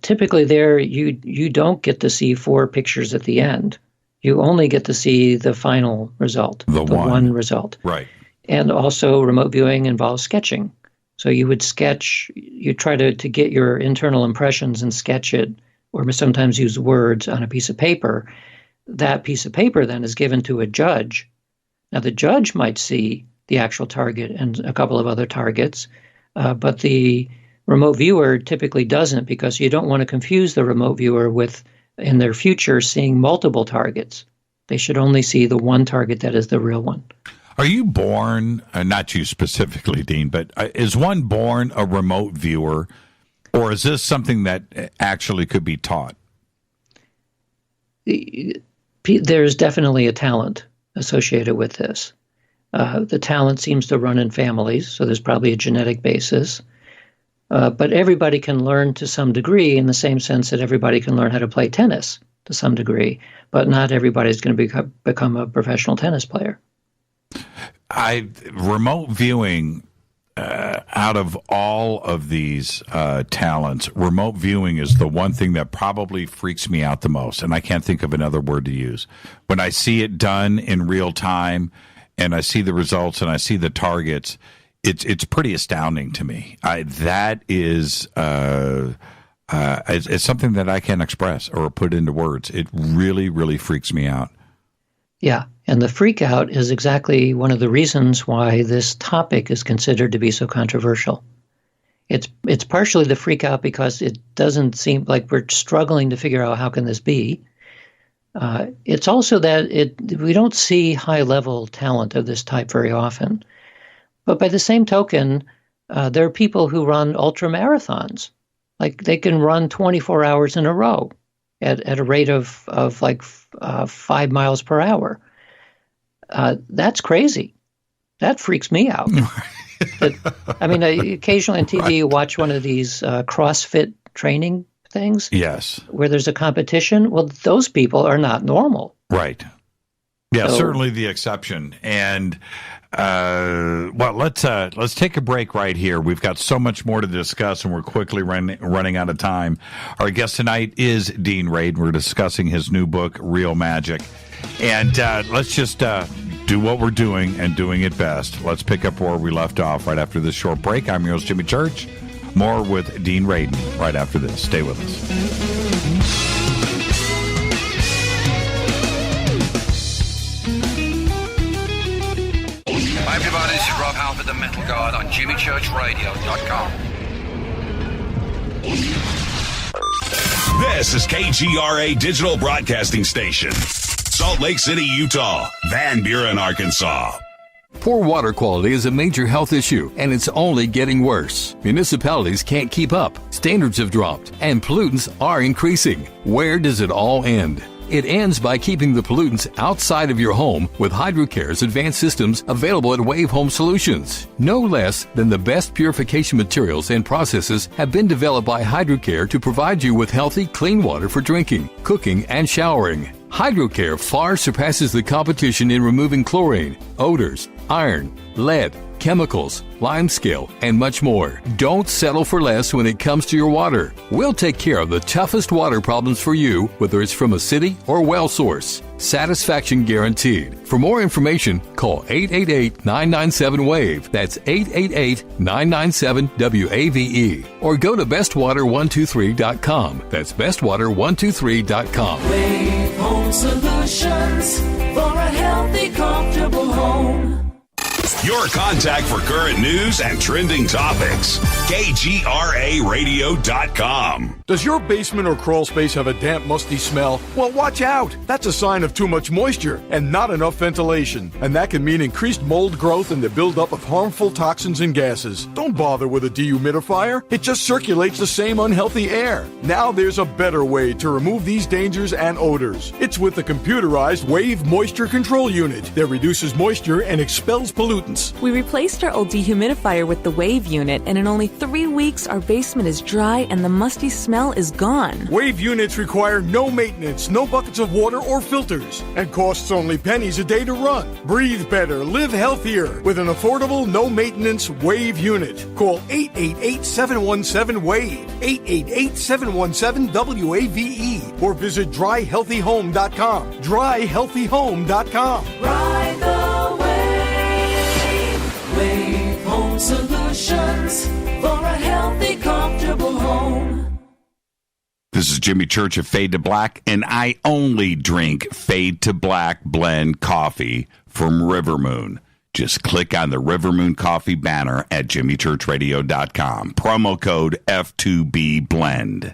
typically there you don't get to see 4 pictures at the end. You only get to see the final result, the one result. Right. And also remote viewing involves sketching. So you would sketch, you try to get your internal impressions and sketch it, or sometimes use words on a piece of paper. That piece of paper then is given to a judge. Now the judge might see the actual target and a couple of other targets, but the remote viewer typically doesn't, because you don't want to confuse the remote viewer with, in their future, seeing multiple targets. They should only see the one target that is the real one. Are you born, not you specifically, Dean, but is one born a remote viewer, or is this something that actually could be taught? There's definitely a talent associated with this. The talent seems to run in families, so there's probably a genetic basis. But everybody can learn to some degree, in the same sense that everybody can learn how to play tennis to some degree, but not everybody's going to become a professional tennis player. Remote viewing, out of all of these talents, remote viewing is the one thing that probably freaks me out the most, and I can't think of another word to use. When I see it done in real time, and I see the results, and I see the targets, it's pretty astounding to me. That is it's something that I can't express or put into words. It really, really freaks me out. Yeah, and the freak out is exactly one of the reasons why this topic is considered to be so controversial. It's partially the freak out because it doesn't seem like we're struggling to figure out how can this be. It's also that we don't see high-level talent of this type very often. But by the same token, there are people who run ultra-marathons. Like they can run 24 hours in a row at a rate of 5 miles per hour. That's crazy. That freaks me out. Occasionally on TV you watch one of these CrossFit training things. Yes. Where there's a competition. Well, those people are not normal. Right. Yeah, certainly the exception. And let's take a break right here. We've got so much more to discuss, and we're quickly running out of time. Our guest tonight is Dean Radin. We're discussing his new book, Real Magic. And let's just do what we're doing and doing it best. Let's pick up where we left off right after this short break. I'm your host, Jimmy Church. More with Dean Radin right after this. Stay with us. the Metal God on JimmyChurchRadio.com. This is KGRA Digital Broadcasting Station. Salt Lake City, Utah. Van Buren, Arkansas. Poor water quality is a major health issue, and it's only getting worse. Municipalities can't keep up, standards have dropped, and pollutants are increasing. Where does it all end? It ends by keeping the pollutants outside of your home with HydroCare's advanced systems available at Wave Home Solutions. No less than the best purification materials and processes have been developed by HydroCare to provide you with healthy, clean water for drinking, cooking, and showering. HydroCare far surpasses the competition in removing chlorine, odors, iron, lead, chemicals, limescale, and much more. Don't settle for less when it comes to your water. We'll take care of the toughest water problems for you, whether it's from a city or well source. Satisfaction guaranteed. For more information, call 888-997-WAVE. That's 888-997-WAVE. Or go to bestwater123.com. That's bestwater123.com. Wave Home Solutions for a healthy, comfortable home. Your contact for current news and trending topics. KGRARadio.com. Does your basement or crawl space have a damp, musty smell? Well, watch out. That's a sign of too much moisture and not enough ventilation. And that can mean increased mold growth and the buildup of harmful toxins and gases. Don't bother with a dehumidifier. It just circulates the same unhealthy air. Now there's a better way to remove these dangers and odors. It's with the computerized Wave Moisture Control Unit that reduces moisture and expels pollutants. We replaced our old dehumidifier with the Wave unit, and in only 3 weeks, our basement is dry and the musty smell is gone. Wave units require no maintenance, no buckets of water or filters, and costs only pennies a day to run. Breathe better, live healthier with an affordable, no-maintenance Wave unit. Call 888-717-WAVE, 888-717-WAVE, or visit dryhealthyhome.com. Dryhealthyhome.com. Ride the wave. Wave Home Solutions for a healthy, comfortable home. This is Jimmy Church of Fade to Black, and I only drink Fade to Black blend coffee from Rivermoon. Just click on the Rivermoon coffee banner at jimmychurchradio.com. Promo code F2B Blend.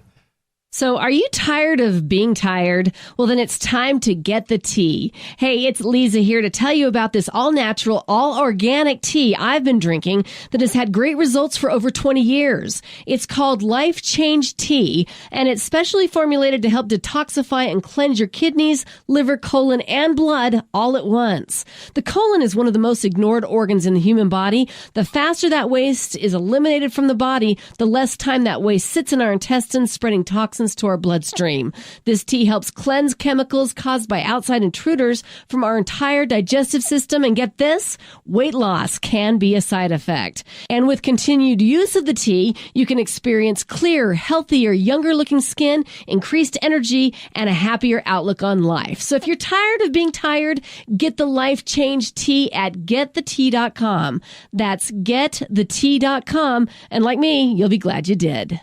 So are you tired of being tired? Well, then it's time to get the tea. Hey, it's Lisa here to tell you about this all-natural, all-organic tea I've been drinking that has had great results for over 20 years. It's called Life Change Tea, and it's specially formulated to help detoxify and cleanse your kidneys, liver, colon, and blood all at once. The colon is one of the most ignored organs in the human body. The faster that waste is eliminated from the body, the less time that waste sits in our intestines, spreading toxins to our bloodstream. This tea helps cleanse chemicals caused by outside intruders from our entire digestive system. And get this, weight loss can be a side effect. And with continued use of the tea, you can experience clearer, healthier, younger looking skin, increased energy, and a happier outlook on life. So if you're tired of being tired, get the Life Change Tea at getthetea.com. That's getthetea.com. And like me, you'll be glad you did.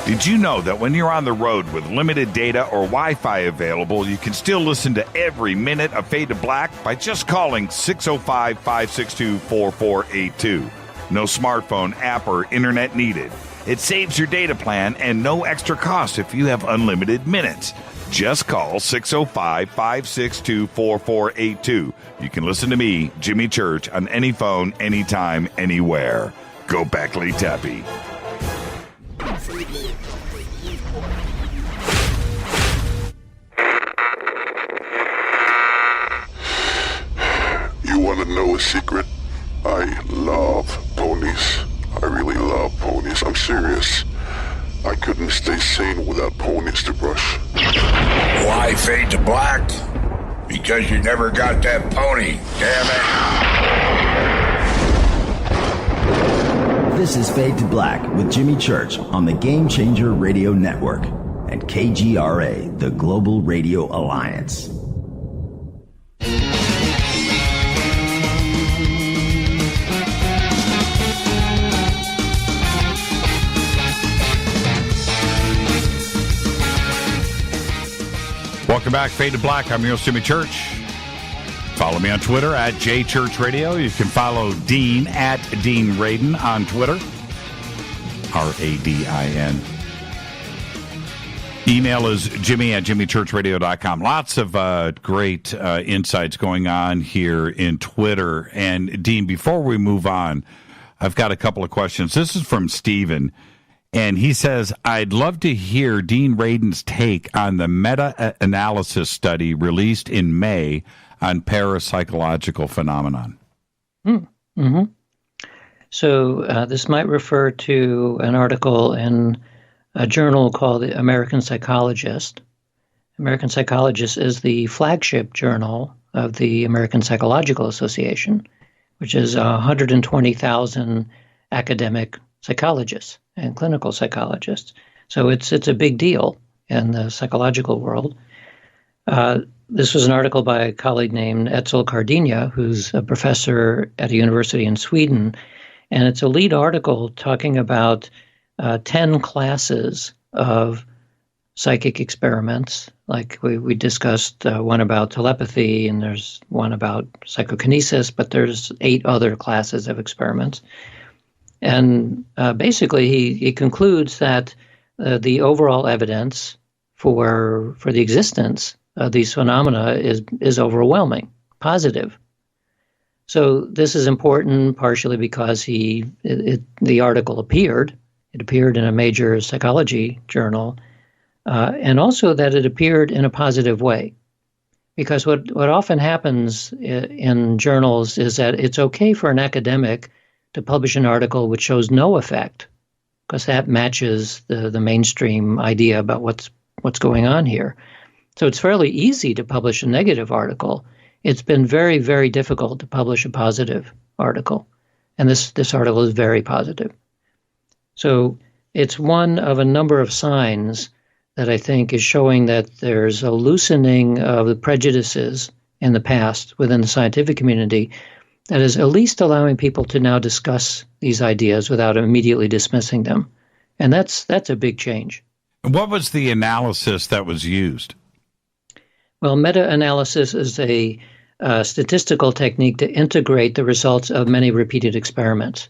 Did you know that when you're on the road with limited data or Wi-Fi available, you can still listen to every minute of Fade to Black by just calling 605-562-4482. No smartphone, app, or internet needed. It saves your data plan and no extra cost if you have unlimited minutes. Just call 605-562-4482. You can listen to me, Jimmy Church, on any phone, anytime, anywhere. Go Beckley Tappy. You want to know a secret? I love ponies. I really love ponies. I'm serious. I couldn't stay sane without ponies to brush. Why Fade to Black? Because you never got that pony, damn it. This is Fade to Black with Jimmy Church on the Game Changer Radio Network and KGRA, the Global Radio Alliance. Welcome back, Fade to Black. I'm your host, Jimmy Church. Follow me on Twitter at JChurchRadio. You can follow Dean at Dean Radin on Twitter. Radin. Email is Jimmy at jimmychurchradio.com. Lots of great insights going on here in Twitter. And Dean, before we move on, I've got a couple of questions. This is from Steven, and he says, I'd love to hear Dean Radin's take on the meta-analysis study released in May on parapsychological phenomenon. Mm-hmm. So this might refer to an article in a journal called the American Psychologist. American Psychologist is the flagship journal of the American Psychological Association, which is 120,000 academic psychologists and clinical psychologists. So it's a big deal in the psychological world. This was an article by a colleague named Etzel Cardinha, who's a professor at a university in Sweden. And it's a lead article talking about 10 classes of psychic experiments. Like we discussed one about telepathy, and there's one about psychokinesis, but there's 8 other classes of experiments. And basically, he concludes that the overall evidence for the existence of these phenomena is overwhelming, positive. So this is important partially because the article appeared. It appeared in a major psychology journal, and also that it appeared in a positive way. Because what often happens in journals is that it's okay for an academic to publish an article which shows no effect, because that matches the mainstream idea about what's going on here. So it's fairly easy to publish a negative article. It's been very, very difficult to publish a positive article. And this article is very positive. So it's one of a number of signs that I think is showing that there's a loosening of the prejudices in the past within the scientific community that is at least allowing people to now discuss these ideas without immediately dismissing them. And that's a big change. What was the analysis that was used? Well, meta-analysis is a statistical technique to integrate the results of many repeated experiments.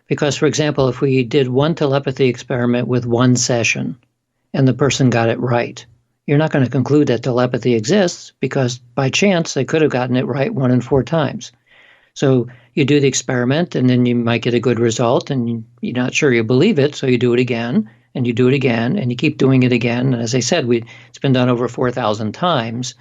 Because, for example, if we did one telepathy experiment with one session and the person got it right, you're not going to conclude that telepathy exists because by chance they could have gotten it right 1 in 4 times. So you do the experiment and then you might get a good result and you're not sure you believe it, so you do it again and you do it again and you keep doing it again. And as I said, it's been done over 4,000 times,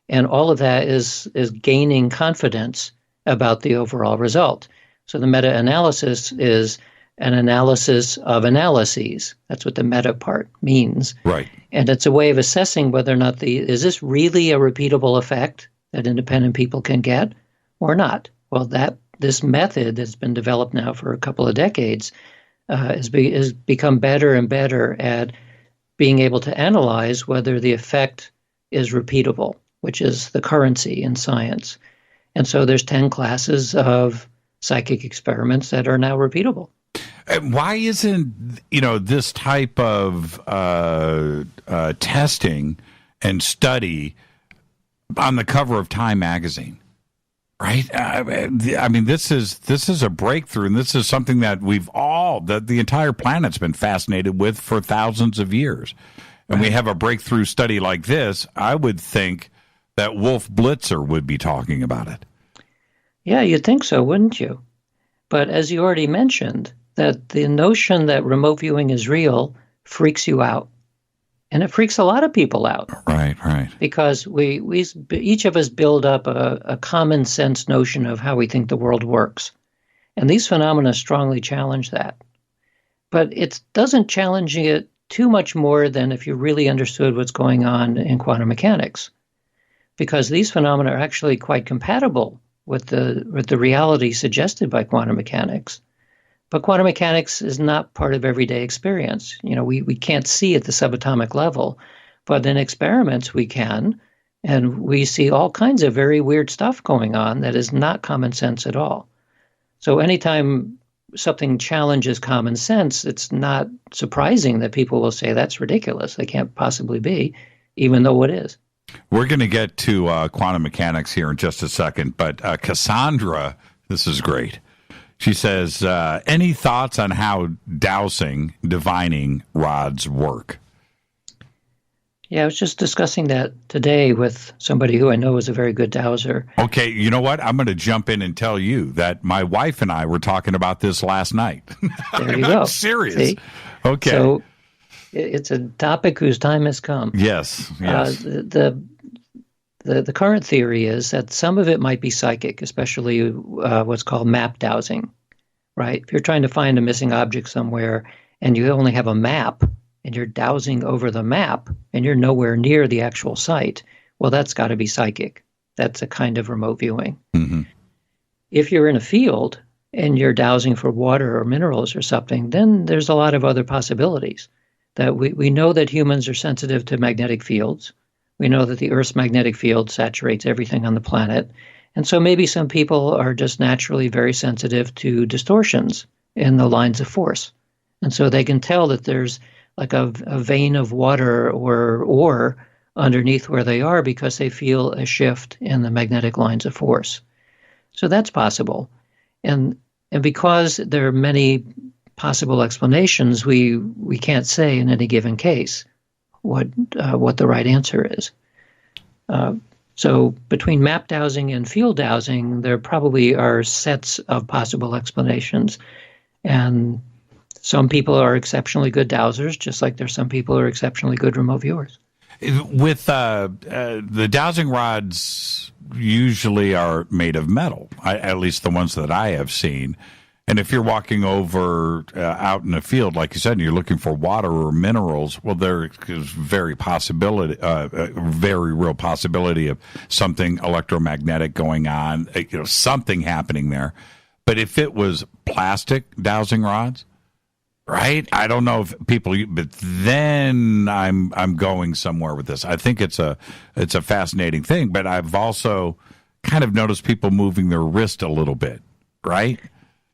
and all of that is gaining confidence about the overall result. So the meta-analysis is an analysis of analyses. That's what the meta part means. Right. And it's a way of assessing whether or not is this really a repeatable effect that independent people can get or not. Well, this method that's been developed now for a couple of decades has become better and better at being able to analyze whether the effect is repeatable, which is the currency in science. And so there's 10 classes of psychic experiments that are now repeatable. Why isn't this type of testing and study on the cover of Time magazine? Right? I mean, this is a breakthrough, and this is something that the entire planet's been fascinated with for thousands of years. And we have a breakthrough study like this. I would think that Wolf Blitzer would be talking about it. Yeah, you'd think so, wouldn't you? But as you already mentioned, that the notion that remote viewing is real freaks you out. And it freaks a lot of people out. Right. Because we each of us build up a common sense notion of how we think the world works. And these phenomena strongly challenge that. But it doesn't challenge it too much more than if you really understood what's going on in quantum mechanics. Because these phenomena are actually quite compatible with the reality suggested by quantum mechanics. But quantum mechanics is not part of everyday experience. We can't see at the subatomic level, but in experiments we can, and we see all kinds of very weird stuff going on that is not common sense at all. So anytime something challenges common sense, it's not surprising that people will say that's ridiculous. They can't possibly be, even though it is. We're going to get to quantum mechanics here in just a second, but Cassandra, this is great. She says, any thoughts on how divining rods work? Yeah, I was just discussing that today with somebody who I know is a very good dowser. Okay, you know what? I'm going to jump in and tell you that my wife and I were talking about this last night. There you go. I'm serious. See? Okay. So it's a topic whose time has come. Yes. The current theory is that some of it might be psychic, especially what's called map dowsing, right? If you're trying to find a missing object somewhere and you only have a map, and you're dowsing over the map, and you're nowhere near the actual site, well, that's got to be psychic. That's a kind of remote viewing. Mm-hmm. If you're in a field and you're dowsing for water or minerals or something, then there's a lot of other possibilities. That we know that humans are sensitive to magnetic fields. We know that the Earth's magnetic field saturates everything on the planet. And so maybe some people are just naturally very sensitive to distortions in the lines of force. And so they can tell that there's like a vein of water or ore underneath where they are because they feel a shift in the magnetic lines of force. So that's possible. And because there are many possible explanations, we can't say in any given case what the right answer is. So between map dowsing and field dowsing, there probably are sets of possible explanations. And some people are exceptionally good dowsers, just like there's some people who are exceptionally good remote viewers. With the dowsing rods usually are made of metal, at least the ones that I have seen. And if you're walking over out in a field, like you said, and you're looking for water or minerals, well, there is very real possibility of something electromagnetic going on, something happening there. But if it was plastic dowsing rods, right? I don't know if people, but then I'm going somewhere with this. I think it's a fascinating thing, but I've also kind of noticed people moving their wrist a little bit, right?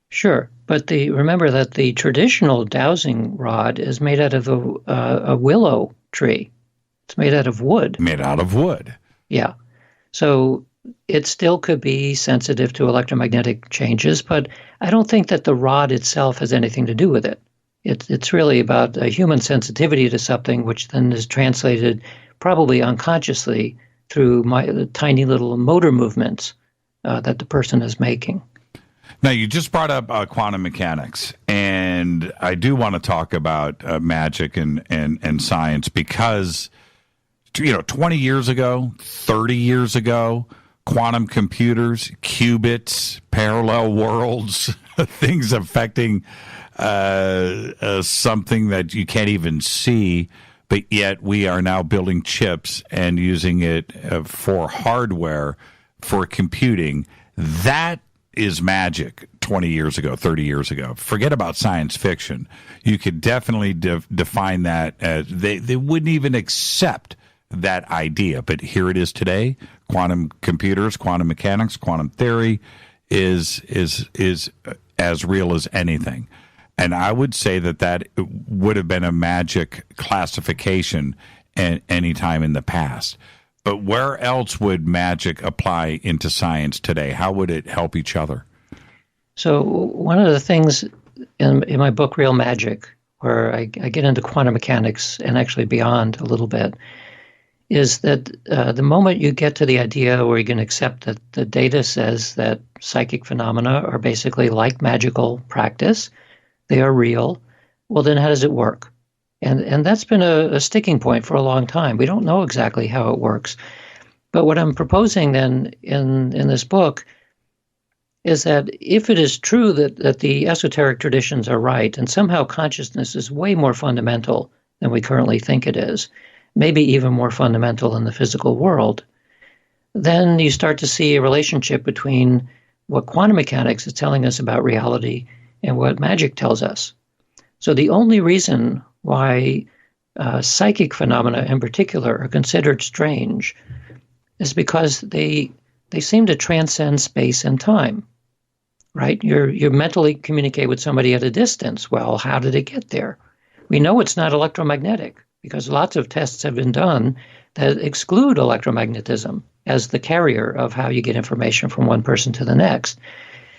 Sure, but remember that the traditional dowsing rod is made out of a willow tree. It's made out of wood. Made out of wood. Yeah. So it still could be sensitive to electromagnetic changes, but I don't think that the rod itself has anything to do with it. It's really about a human sensitivity to something, which then is translated probably unconsciously through the tiny little motor movements that the person is making. Now, you just brought up quantum mechanics, and I do want to talk about magic and science because, 20 years ago, 30 years ago, quantum computers, qubits, parallel worlds, things affecting something that you can't even see, but yet we are now building chips and using it for hardware for computing. That is magic 20 years ago, 30 years ago. Forget about science fiction. You could definitely define that as they wouldn't even accept that idea. But here it is today. Quantum computers, quantum mechanics, quantum theory is as real as anything. And I would say that would have been a magic classification at any time in the past. But where else would magic apply into science today? How would it help each other? So one of the things in my book, Real Magic, where I get into quantum mechanics and actually beyond a little bit, is that the moment you get to the idea where you can accept that the data says that psychic phenomena are basically like magical practice, they are real, well, then how does it work? And that's been a sticking point for a long time. We don't know exactly how it works. But what I'm proposing then in this book is that if it is true that the esoteric traditions are right, and somehow consciousness is way more fundamental than we currently think it is, maybe even more fundamental in the physical world, then you start to see a relationship between what quantum mechanics is telling us about reality and what magic tells us. So the only reason why psychic phenomena in particular are considered strange is because they seem to transcend space and time, right? You mentally communicate with somebody at a distance. Well, how did it get there? We know it's not electromagnetic because lots of tests have been done that exclude electromagnetism as the carrier of how you get information from one person to the next.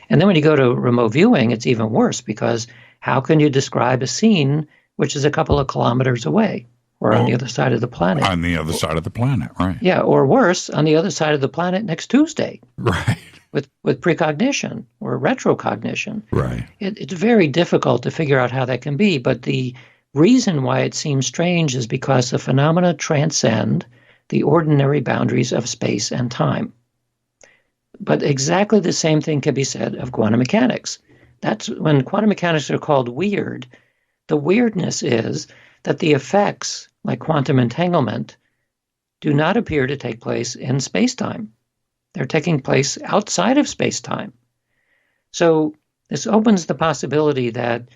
And then when you go to remote viewing, it's even worse, because how can you describe a scene which is a couple of kilometers away or on the other side of the planet? On the other side of the planet, right. Yeah, or worse, on the other side of the planet next Tuesday. Right. With precognition or retrocognition. Right. It's very difficult to figure out how that can be, but the reason why it seems strange is because the phenomena transcend the ordinary boundaries of space and time. But exactly the same thing can be said of quantum mechanics. That's when quantum mechanics are called weird. The weirdness is that the effects, like quantum entanglement, do not appear to take place in space-time. They're taking place outside of space-time. So this opens the possibility that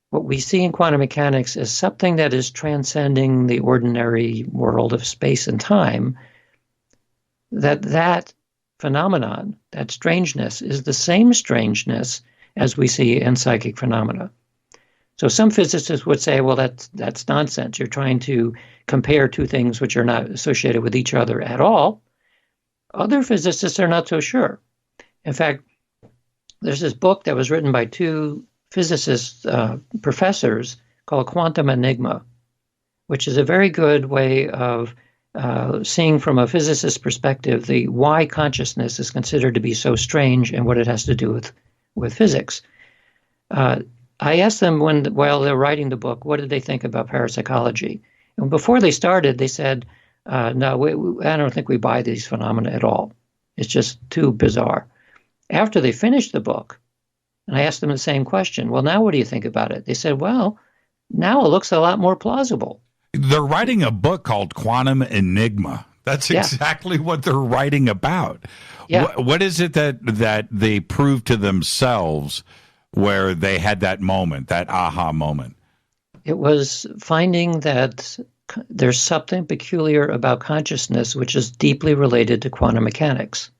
what we see in quantum mechanics is something that is transcending the ordinary world of space and time, that phenomenon, that strangeness, is the same strangeness as we see in psychic phenomena. So some physicists would say, well, that's nonsense. You're trying to compare two things which are not associated with each other at all. Other physicists are not so sure. In fact, there's this book that was written by two physicists, professors, called Quantum Enigma, which is a very good way of seeing from a physicist's perspective the why consciousness is considered to be so strange and what it has to do with physics. I asked them while they were writing the book, what did they think about parapsychology? And before they started, they said, no, I don't think we buy these phenomena at all. It's just too bizarre. After they finished the book, and I asked them the same question, well, now what do you think about it? They said, well, now it looks a lot more plausible. They're writing a book called Quantum Enigma. That's exactly what they're writing about. Yeah. What is it that they proved to themselves where they had that moment, that aha moment? It was finding that there's something peculiar about consciousness which is deeply related to quantum mechanics.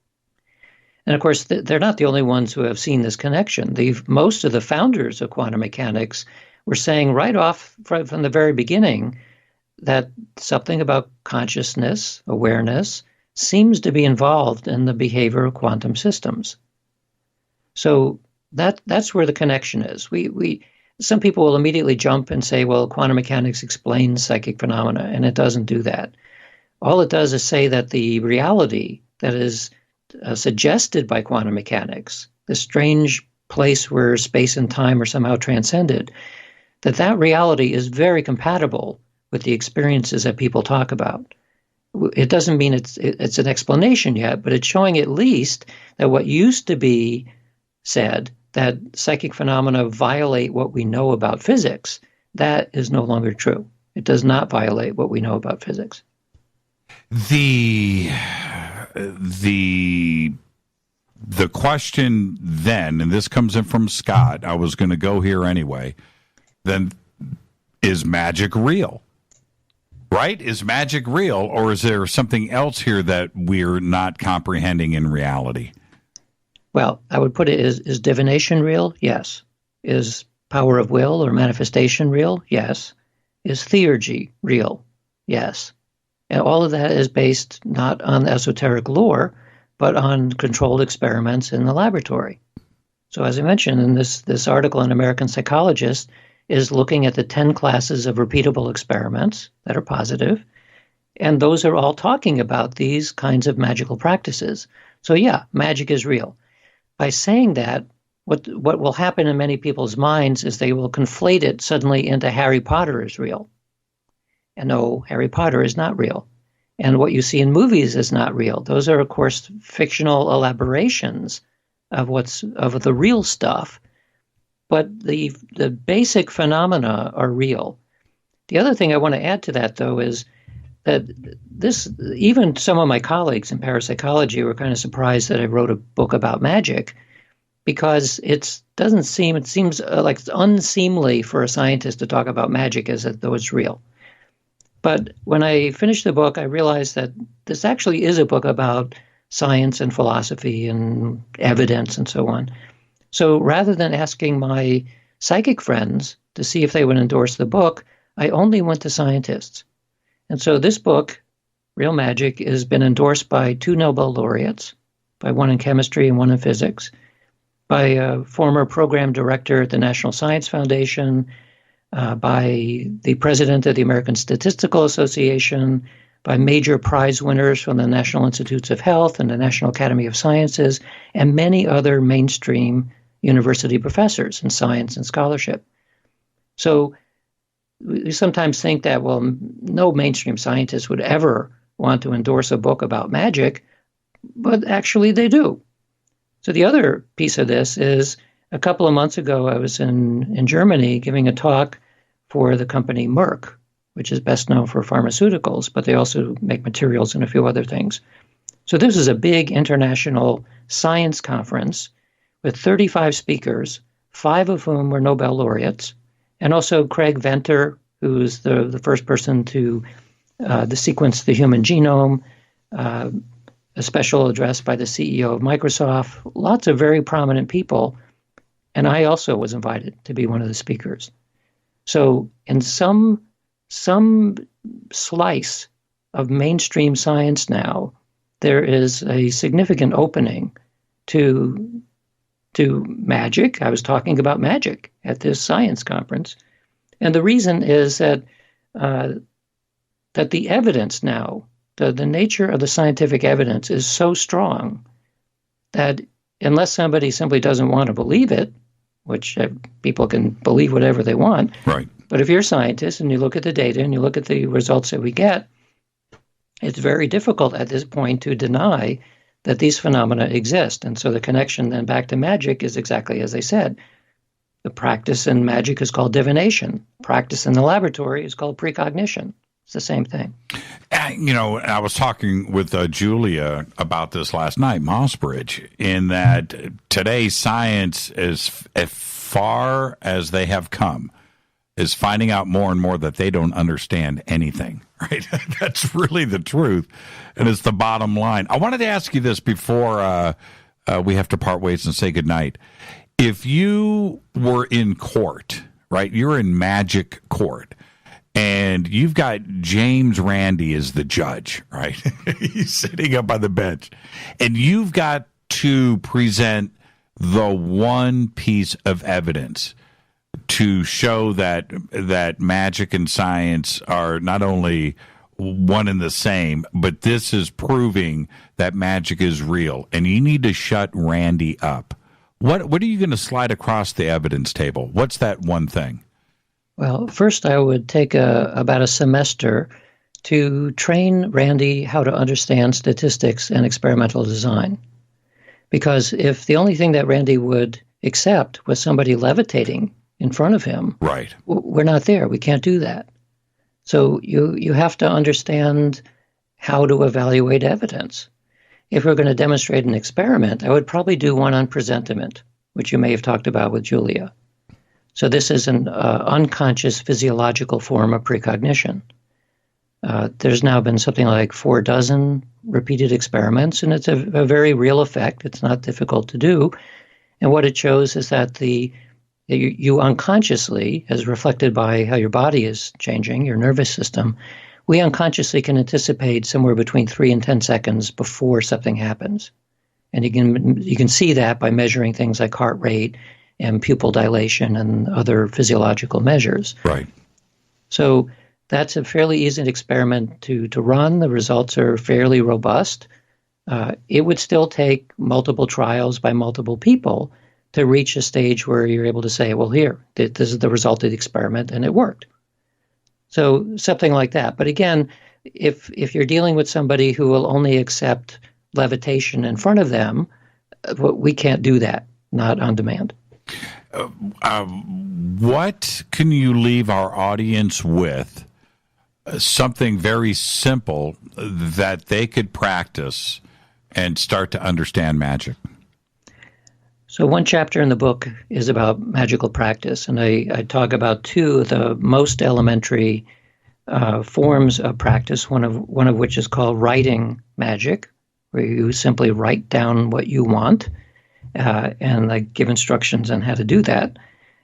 And of course, they're not the only ones who have seen this connection. Most of the founders of quantum mechanics were saying right off from the very beginning that something about consciousness, awareness, seems to be involved in the behavior of quantum systems. So that's where the connection is. Some people will immediately jump and say, well, quantum mechanics explains psychic phenomena, and it doesn't do that. All it does is say that the reality that is suggested by quantum mechanics, the strange place where space and time are somehow transcended, that reality is very compatible with the experiences that people talk about. It doesn't mean it's an explanation yet, but it's showing at least that what used to be said, that psychic phenomena violate what we know about physics, that is no longer true. It does not violate what we know about physics. The question then, and this comes in from Scott, I was going to go here anyway, then is magic real? Right? Is magic real, or is there something else here that we're not comprehending in reality? Well, I would put it, is divination real? Yes. Is power of will or manifestation real? Yes. Is theurgy real? Yes. And all of that is based not on esoteric lore, but on controlled experiments in the laboratory. So as I mentioned in this article in American Psychologist is looking at the 10 classes of repeatable experiments that are positive, and those are all talking about these kinds of magical practices. So yeah, magic is real. By saying that, what will happen in many people's minds is they will conflate it suddenly into Harry Potter is real. And no, Harry Potter is not real. And what you see in movies is not real. Those are, of course, fictional elaborations of the real stuff. But the basic phenomena are real. The other thing I want to add to that, though, is that even some of my colleagues in parapsychology were kind of surprised that I wrote a book about magic, because it seems like it's unseemly for a scientist to talk about magic as though it's real. But when I finished the book, I realized that this actually is a book about science and philosophy and evidence and so on. So rather than asking my psychic friends to see if they would endorse the book, I only went to scientists. And so this book real magic, has been endorsed by 2 Nobel laureates, by one in chemistry and one in physics, by a former program director at the National Science Foundation, by the president of the American Statistical Association, by major prize winners from the National Institutes of Health and the National Academy of Sciences, and many other mainstream university professors in science and scholarship. So we sometimes think that, well, no mainstream scientist would ever want to endorse a book about magic, but actually they do. So the other piece of this is, a couple of months ago, I was in Germany giving a talk for the company Merck, which is best known for pharmaceuticals, but they also make materials and a few other things. So this is a big international science conference with 35 speakers, 5 of whom were Nobel laureates, and also Craig Venter, who's the first person to sequence the human genome, a special address by the CEO of Microsoft, lots of very prominent people. And I also was invited to be one of the speakers. So in some slice of mainstream science now, there is a significant opening to magic. I was talking about magic at this science conference. And the reason is that the evidence now, the nature of the scientific evidence is so strong that unless somebody simply doesn't want to believe it, which people can believe whatever they want. Right. But if you're a scientist and you look at the data and you look at the results that we get, it's very difficult at this point to deny that these phenomena exist. And so the connection then back to magic is exactly as I said. The practice in magic is called divination. Practice in the laboratory is called precognition. It's the same thing. I was talking with Julia about this last night, Mossbridge, in that today's science, is as far as they have come, is finding out more and more that they don't understand anything, right? That's really the truth, and it's the bottom line. I wanted to ask you this before we have to part ways and say goodnight. If you were in court, right, you're in magic court, and you've got James Randi as the judge, right? He's sitting up on the bench. And you've got to present the one piece of evidence to show that magic and science are not only one and the same, but this is proving that magic is real. And you need to shut Randi up. What are you going to slide across the evidence table? What's that one thing? Well, first I would take about a semester to train Randi how to understand statistics and experimental design. Because if the only thing that Randi would accept was somebody levitating in front of him, right, we're not there. We can't do that. So you have to understand how to evaluate evidence. If we're going to demonstrate an experiment, I would probably do one on presentiment, which you may have talked about with Julia. So this is an unconscious physiological form of precognition. There's now been something like 4 dozen repeated experiments, and it's a very real effect. It's not difficult to do. And what it shows is that you unconsciously, as reflected by how your body is changing, your nervous system, we unconsciously can anticipate somewhere between 3 and 10 seconds before something happens. And you can see that by measuring things like heart rate and pupil dilation and other physiological measures. Right. So that's a fairly easy experiment to run. The results are fairly robust. It would still take multiple trials by multiple people to reach a stage where you're able to say, well, here, this is the result of the experiment, and it worked. So something like that. But again, if you're dealing with somebody who will only accept levitation in front of them, we can't do that, not on demand. What can you leave our audience with? Something very simple that they could practice and start to understand magic. So one chapter in the book is about magical practice, and I talk about 2 of the most elementary forms of practice, one of which is called writing magic, where you simply write down what you want, and I give instructions on how to do that.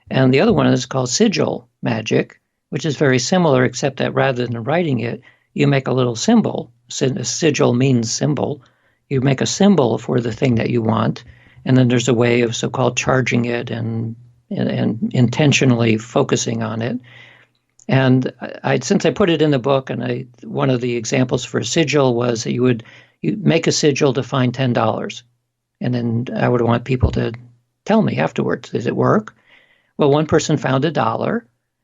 And the other one is called sigil magic, which is very similar, except that rather than writing it, you make a little symbol. Sigil means symbol. You make a symbol for the thing that you want, and then there's a way of so-called charging it and intentionally focusing on it. And since I put it in the book, and one of the examples for a sigil was that you make a sigil to find $10, and then I would want people to tell me afterwards, does it work? Well, one person found $1,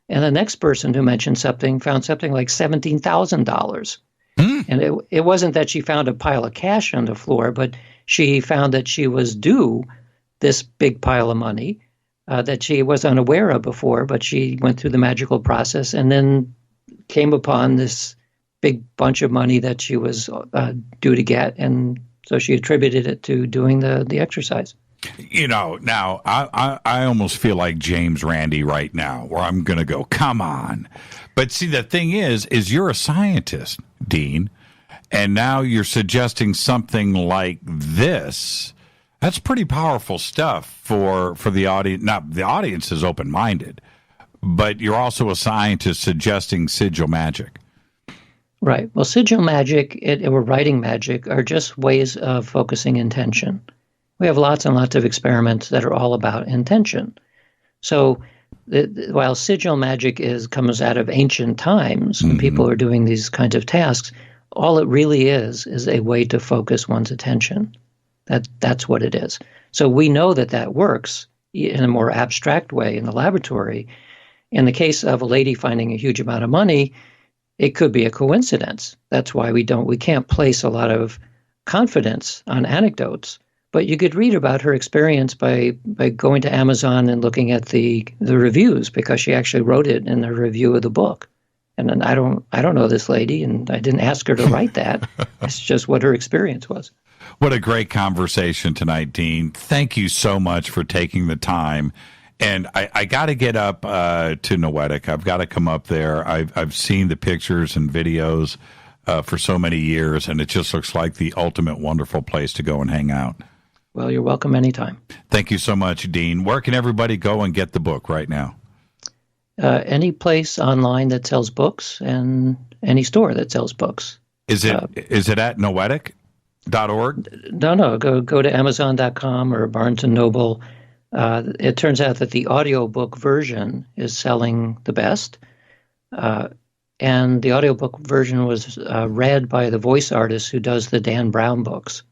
and the next person who mentioned something found something like $17,000. And it wasn't that she found a pile of cash on the floor, but she found that she was due this big pile of money that she was unaware of before, but she went through the magical process and then came upon this big bunch of money that she was due to get. And so she attributed it to doing the exercise. You know, now I almost feel like James Randi right now, where I'm going to go, come on. But see, the thing is you're a scientist, Dean, and now you're suggesting something like this. That's pretty powerful stuff for the audience. Now, the audience is open-minded, but you're also a scientist suggesting sigil magic. Right. Well, sigil magic or writing magic are just ways of focusing intention. We have lots and lots of experiments that are all about intention. So while sigil magic comes out of ancient times, when people are doing these kinds of tasks, all it really is a way to focus one's attention. That's what it is. So we know that works in a more abstract way in the laboratory. In the case of a lady finding a huge amount of money, it could be a coincidence. That's why we can't place a lot of confidence on anecdotes. But you could read about her experience by going to Amazon and looking at the reviews, because she actually wrote it in the review of the book. And then I don't know this lady, and I didn't ask her to write that. It's just what her experience was. What a great conversation tonight, Dean. Thank you so much for taking the time. And I got to get up to Noetic. I've got to come up there. I've seen the pictures and videos for so many years, and it just looks like the ultimate wonderful place to go and hang out. Well, you're welcome anytime. Thank you so much, Dean. Where can everybody go and get the book right now? Any place online that sells books and any store that sells books. Is it at noetic.org? No. Go to Amazon.com or Barnes & Noble. It turns out that the audiobook version is selling the best. And the audiobook version was read by the voice artist who does the Dan Brown books.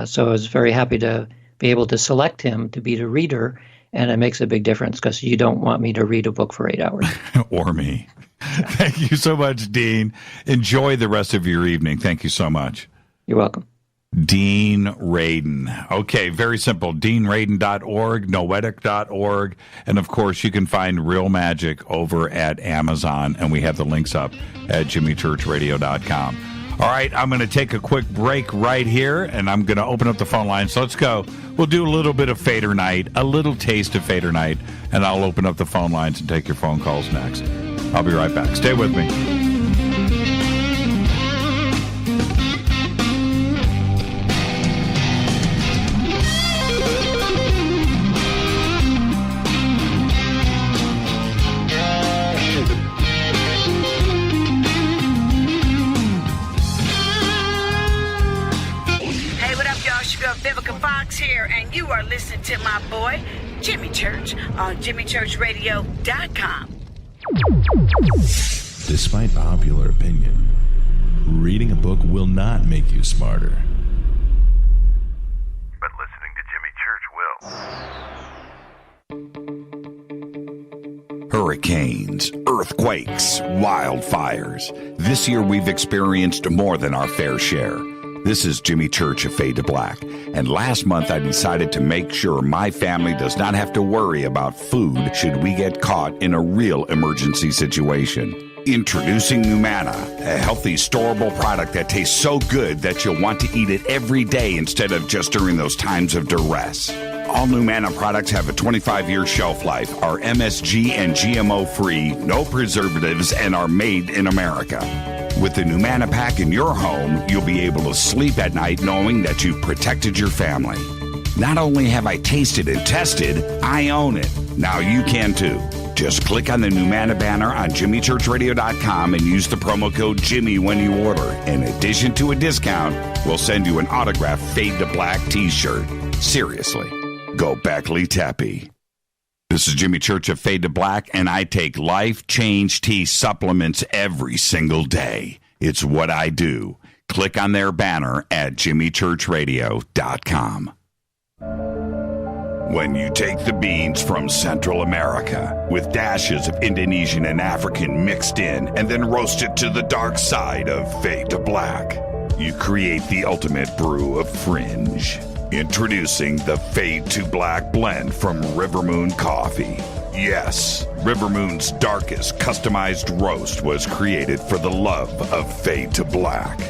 So I was very happy to be able to select him to be the reader, and it makes a big difference because you don't want me to read a book for 8 hours. Or me. Thank you so much, Dean. Enjoy the rest of your evening. Thank you so much. You're welcome. Dean Radin. Okay, very simple. DeanRadin.org, Noetic.org, and of course you can find Real Magic over at Amazon, and we have the links up at JimmyChurchRadio.com. All right, I'm going to take a quick break right here, and I'm going to open up the phone line. So let's go. We'll do a little bit of Fader Night, a little taste of Fader Night, and I'll open up the phone lines and take your phone calls next. I'll be right back. Stay with me. Here, and you are listening to my boy Jimmy Church on JimmyChurchRadio.com. Despite popular opinion, reading a book will not make you smarter. But listening to Jimmy Church will. Hurricanes, earthquakes, wildfires. This year we've experienced more than our fair share. This is Jimmy Church of Fade to Black, and last month I decided to make sure my family does not have to worry about food should we get caught in a real emergency situation. Introducing Numana, a healthy, storable product that tastes so good that you'll want to eat it every day instead of just during those times of duress. All Numana products have a 25-year shelf life, are MSG and GMO-free, no preservatives, and are made in America. With the Numana pack in your home, you'll be able to sleep at night knowing that you've protected your family. Not only have I tasted and tested, I own it. Now you can too. Just click on the Numanna banner on jimmychurchradio.com and use the promo code Jimmy when you order. In addition to a discount, we'll send you an autographed Fade to Black t-shirt. Seriously, go Beckley Teppy. This is Jimmy Church of Fade to Black, and I take Life Change Tea supplements every single day. It's what I do. Click on their banner at jimmychurchradio.com. When you take the beans from Central America with dashes of Indonesian and African mixed in and then roast it to the dark side of Fade to Black, you create the ultimate brew of fringe. Introducing the Fade to Black blend from Rivermoon Coffee. Yes, Rivermoon's darkest customized roast was created for the love of Fade to Black.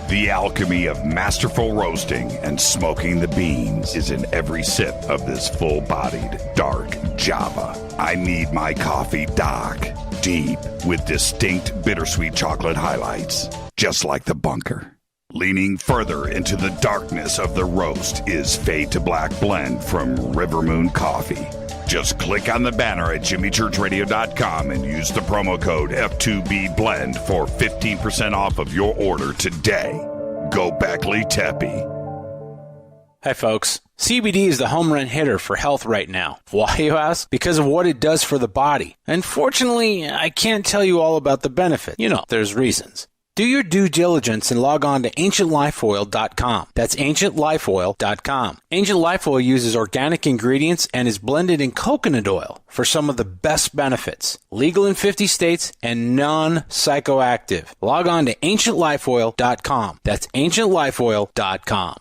The alchemy of masterful roasting and smoking the beans is in every sip of this full-bodied, dark Java. I need my coffee dark, deep, with distinct bittersweet chocolate highlights, just like the bunker. Leaning further into the darkness of the roast is Fade to Black blend from Rivermoon Coffee. Just click on the banner at jimmychurchradio.com and use the promo code F2BBLEND for 15% off of your order today. Go Beckley Teppy. Hi, folks. CBD is the home run hitter for health right now. Why, you ask? Because of what it does for the body. Unfortunately, I can't tell you all about the benefit. You know, there's reasons. Do your due diligence and log on to ancientlifeoil.com. That's ancientlifeoil.com. Ancient Life Oil uses organic ingredients and is blended in coconut oil for some of the best benefits. Legal in 50 states and non-psychoactive. Log on to ancientlifeoil.com. That's ancientlifeoil.com.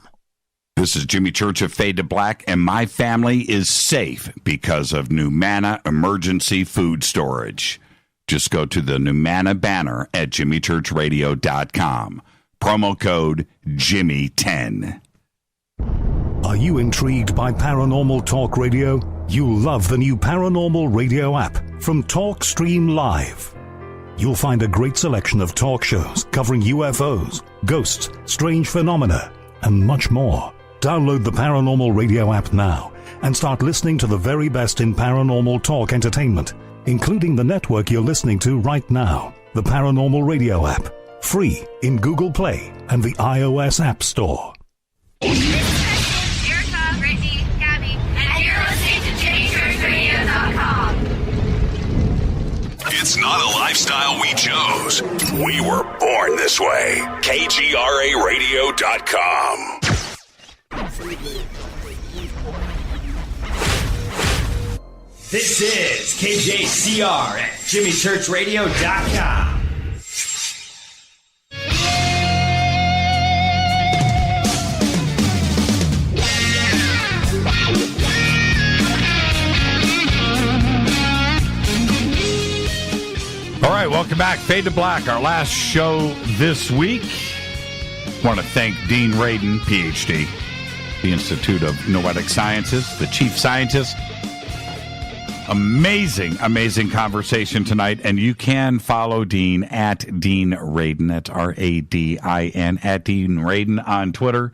This is Jimmy Church of Fade to Black, and my family is safe because of Numanna Emergency Food Storage. Just go to the Numanna banner at jimmychurchradio.com. Promo code Jimmy10. Are you intrigued by Paranormal Talk Radio? You'll love the new Paranormal Radio app from TalkStream Live. You'll find a great selection of talk shows covering UFOs, ghosts, strange phenomena, and much more. Download the Paranormal Radio app now and start listening to the very best in paranormal talk entertainment, including the network you're listening to right now, the Paranormal Radio app, free in Google Play and the iOS App Store. Erica, Brittany, Gabby, and you're listening to JimmyChurchRadio.com. It's not a lifestyle we chose. We were born this way. KGRARadio.com. This is KJCR at JimmyChurchRadio.com. All right, welcome back. Fade to Black, our last show this week. I want to thank Dean Radin, PhD, the Institute of Noetic Sciences, the chief scientist. Amazing, amazing conversation tonight. And you can follow Dean at Dean Radin. That's R-A-D-I-N, at Dean Radin on Twitter.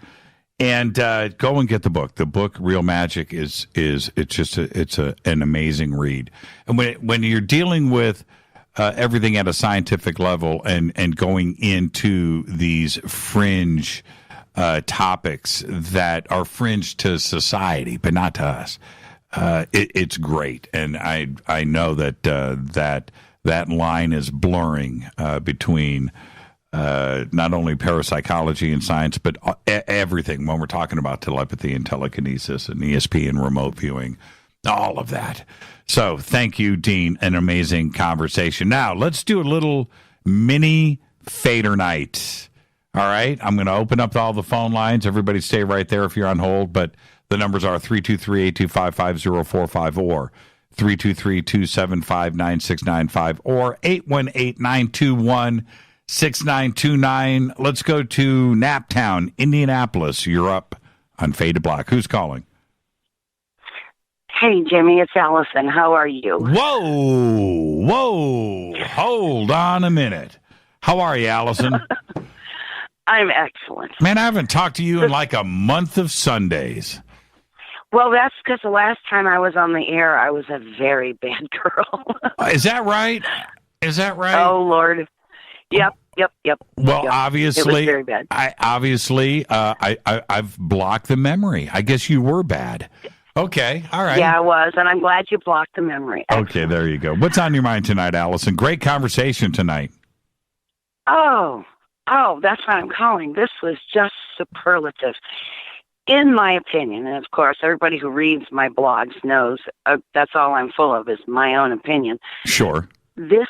And go and get the book. The book, Real Magic, is an amazing read. And when you're dealing with everything at a scientific level and going into these fringe topics that are fringe to society, but not to us, it's great. And I know that that line is blurring between not only parapsychology and science, but everything when we're talking about telepathy and telekinesis and ESP and remote viewing, all of that. So thank you, Dean. An amazing conversation. Now, let's do a little mini Fader night. All right? I'm going to open up all the phone lines. Everybody stay right there if you're on hold. But the numbers are 323-825-5045 or 323-275-9695 or 818-921-6929. Let's go to Naptown, Indianapolis. You're up on Fade to Black. Who's calling? Hey, Jimmy, it's Allison. How are you? Whoa. Hold on a minute. How are you, Allison? I'm excellent. Man, I haven't talked to you in like a month of Sundays. Well, that's because the last time I was on the air, I was a very bad girl. Is that right? Is that right? Oh, Lord. Yep. Well, yep. obviously, it was very bad. I've blocked the memory. I guess you were bad. Okay, all right. Yeah, I was, and I'm glad you blocked the memory. Okay, there you go. What's on your mind tonight, Allison? Great conversation tonight. Oh, that's what I'm calling. This was just superlative. In my opinion, and of course, everybody who reads my blogs knows that's all I'm full of is my own opinion. Sure. This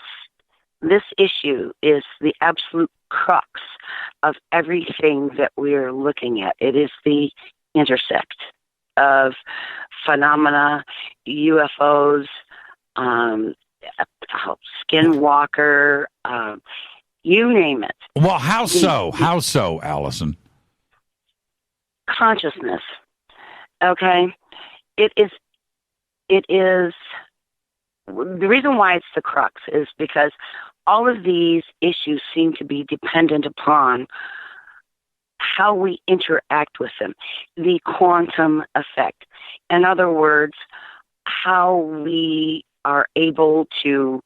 issue is the absolute crux of everything that we're looking at. It is the intersect of phenomena, UFOs, skinwalker, you name it. Well, how so? How so, Allison? Consciousness. Okay? It is the reason why it's the crux is because all of these issues seem to be dependent upon how we interact with them, the quantum effect. In other words, how we are able to,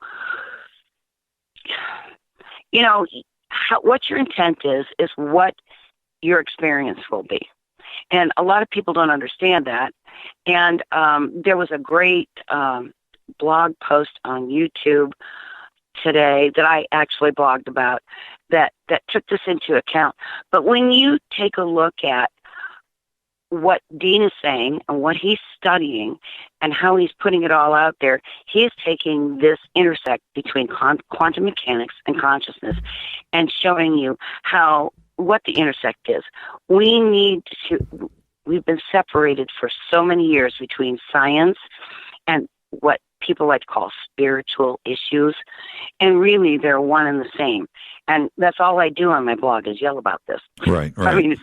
what your intent is what your experience will be. And a lot of people don't understand that. And there was a great blog post on YouTube today that I actually blogged about that took this into account. But when you take a look at what Dean is saying and what he's studying and how he's putting it all out there, he is taking this intersect between quantum mechanics and consciousness and showing you what the intersect is. We've been separated for so many years between science and what people like to call spiritual issues, and really they're one and the same. And that's all I do on my blog is yell about this. Right. I mean,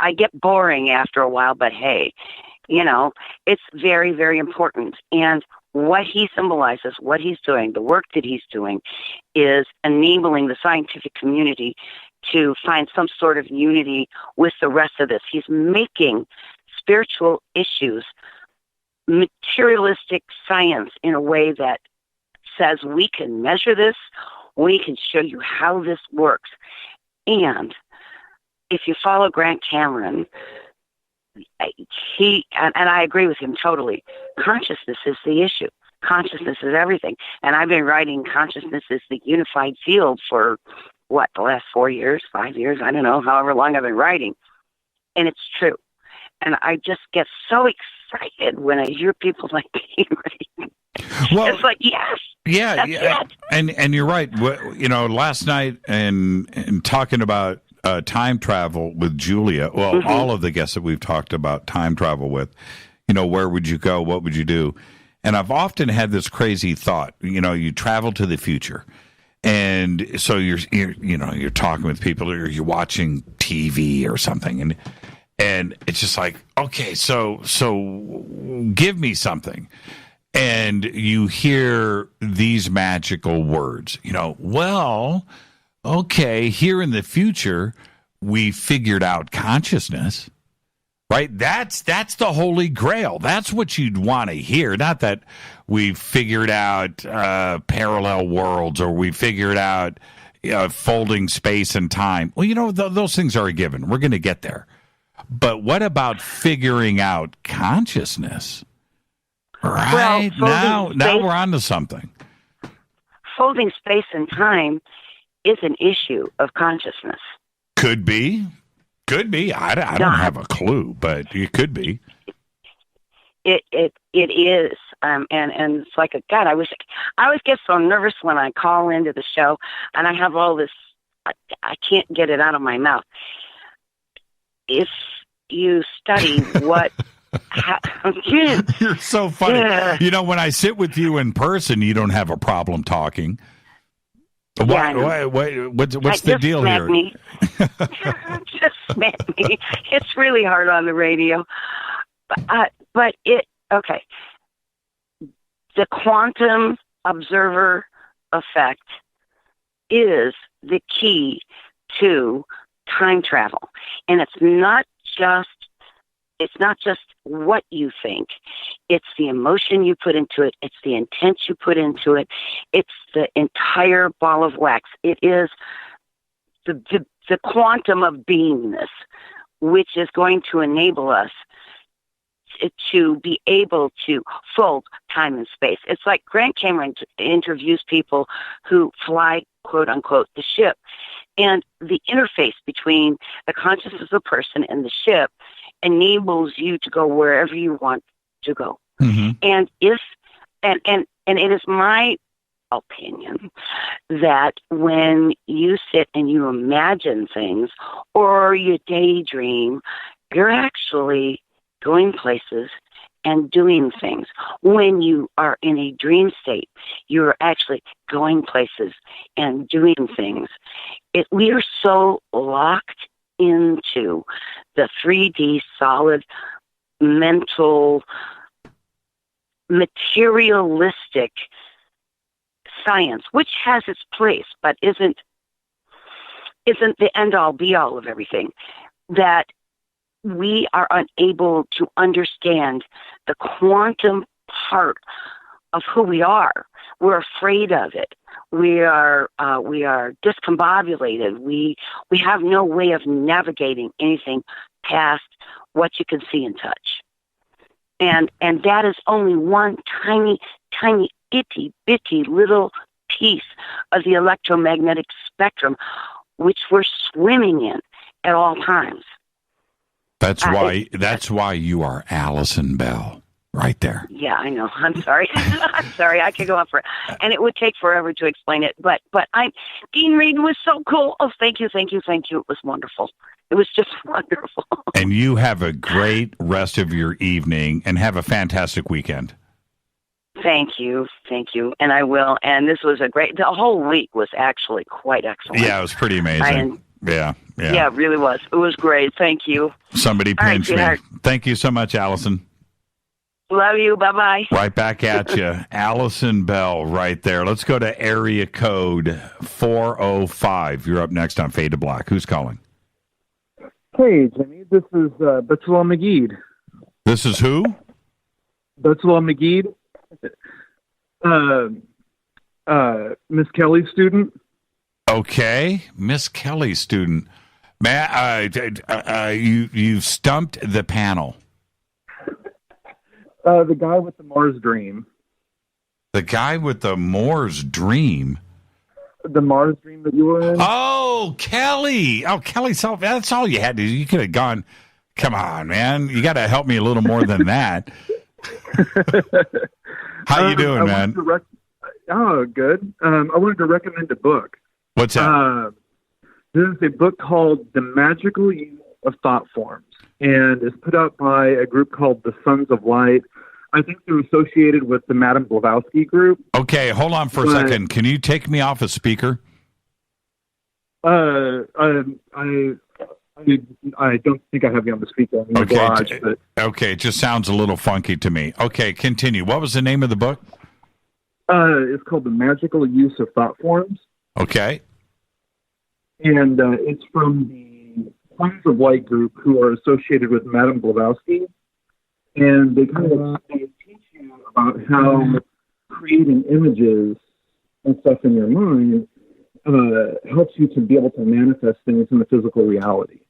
I get boring after a while, but hey, it's very, very important. And what he symbolizes, what he's doing, the work that he's doing is enabling the scientific community to find some sort of unity with the rest of this. He's making spiritual issues materialistic science in a way that says we can measure this, we can show you how this works. And if you follow Grant Cameron, and I agree with him totally, consciousness is the issue. Consciousness is everything. And I've been writing consciousness is the unified field for, the last 4 years, 5 years, I don't know, however long I've been writing. And it's true. And I just get so excited when I hear people like Dean Radin. Well, it's like, yes. Yeah. It. And you're right. Last night and talking about time travel with Julia, all of the guests that we've talked about time travel with, where would you go? What would you do? And I've often had this crazy thought, you travel to the future. And so you're talking with people, or you're watching TV or something, and it's just like, okay, so give me something. And you hear these magical words, okay, here in the future, we figured out consciousness, right? That's the Holy Grail. That's what you'd want to hear. Not that we figured out parallel worlds, or we figured out folding space and time. Well, those things are a given. We're going to get there. But what about figuring out consciousness? Right. Now we're on to something. Folding space and time is an issue of consciousness. Could be. I don't have a clue, but it could be. It is. And it's like, God, I always get so nervous when I call into the show and I have all this, I can't get it out of my mouth. If you study what... You're so funny. Yeah. When I sit with you in person, you don't have a problem talking. What's the deal here? Me. Just smack me. It's really hard on the radio. But okay. The quantum observer effect is the key to time travel. And it's not just it's not just what you think. It's the emotion you put into it. It's the intent you put into it. It's the entire ball of wax. It is the quantum of beingness, which is going to enable us to be able to fold time and space. It's like Grant Cameron interviews people who fly, quote unquote, the ship. And the interface between the consciousness of the person and the ship enables you to go wherever you want to go. Mm-hmm. And it is my opinion that when you sit and you imagine things or you daydream, you're actually going places and doing things. When you are in a dream state, you're actually going places and doing things. We are so locked into the 3D solid mental materialistic science, which has its place but isn't the end all be all of everything, that we are unable to understand the quantum part of who we are. We're afraid of it. We are discombobulated. We have no way of navigating anything past what you can see and touch. And that is only one tiny, tiny, itty bitty little piece of the electromagnetic spectrum, which we're swimming in at all times. That's why you are Allison Bell, right there. Yeah, I know. I'm sorry. I'm sorry. I could go on for, and it would take forever to explain it. But Dean Radin was so cool. Oh, thank you. It was wonderful. It was just wonderful. And you have a great rest of your evening, and have a fantastic weekend. Thank you. And I will. And this was the whole week was actually quite excellent. Yeah, it was pretty amazing. Yeah, it really was. It was great. Thank you. Somebody pinched me. Thank you so much, Allison. Love you. Bye-bye. Right back at you. Allison Bell right there. Let's go to area code 405. You're up next on Fade to Black. Who's calling? Hey, Jimmy. This is Betzel McGee. This is who? Betzel McGee. Miss Kelly's student. Okay, Miss Kelly's student. You've stumped the panel. The guy with the Mars dream. The guy with the Mars dream? The Mars dream that you were in? Oh, Kelly. Oh, Kelly, so that's all you had to do. You could have gone, come on, man. You got to help me a little more than that. How you doing, man? Good. I wanted to recommend a book. What's that? There's a book called The Magical Use of Thought Forms, and it's put out by a group called the Sons of Light. I think they're associated with the Madame Blavatsky group. Okay, hold on for a second. Can you take me off a speaker? I don't think I have you on the speaker. I'm in the garage, but... Okay, it just sounds a little funky to me. Okay, continue. What was the name of the book? It's called The Magical Use of Thought Forms. Okay. And it's from the Sons of Light group, who are associated with Madame Blavatsky. And they kind of teach you about how creating images and stuff in your mind helps you to be able to manifest things in the physical reality.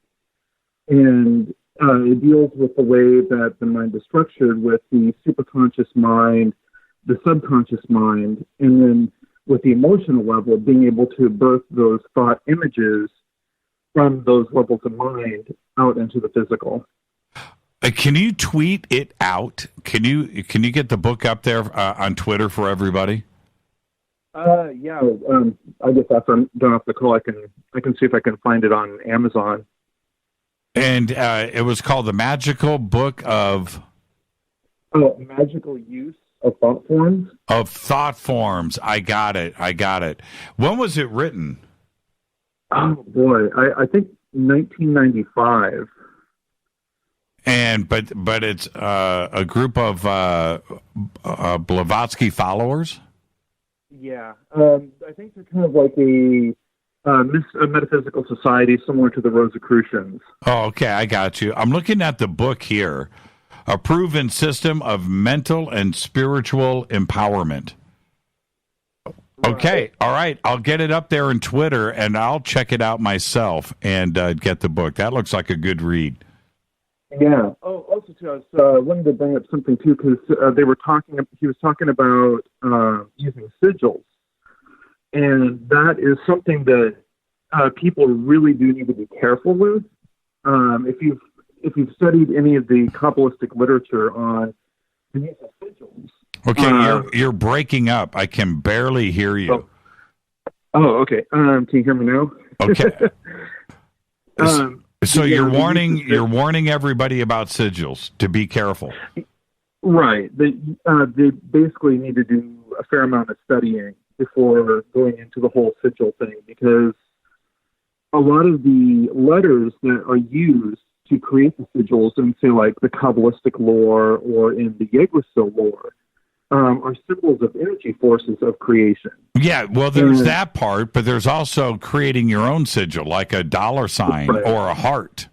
And it deals with the way that the mind is structured, with the superconscious mind, the subconscious mind, and then with the emotional level, being able to birth those thought images from those levels of mind out into the physical. Can you tweet it out? Can you get the book up there on Twitter for everybody? Yeah. I guess after I'm done off the call, I can see if I can find it on Amazon. And it was called The Magical Book of... Magical Use of Thought Forms. Of Thought Forms. I got it. When was it written? Oh, boy. I think 1995. And but it's a group of Blavatsky followers? Yeah. I think they're kind of like a a metaphysical society similar to the Rosicrucians. Oh, okay, I got you. I'm looking at the book here, A Proven System of Mental and Spiritual Empowerment. Okay, all right. I'll get it up there on Twitter, and I'll check it out myself and get the book. That looks like a good read. Yeah. Oh, also, too, I was wanted to bring up something, too, because he was talking about using sigils. And that is something that people really do need to be careful with. If you've studied any of the Kabbalistic literature on the use of sigils. Okay, you're breaking up. I can barely hear you. Oh, okay. Can you hear me now? Okay. So you're warning everybody about sigils to be careful. Right. They basically need to do a fair amount of studying before going into the whole sigil thing, because a lot of the letters that are used to create the sigils in, say, like the Kabbalistic lore or in the Yggdrasil lore, are symbols of energy forces of creation. Yeah, well, there's that part, but there's also creating your own sigil, like a dollar sign or a heart.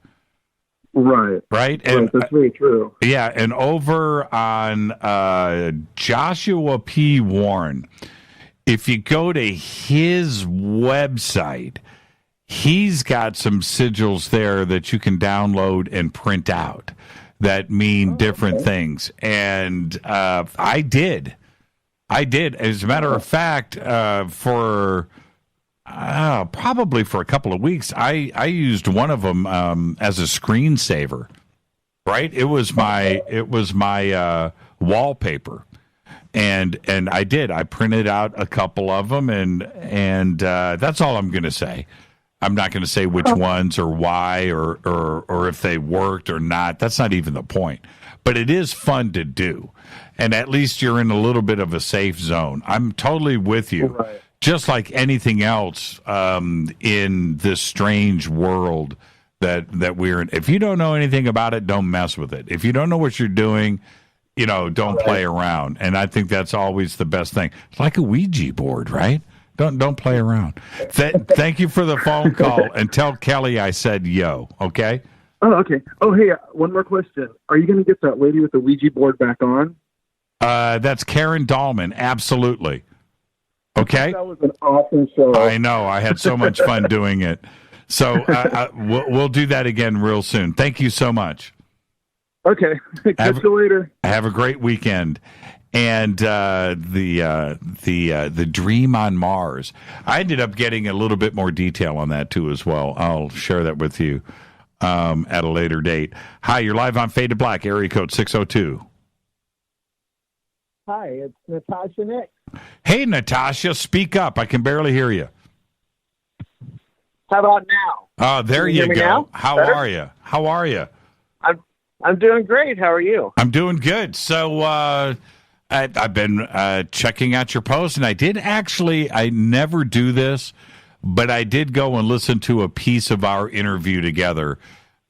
Right. Right? And, that's very true. Yeah, and over on Joshua P. Warren, if you go to his website, he's got some sigils there that you can download and print out that mean different things. And I did. As a matter of fact, for probably for a couple of weeks, I used one of them as a screensaver. Right? It was my wallpaper. And I did. I printed out a couple of them, and that's all I'm going to say. I'm not going to say which ones or why or if they worked or not. That's not even the point. But it is fun to do. And at least you're in a little bit of a safe zone. I'm totally with you. Right. Just like anything else in this strange world that we're in. If you don't know anything about it, don't mess with it. If you don't know what you're doing, don't play around. And I think that's always the best thing. It's like a Ouija board, right? Don't play around. Thank you for the phone call, and tell Kelly I said yo, okay? Oh, okay. Oh, hey, one more question. Are you going to get that lady with the Ouija board back on? That's Karen Dahlman, absolutely. Okay? That was an awesome show. I know. I had so much fun doing it. So we'll do that again real soon. Thank you so much. Okay. Catch you later. Have a great weekend. And the Dream on Mars. I ended up getting a little bit more detail on that too as well. I'll share that with you at a later date. Hi, you're live on Fade to Black, area code 602. Hi, it's Natasha Nick. Hey, Natasha, speak up. I can barely hear you. How about now? Oh, there you go. Now? How Better? are you? How are you? I'm doing great. How are you? I'm doing good. So I've been checking out your post, and I never do this, but I did go and listen to a piece of our interview together.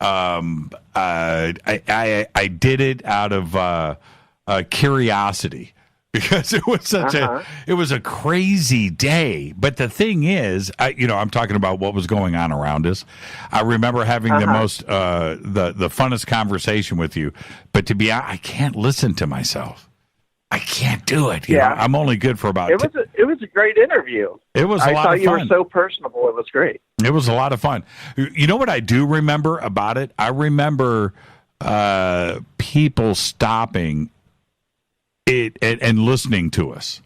I did it out of curiosity because it was such a crazy day. But the thing is, I'm talking about what was going on around us. I remember having the most the funnest conversation with you, but I can't listen to myself. I can't do it. You know, I'm only good for about. It was a great interview. It was a lot of fun. I thought you were so personable. It was great. It was a lot of fun. You know what I do remember about it? I remember people stopping it and listening to us,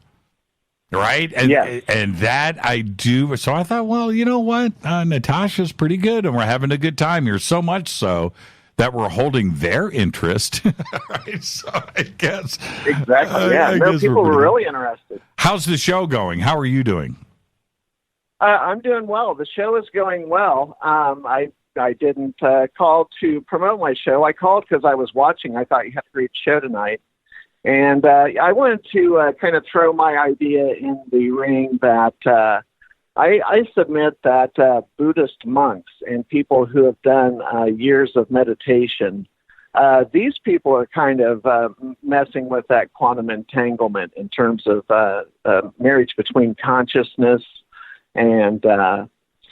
right? And that I do. So I thought, well, you know what? Natasha's pretty good, and we're having a good time here. So much so that we're holding their interest. Right? So I guess. Exactly. People were really interested. How's the show going? How are you doing? I'm doing well. The show is going well. I didn't call to promote my show. I called because I was watching. I thought you had a great show tonight. And I wanted to kind of throw my idea in the ring that I submit that Buddhist monks and people who have done years of meditation, these people are kind of messing with that quantum entanglement in terms of marriage between consciousness and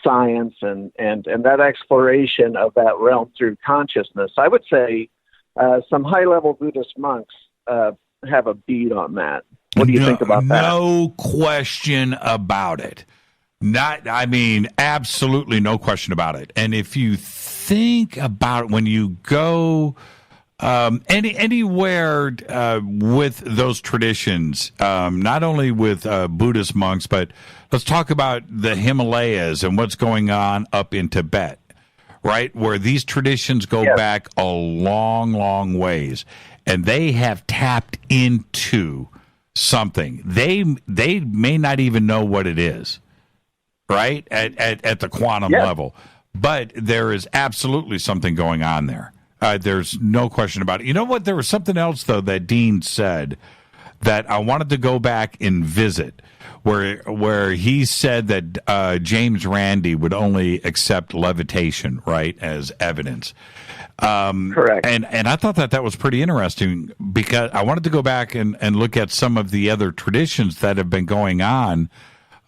science and that exploration of that realm through consciousness. I would say some high-level Buddhist monks have a beat on that. What do you think about that? No question about it. Absolutely no question about it. And if you think about it, when you go anywhere with those traditions, not only with Buddhist monks, but let's talk about the Himalayas and what's going on up in Tibet, right? Where these traditions go back a long, long ways, and they have tapped into something. They may not even know what it is, right? At the quantum level. But there is absolutely something going on there. There's no question about it. You know what? There was something else, though, that Dean said that I wanted to go back and visit, where he said that James Randi would only accept levitation, right, as evidence. Correct. And I thought that was pretty interesting, because I wanted to go back and look at some of the other traditions that have been going on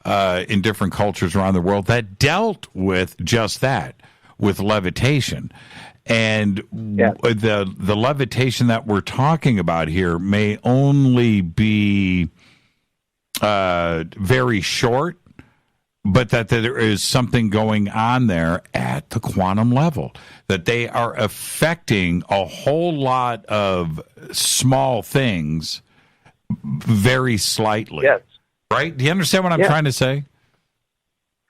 in different cultures around the world that dealt with just that, with levitation. And the levitation that we're talking about here may only be very short, but that there is something going on there at the quantum level, that they are affecting a whole lot of small things very slightly. Yes. Right? Do you understand what I'm trying to say?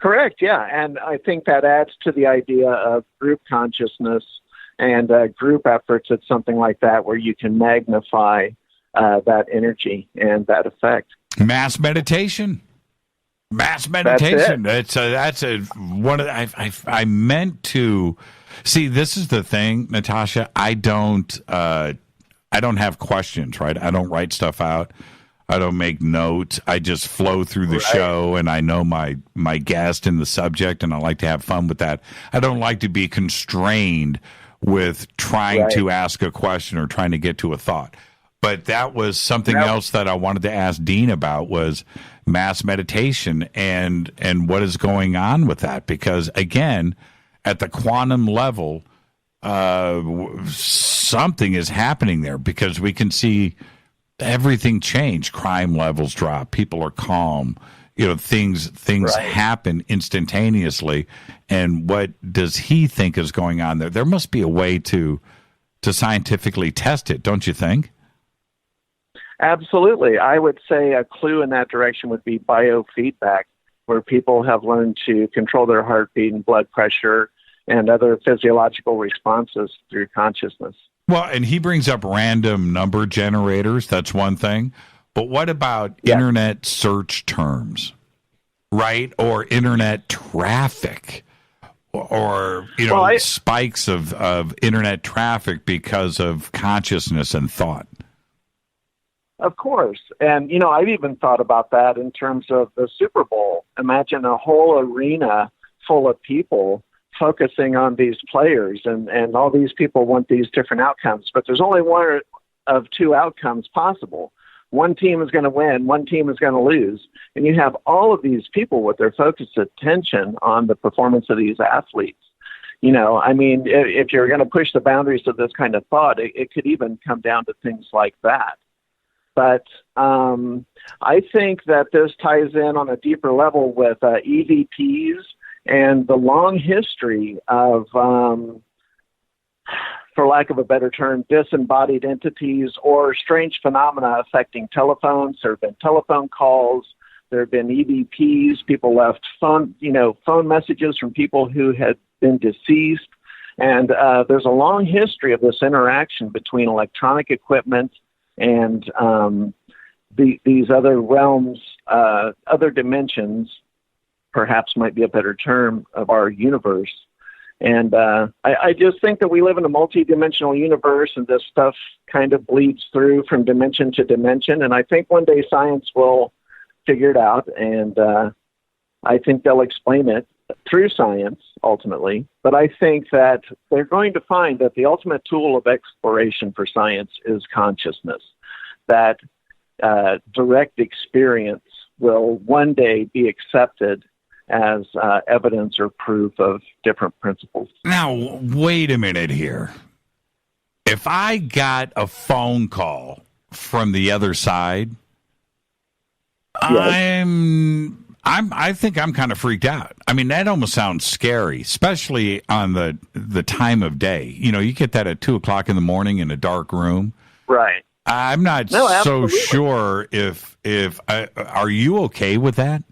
Correct, yeah. And I think that adds to the idea of group consciousness and group efforts at something like that, where you can magnify that energy and that effect. Mass meditation. That's one of I meant to see. This is the thing, Natasha. I don't have questions, right? I don't write stuff out. I don't make notes. I just flow through the show, and I know my guest and the subject, and I like to have fun with that. I don't like to be constrained with trying to ask a question or trying to get to a thought. But that was something else that I wanted to ask Dean about, was mass meditation and what is going on with that. Because, again, at the quantum level, something is happening there, because we can see everything change. Crime levels drop. People are calm. Things happen instantaneously. And what does he think is going on there? There must be a way to scientifically test it, don't you think? Absolutely. I would say a clue in that direction would be biofeedback, where people have learned to control their heartbeat and blood pressure and other physiological responses through consciousness. Well, and he brings up random number generators. That's one thing. But what about internet search terms, right? Or internet traffic, or spikes of internet traffic because of consciousness and thought? Of course. And, I've even thought about that in terms of the Super Bowl. Imagine a whole arena full of people focusing on these players, and all these people want these different outcomes, but there's only one of two outcomes possible. One team is going to win, one team is going to lose, and you have all of these people with their focused attention on the performance of these athletes. If you're going to push the boundaries of this kind of thought, it could even come down to things like that. But I think that this ties in on a deeper level with EVPs and the long history of, for lack of a better term, disembodied entities or strange phenomena affecting telephones. There have been telephone calls. There have been EVPs. People left phone messages from people who had been deceased. And there's a long history of this interaction between electronic equipment and these other realms, other dimensions, perhaps might be a better term, of our universe. And I just think that we live in a multi-dimensional universe, and this stuff kind of bleeds through from dimension to dimension. And I think one day science will figure it out, and I think they'll explain it through science, ultimately. But I think that they're going to find that the ultimate tool of exploration for science is consciousness, that direct experience will one day be accepted as evidence or proof of different principles. Now, wait a minute here. If I got a phone call from the other side, Yes. I think I'm kind of freaked out. I mean, that almost sounds scary, especially on the time of day. You know, you get that at 2:00 in the morning in a dark room. Right. I'm not so sure if are you okay with that?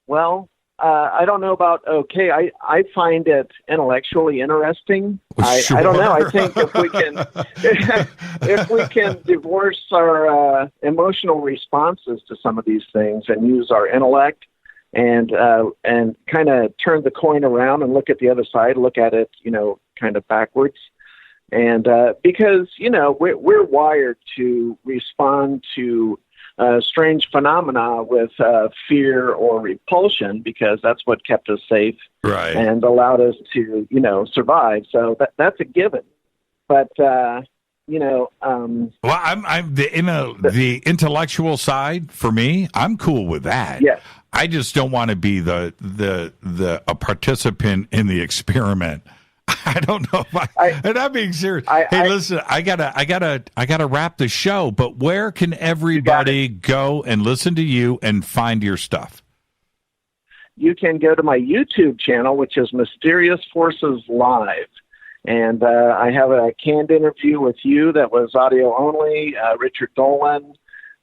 Well, I don't know about okay. I find it intellectually interesting. Sure. I don't know. I think if we can divorce our emotional responses to some of these things and use our intellect and kind of turn the coin around and look at the other side, look at it, kind of backwards. And because, we're wired to respond to strange phenomena with fear or repulsion because that's what kept us safe and allowed us to, survive. So that's a given. But, well, I'm the intellectual side for me. I'm cool with that. Yes. I just don't want to be a participant in the experiment. I don't know if and I'm being serious. Listen, I gotta wrap the show, but where can everybody go and listen to you and find your stuff? You can go to my YouTube channel, which is Mysterious Forces Live. And I have a canned interview with you that was audio only, Richard Dolan,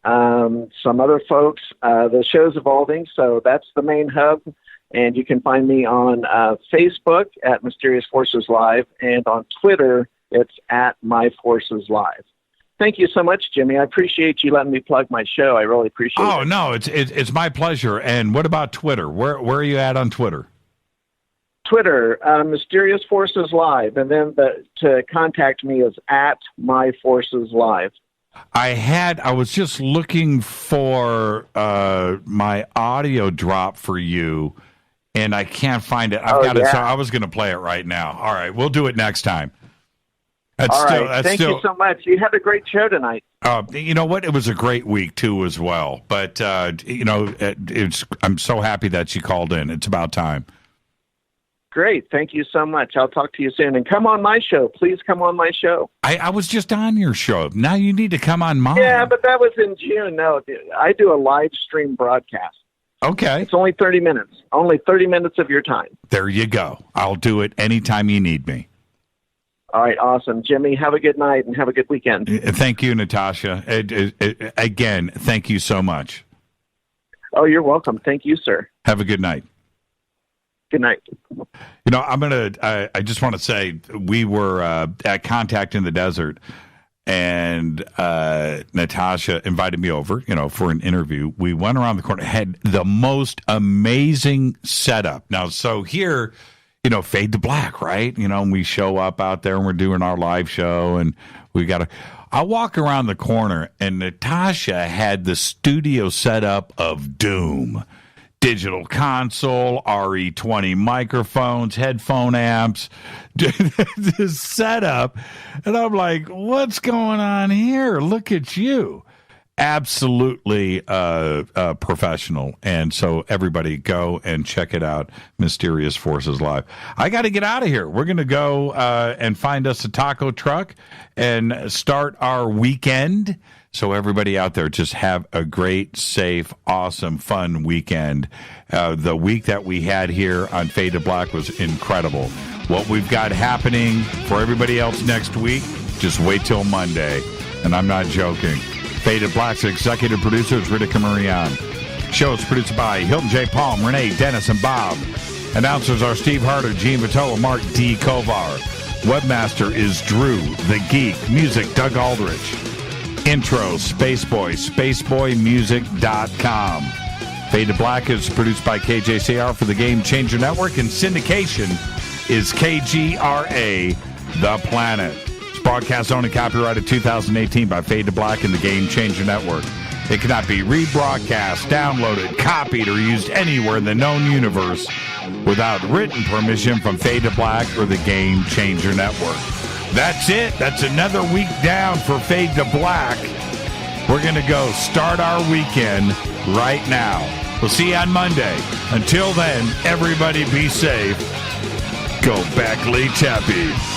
some other folks. The show's evolving, so that's the main hub. And you can find me on Facebook at Mysterious Forces Live, and on Twitter, it's at My Forces Live. Thank you so much, Jimmy. I appreciate you letting me plug my show. I really appreciate it. Oh, no, it's my pleasure. And what about Twitter? Where are you at on Twitter? Twitter, Mysterious Forces Live, and then to contact me is at My Forces Live. I was just looking for my audio drop for you, and I can't find it. I've got it, so I was going to play it right now. All right, we'll do it next time. Thank you so much. You had a great show tonight. You know what? It was a great week, too, as well. But, I'm so happy that you called in. It's about time. Great. Thank you so much. I'll talk to you soon. And come on my show. Please come on my show. I was just on your show. Now you need to come on mine. Yeah, but that was in June. No, I do a live stream broadcast. Okay. It's only 30 minutes. Only 30 minutes of your time. There you go. I'll do it anytime you need me. All right. Awesome. Jimmy, have a good night and have a good weekend. Thank you, Natasha. Again, thank you so much. Oh, you're welcome. Thank you, sir. Have a good night. Good night. I just want to say we were at Contact in the Desert, and Natasha invited me over, for an interview. We went around the corner, had the most amazing setup. Now, so here, Fade to Black, right? And we show up out there and we're doing our live show, and I walk around the corner, and Natasha had the studio setup of doom. Digital console, RE20 microphones, headphone amps, this setup. And I'm like, what's going on here? Look at you. Absolutely professional. And so everybody go and check it out, Mysterious Forces Live. I got to get out of here. We're going to go and find us a taco truck and start our weekend. So everybody out there, just have a great, safe, awesome, fun weekend. The week that we had here on Fade to Black was incredible. What we've got happening for everybody else next week, just wait till Monday. And I'm not joking. Fade to Black's executive producer is Rita Camarian. Show is produced by Hilton J. Palm, Renee, Dennis, and Bob. Announcers are Steve Harder, Gene Vitola, Mark D. Kovar. Webmaster is Drew, the Geek. Music, Doug Aldrich. Intro, Spaceboy, spaceboymusic.com. Fade to Black is produced by KJCR for the Game Changer Network, and syndication is KGRA, The Planet. It's broadcast owned and copyrighted 2018 by Fade to Black and the Game Changer Network. It cannot be rebroadcast, downloaded, copied, or used anywhere in the known universe without written permission from Fade to Black or the Game Changer Network. That's it. That's another week down for Fade to Black. We're going to go start our weekend right now. We'll see you on Monday. Until then, everybody be safe. Go back, Lee Tappy.